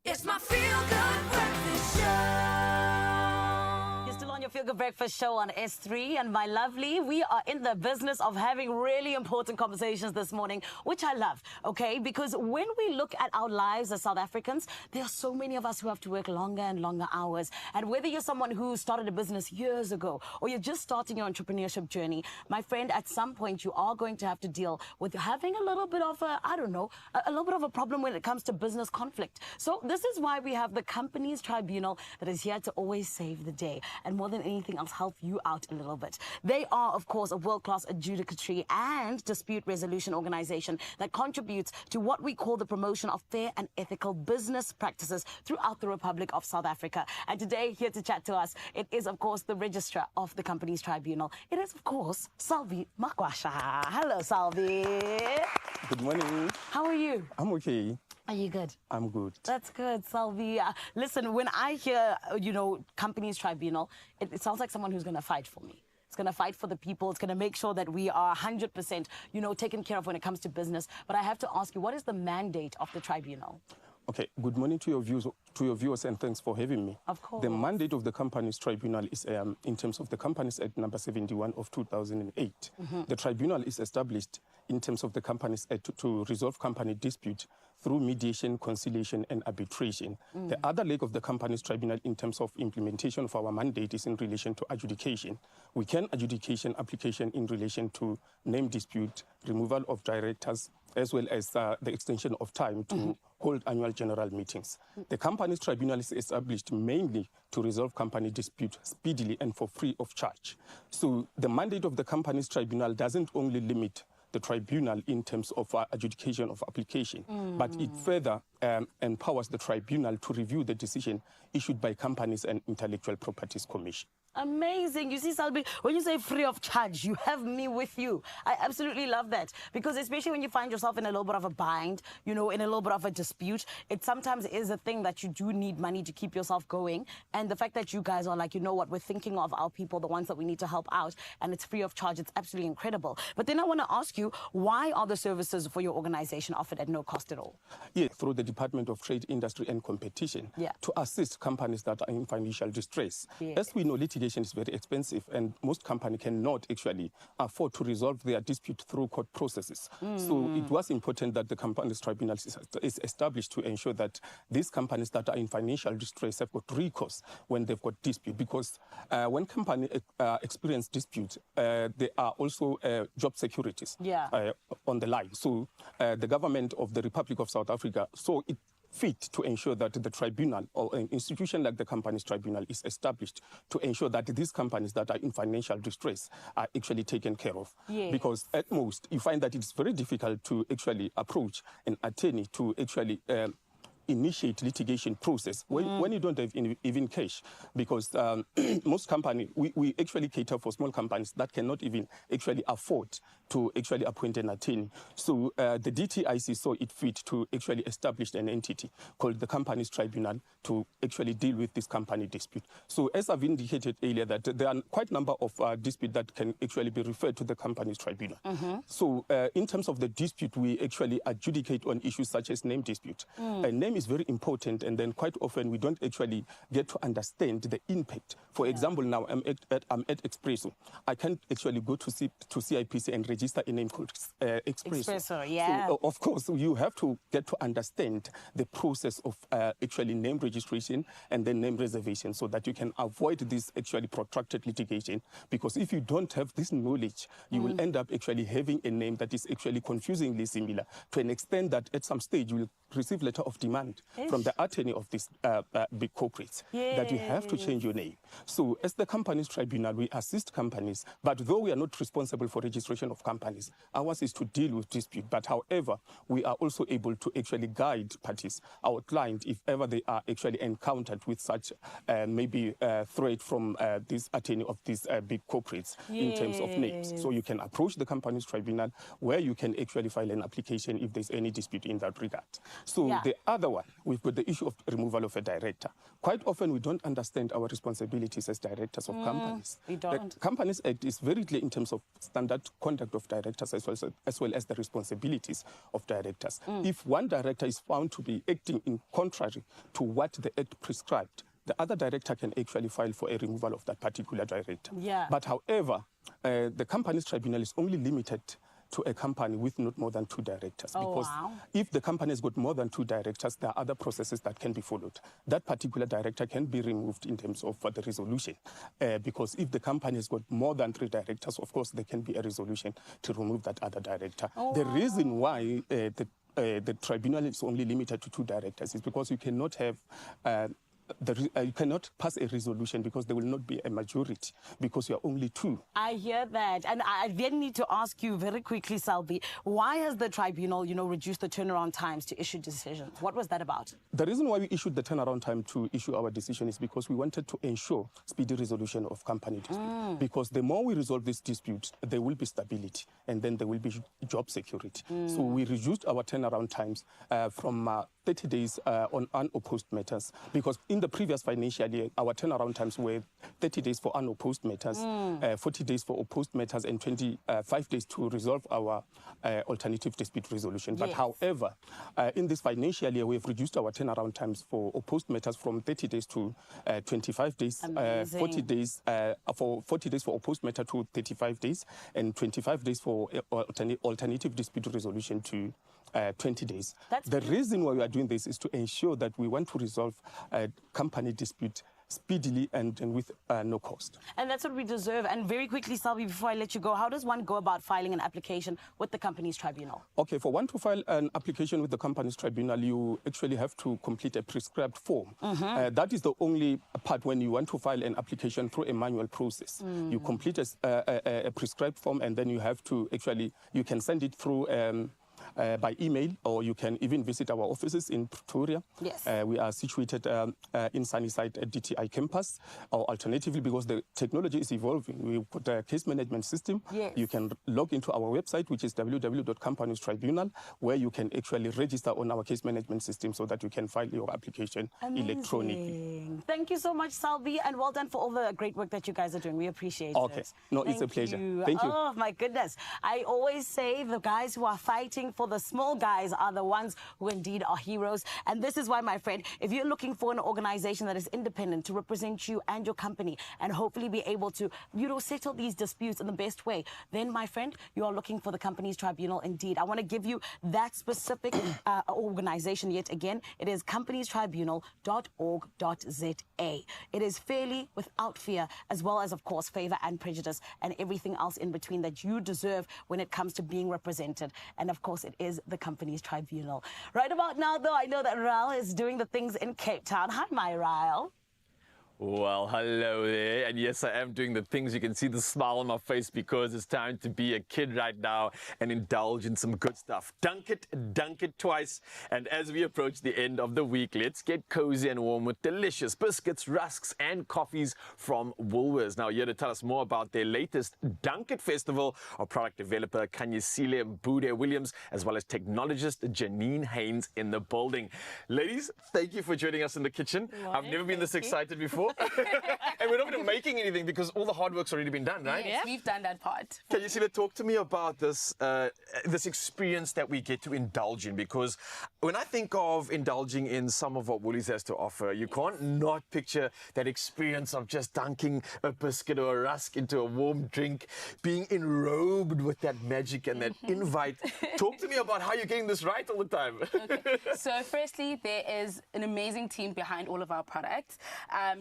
It's my Feel Good Breakfast Show. You're still on your Feel Good Breakfast Show on S3, and my lovely, we are in the business of having really important conversations this morning, which I love, okay? Because when we look at our lives as South Africans, there are so many of us who have to work longer and longer hours. And whether you're someone who started a business years ago or you're just starting your entrepreneurship journey, my friend, at some point you are going to have to deal with having a little bit of a, I don't know, a little bit of a problem when it comes to business conflict. So this is why we have the Companies Tribunal that is here to always save the day and more than anything else help you out a little bit. They are, of course, a world-class adjudicatory and dispute resolution organization that contributes to what we call the promotion of fair and ethical business practices throughout the Republic of South Africa. And today, here to chat to us, it is, of course, the registrar of the Companies Tribunal. It is, of course, Salvi Makwasha. Hello, Salvi. Good morning. How are you? I'm okay. Are you good? I'm good. That's good, Salvi. Listen, when I hear, Companies Tribunal, it sounds like someone who's going to fight for me. It's going to fight for the people. It's going to make sure that we are 100%, taken care of when it comes to business. But I have to ask you, what is the mandate of the tribunal? Okay, good morning to your viewers, and thanks for having me. Of course. The mandate of the Companies Tribunal is, in terms of the Companies Act number 71 of 2008. The tribunal is established in terms of the Companies Act to resolve company dispute through mediation, conciliation, and arbitration. The other leg of the Companies Tribunal in terms of implementation of our mandate is in relation to adjudication. We can adjudication application in relation to name dispute, removal of directors, as well as the extension of time to hold annual general meetings. The Companies Tribunal is established mainly to resolve company dispute speedily and for free of charge. So the mandate of the Companies Tribunal doesn't only limit the tribunal in terms of adjudication of application, but it further empowers the tribunal to review the decision issued by Companies and Intellectual Properties Commission. Amazing. You see, Salbi, when you say free of charge, you have me with you. I absolutely love that, because especially when you find yourself in a little bit of a bind, you know, in a little bit of a dispute, it sometimes is a thing that you do need money to keep yourself going. And the fact that you guys are like, you know what, we're thinking of our people, the ones that we need to help out, and it's free of charge, it's absolutely incredible. But then I want to ask you, why are the services for your organization offered at no cost at all? Yeah, through the Department of Trade, Industry and Competition, to assist companies that are in financial distress. As we know, litigation is very expensive, and most companies cannot actually afford to resolve their dispute through court processes. So it was important that the Companies Tribunal is established to ensure that these companies that are in financial distress have got recourse when they've got dispute, because when companies experience dispute, there are also job securities on the line. So the government of the Republic of South Africa saw it fit to ensure that the tribunal, or an institution like the Companies Tribunal, is established to ensure that these companies that are in financial distress are actually taken care of. Because at most, you find that it's very difficult to actually approach an attorney to actually initiate litigation process when you don't have even cash, because most companies, we actually cater for small companies that cannot even actually afford to actually appoint an attorney. So the DTIC saw it fit to actually establish an entity called the Companies Tribunal to actually deal with this company dispute. So as I've indicated earlier, that there are quite a number of disputes that can actually be referred to the Companies Tribunal. So in terms of the dispute, we actually adjudicate on issues such as name dispute. Name is very important, and then quite often we don't actually get to understand the impact. For example, now I'm at Expresso. I can't actually go to CIPC and register a name called Expresso. So, of course, you have to get to understand the process of actually name registration and then name reservation, so that you can avoid this actually protracted litigation. Because if you don't have this knowledge, you will end up actually having a name that is actually confusingly similar, to an extent that at some stage you will receive letter of demand from the attorney of these big corporates that you have to change your name. So as the Companies Tribunal, we assist companies, but though we are not responsible for registration of companies, ours is to deal with dispute. But however, we are also able to actually guide parties, our client, if ever they are actually encountered with such maybe threat from this attorney of these big corporates in terms of names. So you can approach the Companies Tribunal, where you can actually file an application if there's any dispute in that regard. So the other one, we've got the issue of removal of a director. Quite often we don't understand our responsibilities as directors of companies. We don't. The Companies Act is very clear in terms of standard conduct of directors, as well as the responsibilities of directors. If one director is found to be acting in contrary to what the Act prescribed, the other director can actually file for a removal of that particular director. But however, the Companies Tribunal is only limited to a company with not more than 2 directors. Because if the company has got more than 2 directors, there are other processes that can be followed. That particular director can be removed in terms of the resolution. Because if the company has got more than 3 directors, of course, there can be a resolution to remove that other director. The reason why the tribunal is only limited to 2 directors is because you cannot have you cannot pass a resolution because there will not be a majority, because you are only 2. I hear that. And I then need to ask you very quickly, Salbi, why has the tribunal, reduced the turnaround times to issue decisions? What was that about? The reason why we issued the turnaround time to issue our decision is because we wanted to ensure speedy resolution of company dispute. Because the more we resolve this dispute, there will be stability, and then there will be job security. So we reduced our turnaround times from 30 days on unopposed matters, because in the previous financial year, our turnaround times were 30 days for unopposed matters, 40 days for opposed matters, and 25 days to resolve our alternative dispute resolution. But however, in this financial year, we've reduced our turnaround times for opposed matters from 30 days to 25 days, 40 days for opposed matter to 35 days, and 25 days for alternative dispute resolution to 20 days. The reason why we are doing this is to ensure that we want to resolve company dispute speedily and with no cost. And that's what we deserve. And very quickly, Selby, before I let you go, how does one go about filing an application with the company's tribunal? Okay, for one to file an application with the company's tribunal, you actually have to complete a prescribed form. That is the only part when you want to file an application through a manual process. You complete a prescribed form, and then you have to actually, you can send it through by email, or you can even visit our offices in Pretoria. Yes. We are situated in Sunnyside at DTI campus, or alternatively, because the technology is evolving, we've got a case management system. Yes. You can log into our website, which is www.companies-tribunal, where you can actually register on our case management system so that you can file your application electronically. Thank you so much, Selby, and well done for all the great work that you guys are doing. We appreciate it. No, it's a pleasure. Thank you. Oh, my goodness. I always say the guys who are fighting for the small guys are the ones who indeed are heroes. And this is why, my friend, if you're looking for an organization that is independent to represent you and your company and hopefully be able to, settle these disputes in the best way, then, my friend, you are looking for the company's tribunal indeed. I want to give you that specific organization yet again. It is companiestribunal.org.za. It is fairly, without fear, as well as, of course, favor and prejudice and everything else in between that you deserve when it comes to being represented. And, of course, it is the company's tribunal. Right about now, though, I know that Rael is doing the things in Cape Town. Hi, my Rael. Well, hello there. And yes, I am doing the things. You can see the smile on my face because it's time to be a kid right now and indulge in some good stuff. Dunk it twice. And as we approach the end of the week, let's get cozy and warm with delicious biscuits, rusks, and coffees from Woolworths. Now, here to tell us more about their latest Dunk It Festival are product developer Kanyisile Mbude Williams, as well as technologist Janine Haynes in the building. Ladies, thank you for joining us in the kitchen. I've never been this excited before. And we're not even making anything because all the hard work's already been done, right? Yes, we've done that part. Can you see talk to me about this this experience that we get to indulge in? Because when I think of indulging in some of what Woolies has to offer, you can't not picture that experience of just dunking a biscuit or a rusk into a warm drink, being enrobed with that magic and that invite. Talk to me about how you're getting this right all the time. Okay. So firstly, there is an amazing team behind all of our products.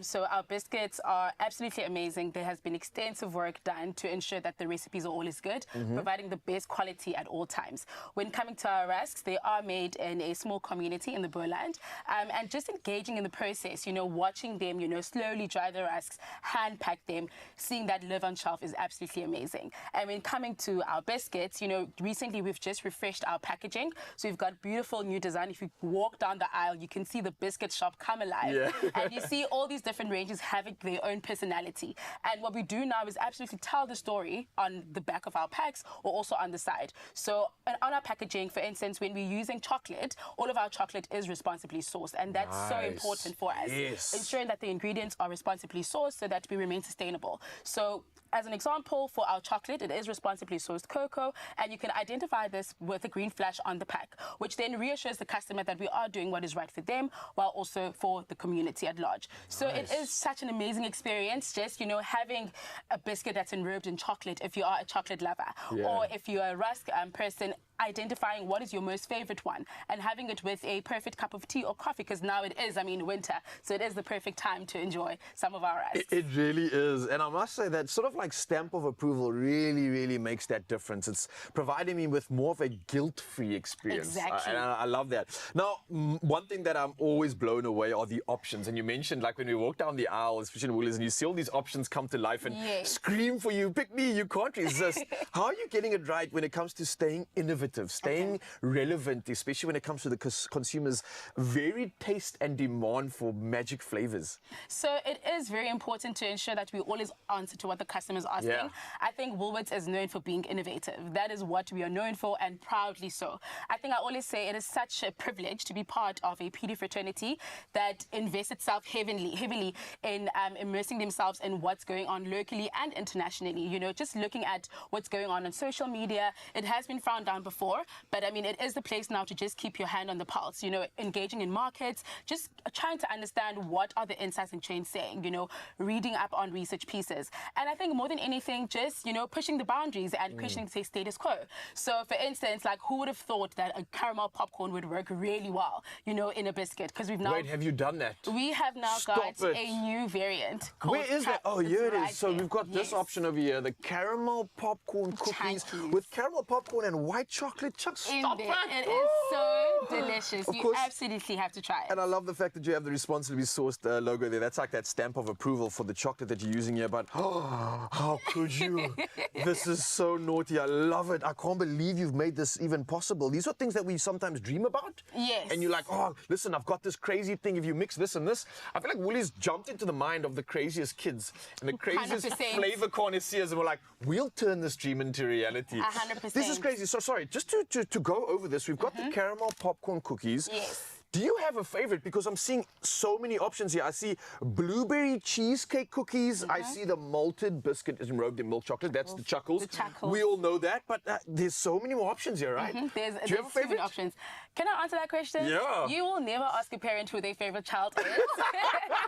So our biscuits are absolutely amazing. There has been extensive work done to ensure that the recipes are always good, providing the best quality at all times. When coming to our rusks, they are made in a small community in the Boland, and just engaging in the process, watching them, slowly dry the rusks, hand pack them, seeing that live on shelf is absolutely amazing. And when coming to our biscuits, recently we've just refreshed our packaging. So we've got beautiful new design. If you walk down the aisle, you can see the biscuit shop come alive. Yeah. And you see all these different ranges having their own personality. And what we do now is absolutely tell the story on the back of our packs or also on the side. So on our packaging, for instance, when we're using chocolate, all of our chocolate is responsibly sourced. And that's so important for us. Yes. Ensuring that the ingredients are responsibly sourced so that we remain sustainable. So as an example, for our chocolate, it is responsibly sourced cocoa, and you can identify this with a green flash on the pack, which then reassures the customer that we are doing what is right for them, while also for the community at large. So it is such an amazing experience, just, having a biscuit that's enrobed in chocolate if you are a chocolate lover, or if you're a rusk person, identifying what is your most favorite one and having it with a perfect cup of tea or coffee, because now it is, winter, so it is the perfect time to enjoy some of our rusks. It really is. And I must say that sort of like stamp of approval really makes that difference. It's providing me with more of a guilt-free experience. Exactly. And I love that. Now, one thing that I'm always blown away are the options. And you mentioned, like, when we walk down the aisle, especially in Woolies, and you see all these options come to life and scream for you, pick me, you can't resist. How are you getting it right when it comes to staying innovative, staying relevant, especially when it comes to the consumers' varied taste and demand for magic flavors? So it is very important to ensure that we always answer to what the customers are asking. Yeah. I think Woolworths is known for being innovative. That is what we are known for, and proudly so. I think I always say it is such a privilege to be part of a PD fraternity that invests itself heavily in immersing themselves in what's going on locally and internationally. Just looking at what's going on social media, it has been frowned down before before, but I mean, it is the place now to just keep your hand on the pulse, you know, engaging in markets, just trying to understand what are the insights and trends saying, you know, reading up on research pieces. And I think more than anything, just, you know, pushing the boundaries and questioning, say, status quo. So, for instance, like, who would have thought that a caramel popcorn would work really well, you know, in a biscuit? Because we've now... Wait, have you done that? We have now got a new variant called... Where is that? Oh, here it is. So we've got Yes. this option over here, the caramel popcorn cookies with caramel popcorn and white chocolate chunks. Stop It it! is so delicious. Of You course. absolutely have to try it. And I love the fact that you have the responsibly sourced logo there. That's like that stamp of approval for the chocolate that you're using here. But how could you? This is so naughty. I love it. I can't believe you've made this even possible. These are things that we sometimes dream about. Yes. And you're like, oh, listen, I've got this crazy thing. If you mix this and this, I feel like Woolies jumped into the mind of the craziest kids and the craziest 100%. flavor connoisseurs, and we're like, we'll turn this dream into reality. 100%. This is crazy. So sorry, just to go over this, we've got the caramel popcorn cookies. Yes. Do you have a favorite? Because I'm seeing so many options here. I see blueberry cheesecake cookies. I see the malted biscuit is enrobed in milk chocolate. That's the Chuckles. We all know that, but there's so many more options here, right? There's Do you have a so many favorite? options. Can I answer that question? Yeah. You will never ask a parent who their favorite child is.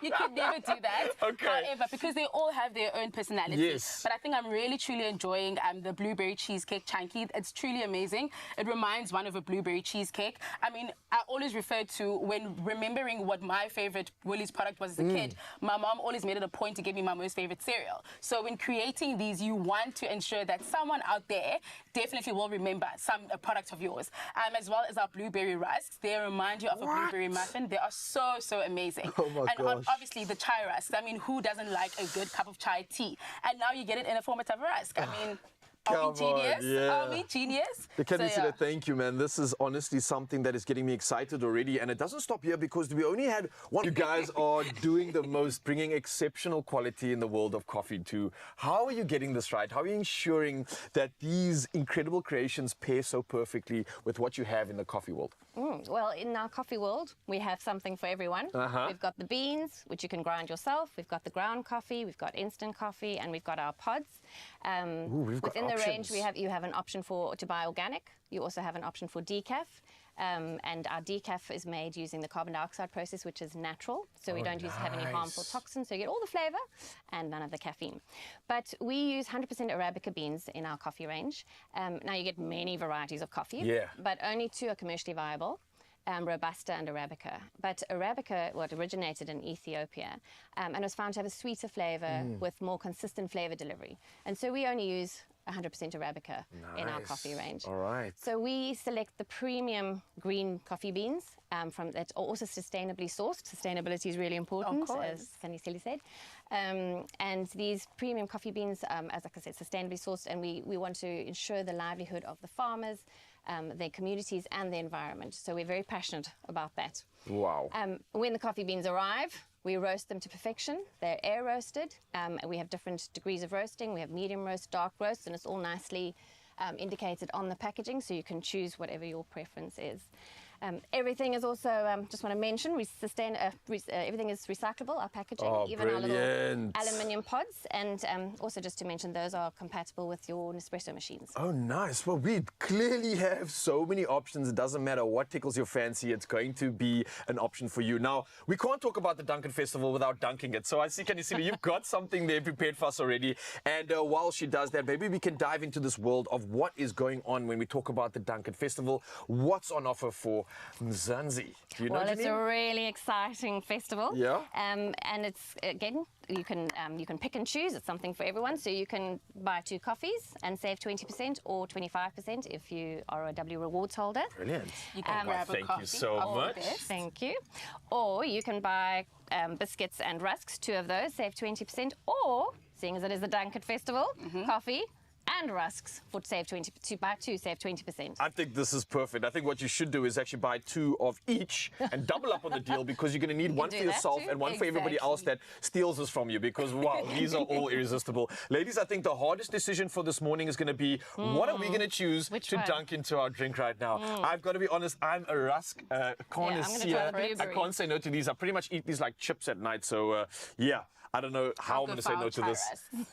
You could never do that. Okay. However, because they all have their own personality. Yes. But I think I'm really, truly enjoying the blueberry cheesecake chunky. It's truly amazing. It reminds one of a blueberry cheesecake. I mean, I always refer to when remembering what my favorite Woolies product was as a kid. My mom always made it a point to give me my most favorite cereal. So when creating these, you want to ensure that someone out there definitely will remember a product of yours. As well as our blueberry rusks. They remind you of a blueberry muffin. They are so, so amazing. Oh my gosh. Obviously the chai rusk. I mean, who doesn't like a good cup of chai tea? And now you get it in a format of a rusk. I mean, are we genius? Are we genius? Thank you, man. This is honestly something that is getting me excited already. And it doesn't stop here because we only had one. You guys are doing the most, bringing exceptional quality in the world of coffee too. How are you getting this right? How are you ensuring that these incredible creations pair so perfectly with what you have in the coffee world? Well, in our coffee world, we have something for everyone. We've got the beans, which you can grind yourself. We've got the ground coffee. We've got instant coffee, and we've got our pods. Within the range, you have an option to buy organic. You also have an option for decaf. And our decaf is made using the carbon dioxide process, which is natural. So we don't have any harmful toxins. So you get all the flavor and none of the caffeine. But we use 100% Arabica beans in our coffee range. Now you get many varieties of coffee, but only 2 are commercially viable. Robusta and Arabica. But Arabica, it originated in Ethiopia and was found to have a sweeter flavor with more consistent flavor delivery. And so we only use 100% Arabica in our coffee range. All right. So we select the premium green coffee beans that are also sustainably sourced. Sustainability is really important, as Kaniseli said. And these premium coffee beans, as like I said, sustainably sourced, and we want to ensure the livelihood of the farmers, their communities and the environment. So we're very passionate about that. Wow. When the coffee beans arrive, we roast them to perfection. They're air roasted. We have different degrees of roasting. We have medium roast, dark roast, and it's all nicely indicated on the packaging, so you can choose whatever your preference is. Everything is also, just want to mention, everything is recyclable, our packaging, even our little aluminium pods. And also just to mention, those are compatible with your Nespresso machines. Oh, nice. Well, we clearly have so many options. It doesn't matter what tickles your fancy. It's going to be an option for you. Now, we can't talk about the Dunkin' Festival without dunking it. So I see, Kaniseli, you've got something there prepared for us already. And while she does that, maybe we can dive into this world of what is going on when we talk about the Dunkin' Festival. What's on offer for Mzansi? Do you know, it's a really exciting festival. Yeah. And it's, again, you can pick and choose. It's something for everyone. So you can buy 2 coffees and save 20% or 25% if you are a W Rewards holder. Brilliant. You can grab a thank coffee. you so much. Thank you. Or you can buy biscuits and rusks, 2 of those, save 20%. Or, seeing as it is the Dunkin' Festival, coffee and rusks for save 20%. Buy 2, save 20%. I think this is perfect. I think what you should do is actually buy 2 of each and double up on the deal, because you're going to need one for yourself and one for everybody else that steals this from you, because, wow, these are all irresistible. Ladies, I think the hardest decision for this morning is going to be what are we going to choose to dunk into our drink right now? I've got to be honest, I'm a rusk connoisseur. I can't say no to these. I pretty much eat these like chips at night. So, yeah. I don't know how I'll I'm going to go say for no to our this.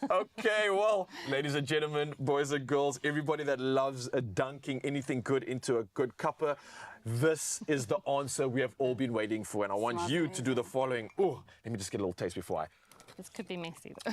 churros. Okay, well, ladies and gentlemen, boys and girls, everybody that loves dunking anything good into a good cuppa, this is the answer we have all been waiting for. And I want Smells you to do the following. Oh, let me just get a little taste before I... This could be messy though.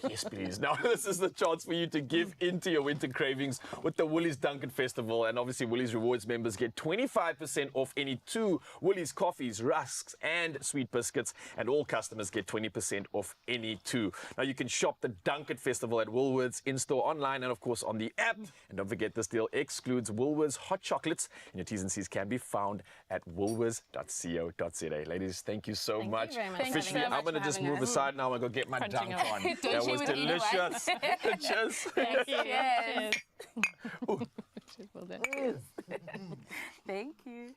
Yes, please. Now, this is the chance for you to give into your winter cravings with the Woolies Dunkin' Festival. And obviously, Woolies Rewards members get 25% off any 2 Woolies coffees, rusks, and sweet biscuits. And all customers get 20% off any 2. Now, you can shop the Dunkin' Festival at Woolworths, in-store, online, and of course on the app. And don't forget, this deal excludes Woolworths hot chocolates. And your T's and C's can be found at woolworths.co.za. Ladies, thank you so much. Thank you very much. Officially, I'm going to just move aside now and go get my Crunching dunk away. on. Don't That you was with me, right? delicious. Cheers. Thank you. Cheers. Cheers. Well done. Thank you.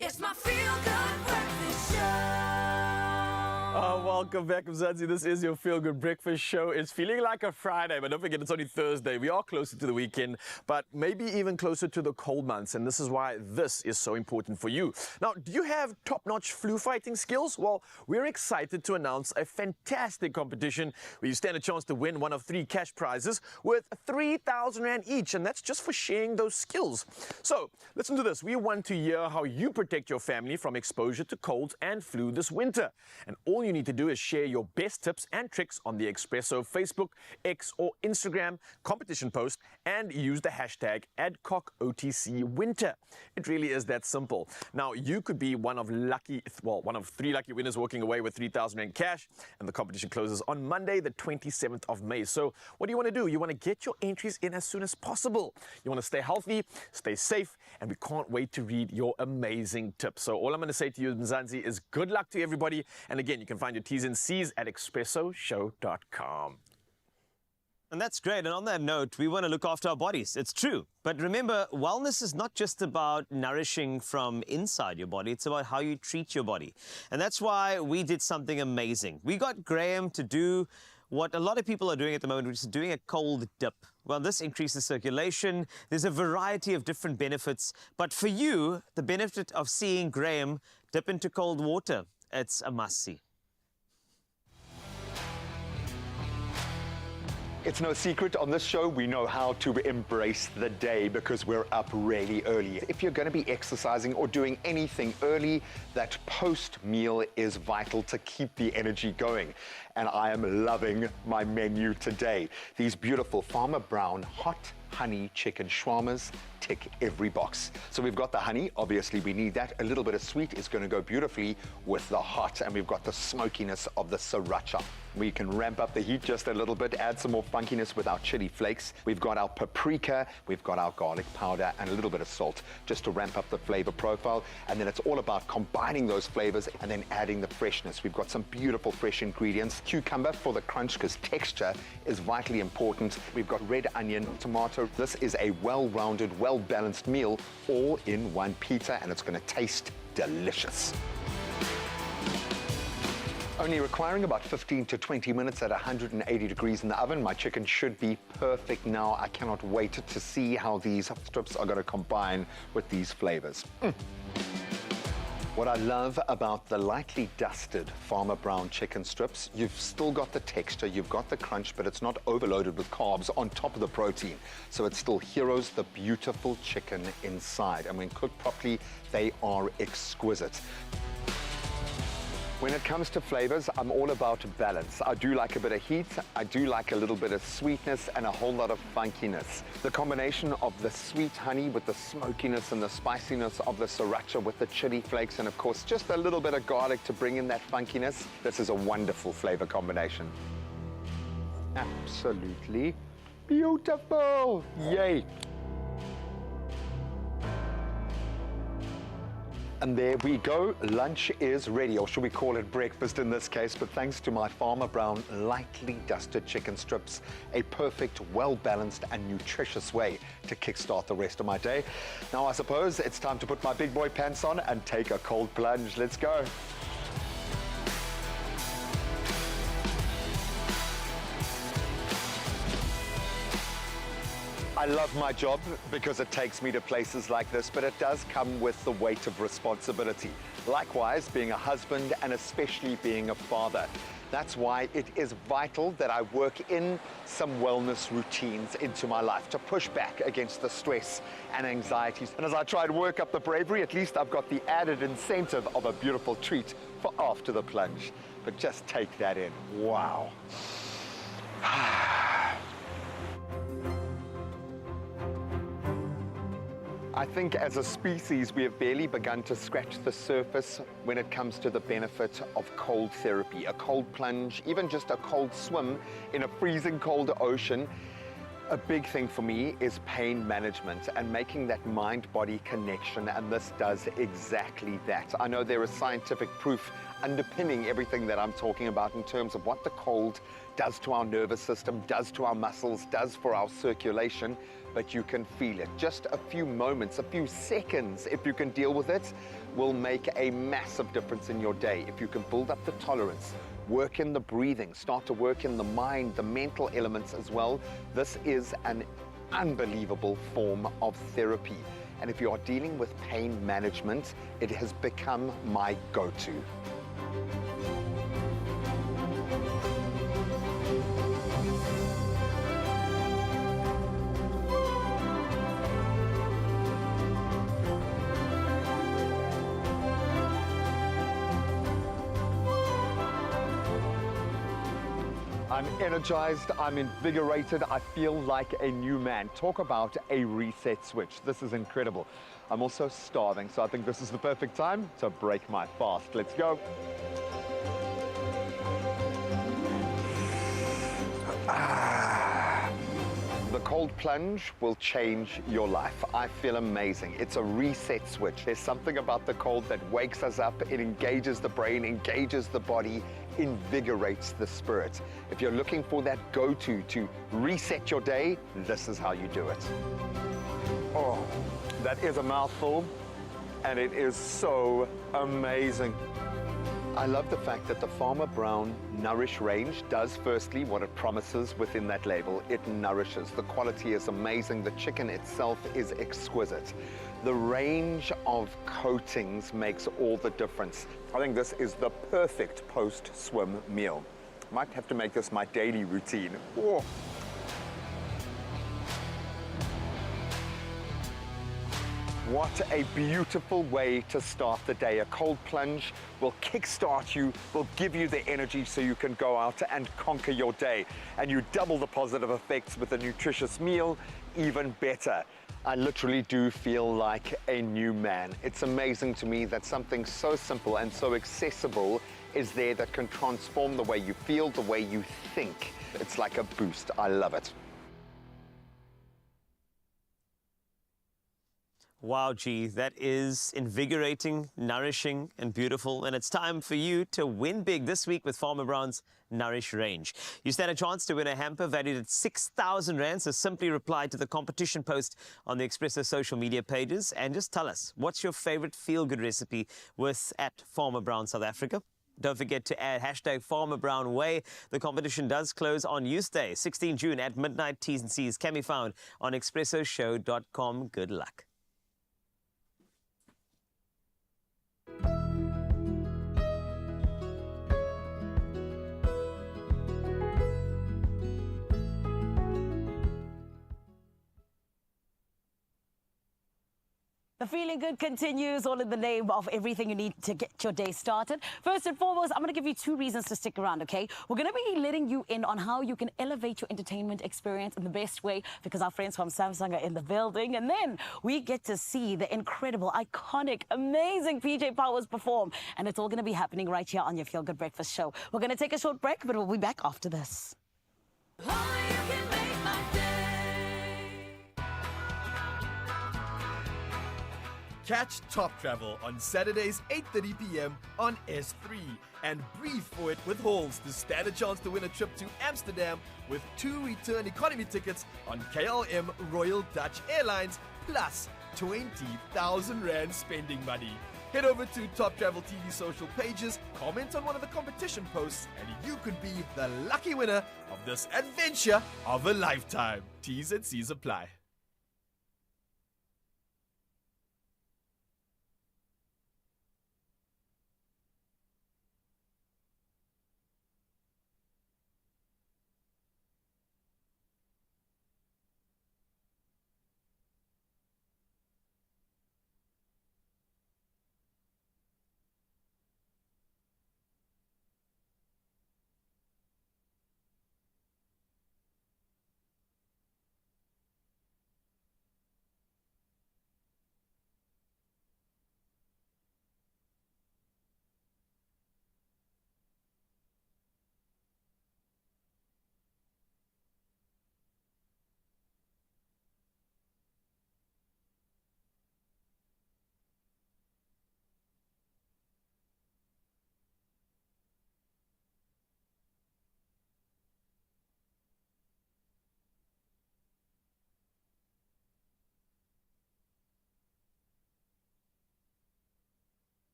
It's my feel-good breakfast show. Welcome back, Mzansi. This is your Feel Good Breakfast Show. It's feeling like a Friday, but don't forget it's only Thursday. We are closer to the weekend, but maybe even closer to the cold months, and this is why this is so important for you. Now, do you have top-notch flu fighting skills? Well, we're excited to announce a fantastic competition where you stand a chance to win one of 3 cash prizes worth 3,000 Rand each, and that's just for sharing those skills. So, listen to this. We want to hear how you protect your family from exposure to colds and flu this winter. And all you need to do is share your best tips and tricks on the Expresso Facebook, X or Instagram competition post and use the hashtag #AdcocOTCWinter. It really is that simple. Now, you could be one of 3 lucky winners walking away with 3,000 Rand cash, and the competition closes on Monday, the 27th of May. So what do you want to do? You want to get your entries in as soon as possible. You want to stay healthy, stay safe, and we can't wait to read your amazing tips. So all I'm going to say to you, Mzansi, is good luck to everybody. And again, you can find your T's and C's at expressoshow.com. And that's great. And on that note, we want to look after our bodies. It's true. But remember, wellness is not just about nourishing from inside your body. It's about how you treat your body. And that's why we did something amazing. We got Graham to do what a lot of people are doing at the moment, which is doing a cold dip. Well, this increases circulation. There's a variety of different benefits. But for you, the benefit of seeing Graham dip into cold water, it's a must-see. It's no secret on this show, we know how to embrace the day because we're up really early. If you're going to be exercising or doing anything early, that post-meal is vital to keep the energy going. And I am loving my menu today. These beautiful Farmer Brown hot honey chicken shawarmas tick every box. So we've got the honey, obviously we need that. A little bit of sweet is going to go beautifully with the hot, and we've got the smokiness of the sriracha. We can ramp up the heat just a little bit, add some more funkiness with our chili flakes. We've got our paprika, we've got our garlic powder, and a little bit of salt just to ramp up the flavor profile. And then it's all about combining those flavors and then adding the freshness. We've got some beautiful fresh ingredients. Cucumber for the crunch because texture is vitally important. We've got red onion, tomato. This is a well-rounded, well-balanced meal all in one pizza, and it's going to taste delicious. Only requiring about 15 to 20 minutes at 180 degrees in the oven. My chicken should be perfect now. I cannot wait to see how these strips are going to combine with these flavors. What I love about the lightly dusted Farmer Brown chicken strips, you've still got the texture, you've got the crunch, but it's not overloaded with carbs on top of the protein. So it still heroes the beautiful chicken inside. And when cooked properly, they are exquisite. When it comes to flavors, I'm all about balance. I do like a bit of heat, I do like a little bit of sweetness and a whole lot of funkiness. The combination of the sweet honey with the smokiness and the spiciness of the sriracha with the chili flakes and of course just a little bit of garlic to bring in that funkiness. This is a wonderful flavor combination. Absolutely beautiful. Yay. And there we go, lunch is ready, or should we call it breakfast in this case, but thanks to my Farmer Brown lightly dusted chicken strips, a perfect, well-balanced and nutritious way to kickstart the rest of my day. Now I suppose it's time to put my big boy pants on and take a cold plunge. Let's go. I love my job because it takes me to places like this, but it does come with the weight of responsibility. Likewise, being a husband and especially being a father. That's why it is vital that I work in some wellness routines into my life to push back against the stress and anxieties. And as I try to work up the bravery, at least I've got the added incentive of a beautiful treat for after the plunge. But just take that in. Wow. I think as a species, we have barely begun to scratch the surface when it comes to the benefit of cold therapy. A cold plunge, even just a cold swim in a freezing cold ocean. A big thing for me is pain management and making that mind-body connection, and this does exactly that. I know there is scientific proof underpinning everything that I'm talking about in terms of what the cold does to our nervous system, does to our muscles, does for our circulation, but you can feel it. Just a few moments, a few seconds, if you can deal with it, will make a massive difference in your day. If you can build up the tolerance, work in the breathing, start to work in the mind, the mental elements as well, this is an unbelievable form of therapy. And if you are dealing with pain management, it has become my go-to. I'm energized, I'm invigorated, I feel like a new man. Talk about a reset switch. This is incredible. I'm also starving, so I think this is the perfect time to break my fast. Let's go. The cold plunge will change your life. I feel amazing. It's a reset switch. There's something about the cold that wakes us up. It engages the brain, engages the body. invigorates the spirit. If you're looking for that go-to to reset your day, this is how you do it. Oh, that is a mouthful, and it is so amazing. I love the fact that the Farmer Brown Nourish range does firstly what it promises within that label. It nourishes. The quality is amazing. The chicken itself is exquisite. The range of coatings makes all the difference. I think this is the perfect post-swim meal. Might have to make this my daily routine. Oh. What a beautiful way to start the day. A cold plunge will kickstart you, will give you the energy so you can go out and conquer your day. And you double the positive effects with a nutritious meal, even better. I literally do feel like a new man. It's amazing to me that something so simple and so accessible is there that can transform the way you feel, the way you think. It's like a boost. I love it. Wow, G, that is invigorating, nourishing, and beautiful. And it's time for you to win big this week with Farmer Brown's Nourish range. You stand a chance to win a hamper valued at 6,000 Rand. So simply reply to the competition post on the Expresso social media pages and just tell us what's your favorite feel-good recipe with at Farmer Brown South Africa. Don't forget to add hashtag Farmer Brown Way. The competition does close on Youth Day, 16 June at midnight. T's and C's can be found on expressoshow.com. Good luck. The feeling good continues, all in the name of everything you need to get your day started. First and foremost, I'm going to give you 2 reasons to stick around, okay? We're going to be letting you in on how you can elevate your entertainment experience in the best way because our friends from Samsung are in the building. And then we get to see the incredible, iconic, amazing PJ Powers perform. And it's all going to be happening right here on your Feel Good Breakfast show. We're going to take a short break, but we'll be back after this. Catch Top Travel on Saturdays 8:30 p.m. on S3 and breathe for it with Halls to stand a chance to win a trip to Amsterdam with 2 return economy tickets on KLM Royal Dutch Airlines plus 20,000 Rand spending money. Head over to Top Travel TV social pages, comment on one of the competition posts, and you could be the lucky winner of this adventure of a lifetime. T's and C's apply.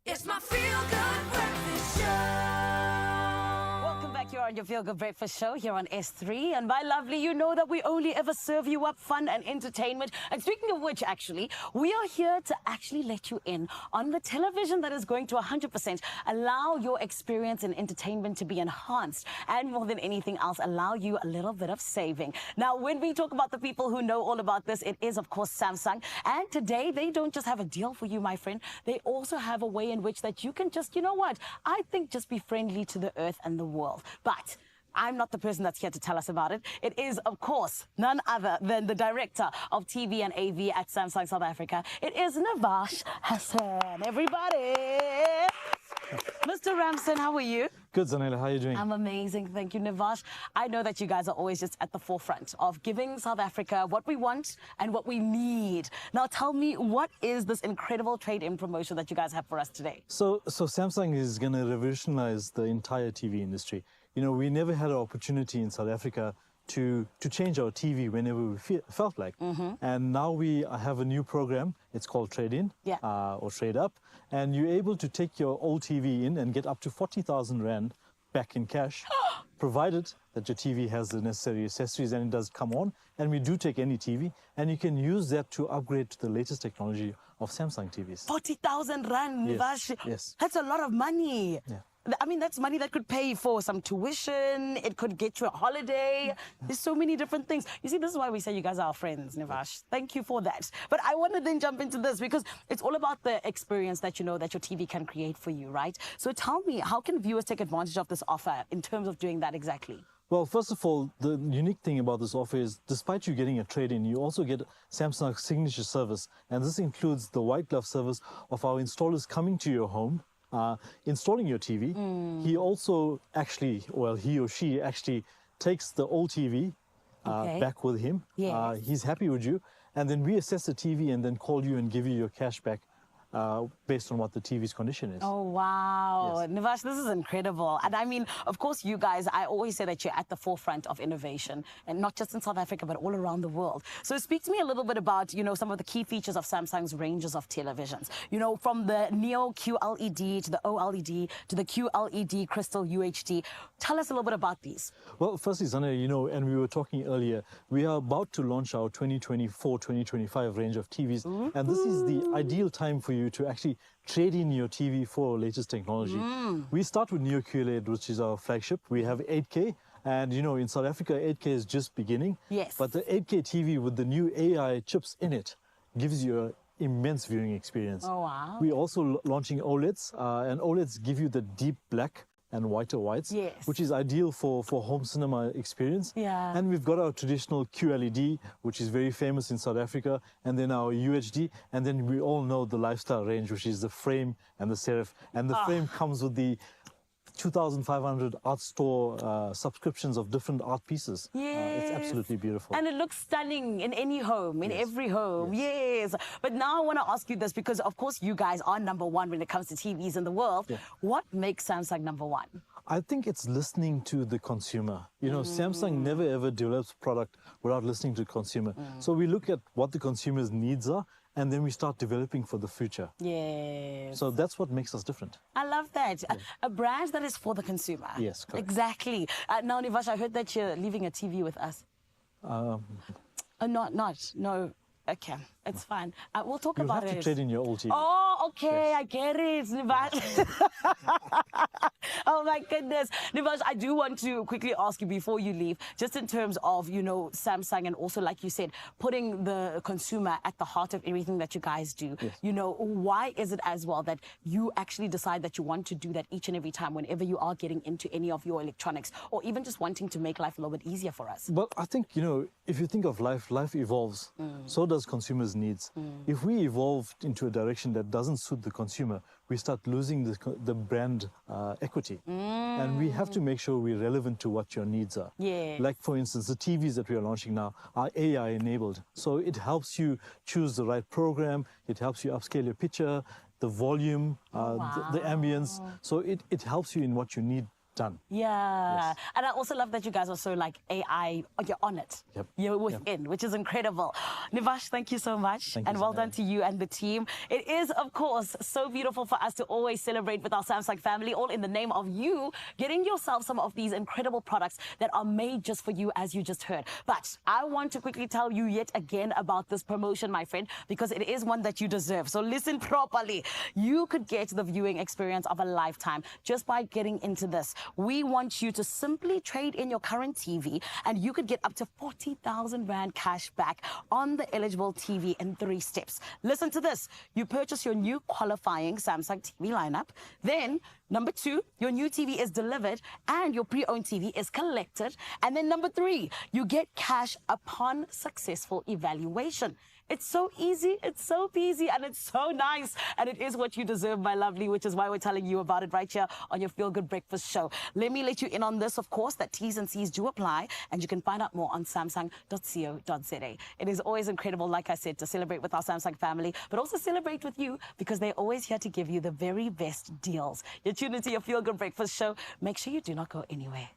It's my feel-good breakfast show. Welcome back here on your Feel Good Breakfast Show here on S3. And my lovely, you know that we only ever serve you up fun and entertainment. And speaking of which, actually, we are here to actually let you in on the television that is going to 100% allow your experience in entertainment to be enhanced. And more than anything else, allow you a little bit of saving. Now, when we talk about the people who know all about this, it is, of course, Samsung. And today, they don't just have a deal for you, my friend. They also have a way in which that you can just, you know what, I think just be friendly to the earth and the world. But I'm not the person that's here to tell us about it. It is, of course, none other than the director of TV and AV at Samsung South Africa. It is Navash Hassan. Everybody. Mr. Ramson, how are you? Good, Zanella. How are you doing? I'm amazing. Thank you, Navash. I know that you guys are always just at the forefront of giving South Africa what we want and what we need. Now, tell me, what is this incredible trade-in promotion that you guys have for us today? So Samsung is going to revolutionize the entire TV industry. You know, we never had an opportunity in South Africa to change our TV whenever we felt like. And now we have a new program. It's called Trade In or Trade Up. And you're able to take your old TV in and get up to 40,000 Rand back in cash, provided that your TV has the necessary accessories and it does come on. And we do take any TV, and you can use that to upgrade to the latest technology of Samsung TVs. 40,000 Rand, Navash. Yes. That's a lot of money. Yeah. I mean, that's money that could pay for some tuition. It could get you a holiday. There's so many different things. You see, this is why we say you guys are our friends, Navash. Thank you for that. But I want to then jump into this because it's all about the experience that you know that your TV can create for you, right? So tell me, how can viewers take advantage of this offer in terms of doing that exactly? Well, first of all, the unique thing about this offer is, despite you getting a trade-in, you also get Samsung's signature service. And this includes the white glove service of our installers coming to your home, installing your TV. He also actually, well, he or she actually takes the old TV back with him. Yes. He's happy with you. And then we assess the TV and then call you and give you your cash back based on what the TV's condition is. Oh, wow. Yes. Navash, this is incredible. And I mean, of course, you guys, I always say that you're at the forefront of innovation, and not just in South Africa, but all around the world. So speak to me a little bit about, you know, some of the key features of Samsung's ranges of televisions. You know, from the Neo QLED to the OLED to the QLED Crystal UHD. Tell us a little bit about these. Well, firstly, Zana, you know, and we were talking earlier, we are about to launch our 2024-2025 range of TVs. And this is the ideal time for you to actually trade in your TV for latest technology. We start with Neo QLED, which is our flagship. We have 8K. And, you know, in South Africa, 8K is just beginning. Yes. But the 8K TV with the new AI chips in it gives you an immense viewing experience. Oh, wow. We're also launching OLEDs, and OLEDs give you the deep black and whiter whites, which is ideal for home cinema experience. Yeah. And we've got our traditional QLED, which is very famous in South Africa, and then our UHD, and then we all know the lifestyle range, which is the frame and the serif. And the frame comes with the 2,500 art store subscriptions of different art pieces. It's absolutely beautiful. And it looks stunning in any home, in every home. Yes. But now I want to ask you this because, of course, you guys are #1 when it comes to TVs in the world. What makes Samsung #1? I think it's listening to the consumer. You know, Samsung never ever develops product without listening to the consumer. So we look at what the consumer's needs are, and then we start developing for the future. Yes. So that's what makes us different. I love that. A brand that is for the consumer. Yes, correct. Exactly. Now, Navash, I heard that you're leaving a TV with us. No. Okay, it's fine. We'll talk about it. You have to trade in your old TV. Oh, okay, I get it, Navash. Oh my goodness. Navash, I do want to quickly ask you before you leave, just in terms of, you know, Samsung and also, like you said, putting the consumer at the heart of everything that you guys do. You know, why is it as well that you actually decide that you want to do that each and every time whenever you are getting into any of your electronics, or even just wanting to make life a little bit easier for us? Well, I think, you know, if you think of life, life evolves. So does consumers' needs. If we evolve into a direction that doesn't suit the consumer, we start losing the brand equity. And we have to make sure we're relevant to what your needs are. Like, for instance, the TVs that we are launching now are AI enabled. So it helps you choose the right program. It helps you upscale your picture, the volume, the ambience. So it helps you in what you need done. Yeah. Yes. And I also love that you guys are so like AI, you're on it. Yep. You're within, which is incredible. Nivash, thank you so much. Thank you, and well Zanele. done to you and the team. It is, of course, so beautiful for us to always celebrate with our Samsung family, all in the name of you getting yourself some of these incredible products that are made just for you, as you just heard. But I want to quickly tell you yet again about this promotion, my friend, because it is one that you deserve. So listen properly. You could get the viewing experience of a lifetime just by getting into this. We want you to simply trade in your current TV and you could get up to 40,000 Rand cash back on the eligible TV in 3 steps. Listen to this. You purchase your new qualifying Samsung TV lineup. Then, number 2, your new TV is delivered and your pre-owned TV is collected. And then number 3, you get cash upon successful evaluation. It's so easy, it's so peasy, and it's so nice. And it is what you deserve, my lovely, which is why we're telling you about it right here on your Feel Good Breakfast show. Let me let you in on this, of course, that T's and C's do apply, and you can find out more on samsung.co.za. It is always incredible, like I said, to celebrate with our Samsung family, but also celebrate with you because they're always here to give you the very best deals. You're tuned into your Feel Good Breakfast show. Make sure you do not go anywhere.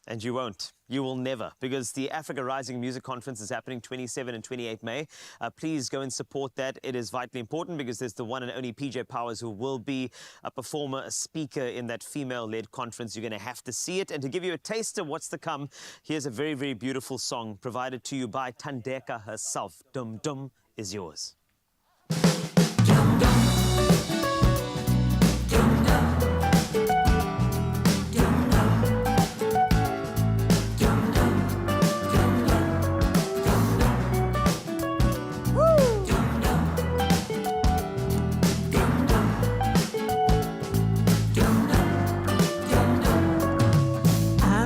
And you won't. You will never, because the Africa Rising Music Conference is happening 27 and 28 May. Please go and support that. It is vitally important because there's the one and only PJ Powers who will be a performer, a speaker in that female-led conference. You're going to have to see it. And to give you a taste of what's to come, here's a very, very beautiful song provided to you by Tandeka herself. Dum Dum is yours.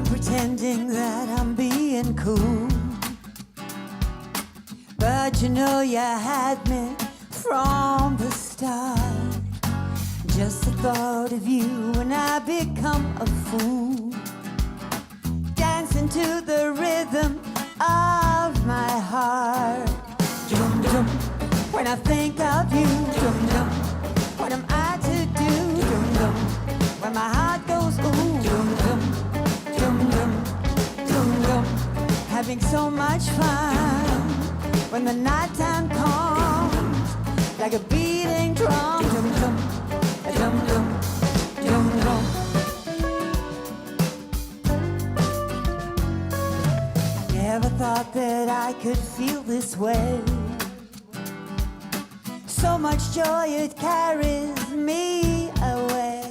Pretending that I'm being cool, but you know you had me from the start. Just the thought of you and I become a fool, dancing to the rhythm of my heart. Dum dum, when I think of you, dum dum, what am I to do? Dum dum, when my heart goes ooh, dum dum. Having so much fun when the nighttime comes, like a beating drum, dum dum, dum dum, dum dum. I never thought that I could feel this way. So much joy it carries me away,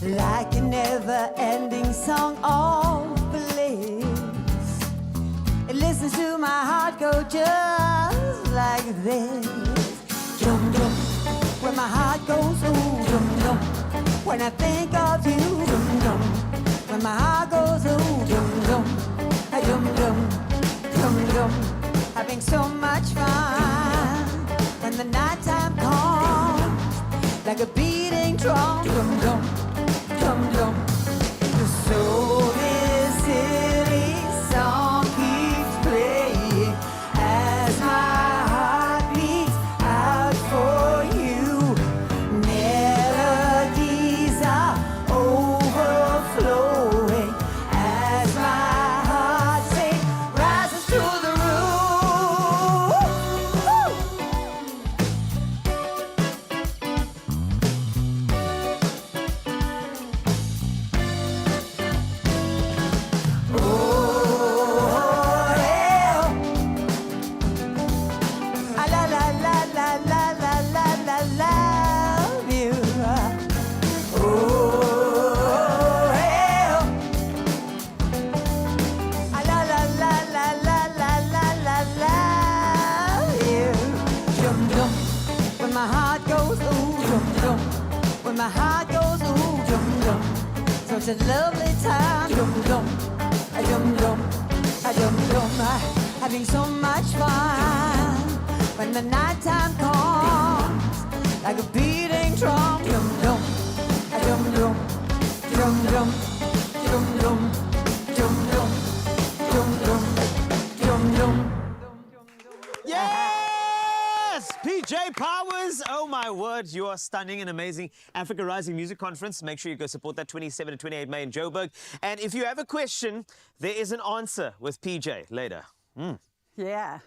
like a never-ending song of bliss. It listens to my heart go just like this. Dum dum, when my heart goes ooh, dum dum, when I think of you, dum dum, when my heart goes ooh, dum dum, dum dum, dum dum, having so much fun when the nighttime comes, like a beating drum, dum dum, dum dum. So this silly song keeps playing as my heart beats out for you. Melodies are overflowing as my heart rises to the my heart goes ooh, dum dum. Such a lovely time, dum dum, dum dum, dum dum. Having so much fun when the nighttime comes, like a beating drum, dum dum, dum dum, dum dum, dum dum, dum dum, dum dum, dum dum. Yes, PJ PJ Powers, oh my word, you are stunning and amazing. Africa Rising Music Conference. Make sure you go support that 27 and 28 May in Joburg. And if you have a question, there is an answer with PJ later. Yeah.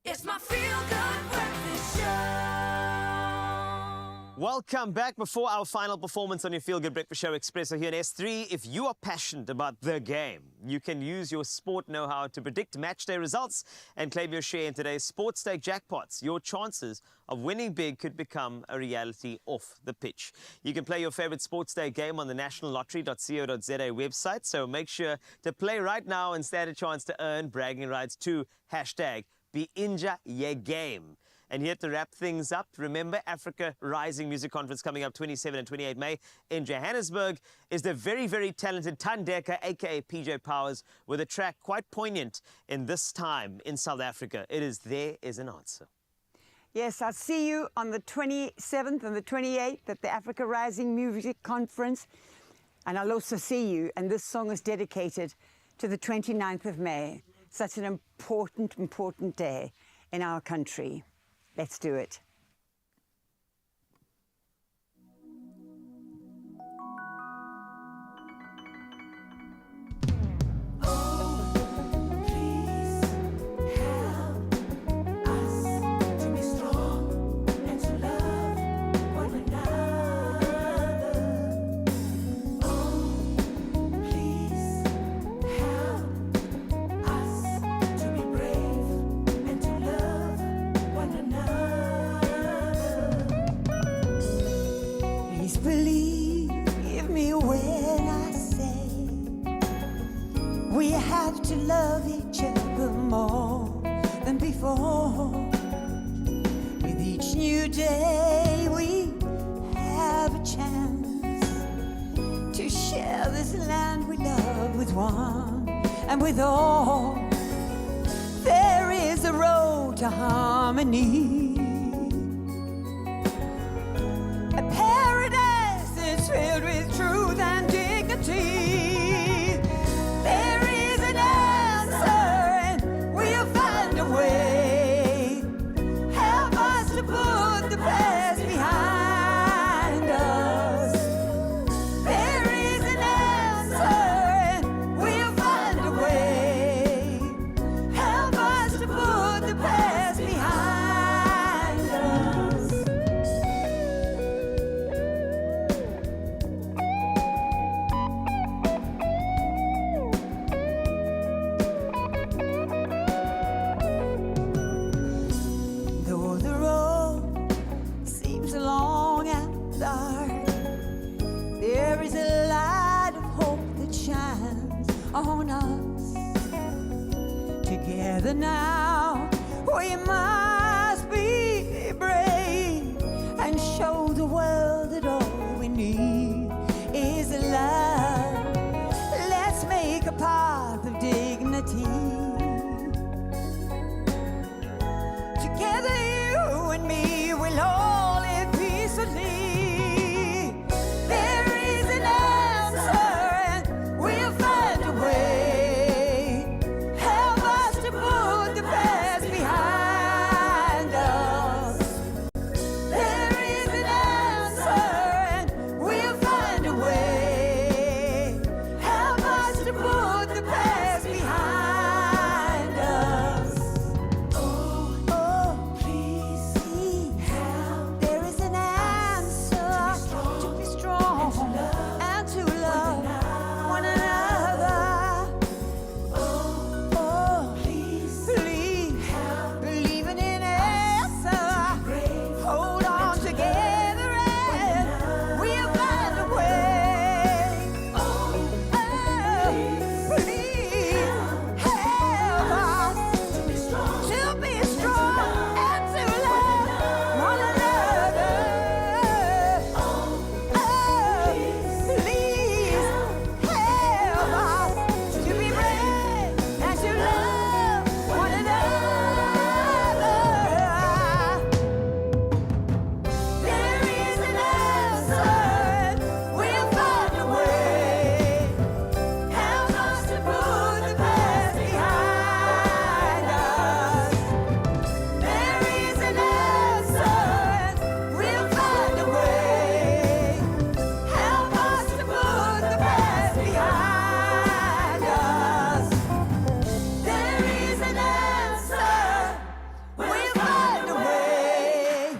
It's my feel-good breakfast show. Welcome back. Before our final performance on your Feel Good Breakfast Show, Expresso here in S3. If you are passionate about the game, you can use your sport know-how to predict match day results and claim your share in today's sports stake jackpots. Your chances of winning big could become a reality off the pitch. You can play your favorite sports day game on the nationallottery.co.za website, so make sure to play right now and stand a chance to earn bragging rights to #BeInja Ye Game. And here to wrap things up, remember Africa Rising Music Conference coming up 27 and 28 May in Johannesburg is the very, very talented Tandeka, aka PJ Powers, with a track quite poignant in this time in South Africa. It is There Is an Answer. Yes, I'll see you on the 27th and the 28th at the Africa Rising Music Conference. And I'll also see you, and this song is dedicated to the 29th of May. Such an important, important day in our country. Let's do it. Believe me when I say we have to love each other more than before. With each new day we have a chance to share this land we love with one and with all. There is a road to harmony. Filled with truth and dignity. There is an answer and we'll find a way. Help us to put the past behind us. the now. We must be brave and show the world that all we need is love. Let's make a path of dignity. Together you and me will all live peacefully. There is an answer and we'll find a way. Help us to put the past behind us. There is an answer and we'll find a way. Help us to put the past behind us. Oh, please help. There is an answer to be strong and to love one another. Oh, please help. Believing in answer. Hold on together and we'll find a way. Oh, please help us to be strong and to love one another. Oh, please help us to be brave and to love one another. There is an answer, we'll find a way. Help us to put the past behind us. There is an answer, we'll find a way. Help us to put the past behind us. There is an answer, we'll find a way.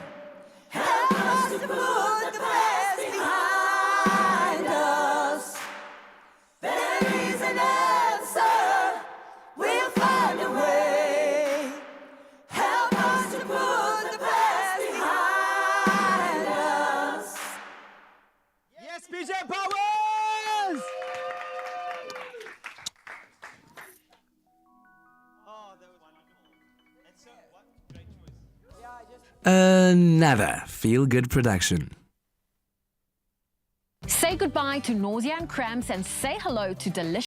Help us to put the past behind us. There is an answer, we'll find a way. Help us to put the past behind us. Yes, PJ Powers! Another feel-good production. Say goodbye to nausea and cramps and say hello to delicious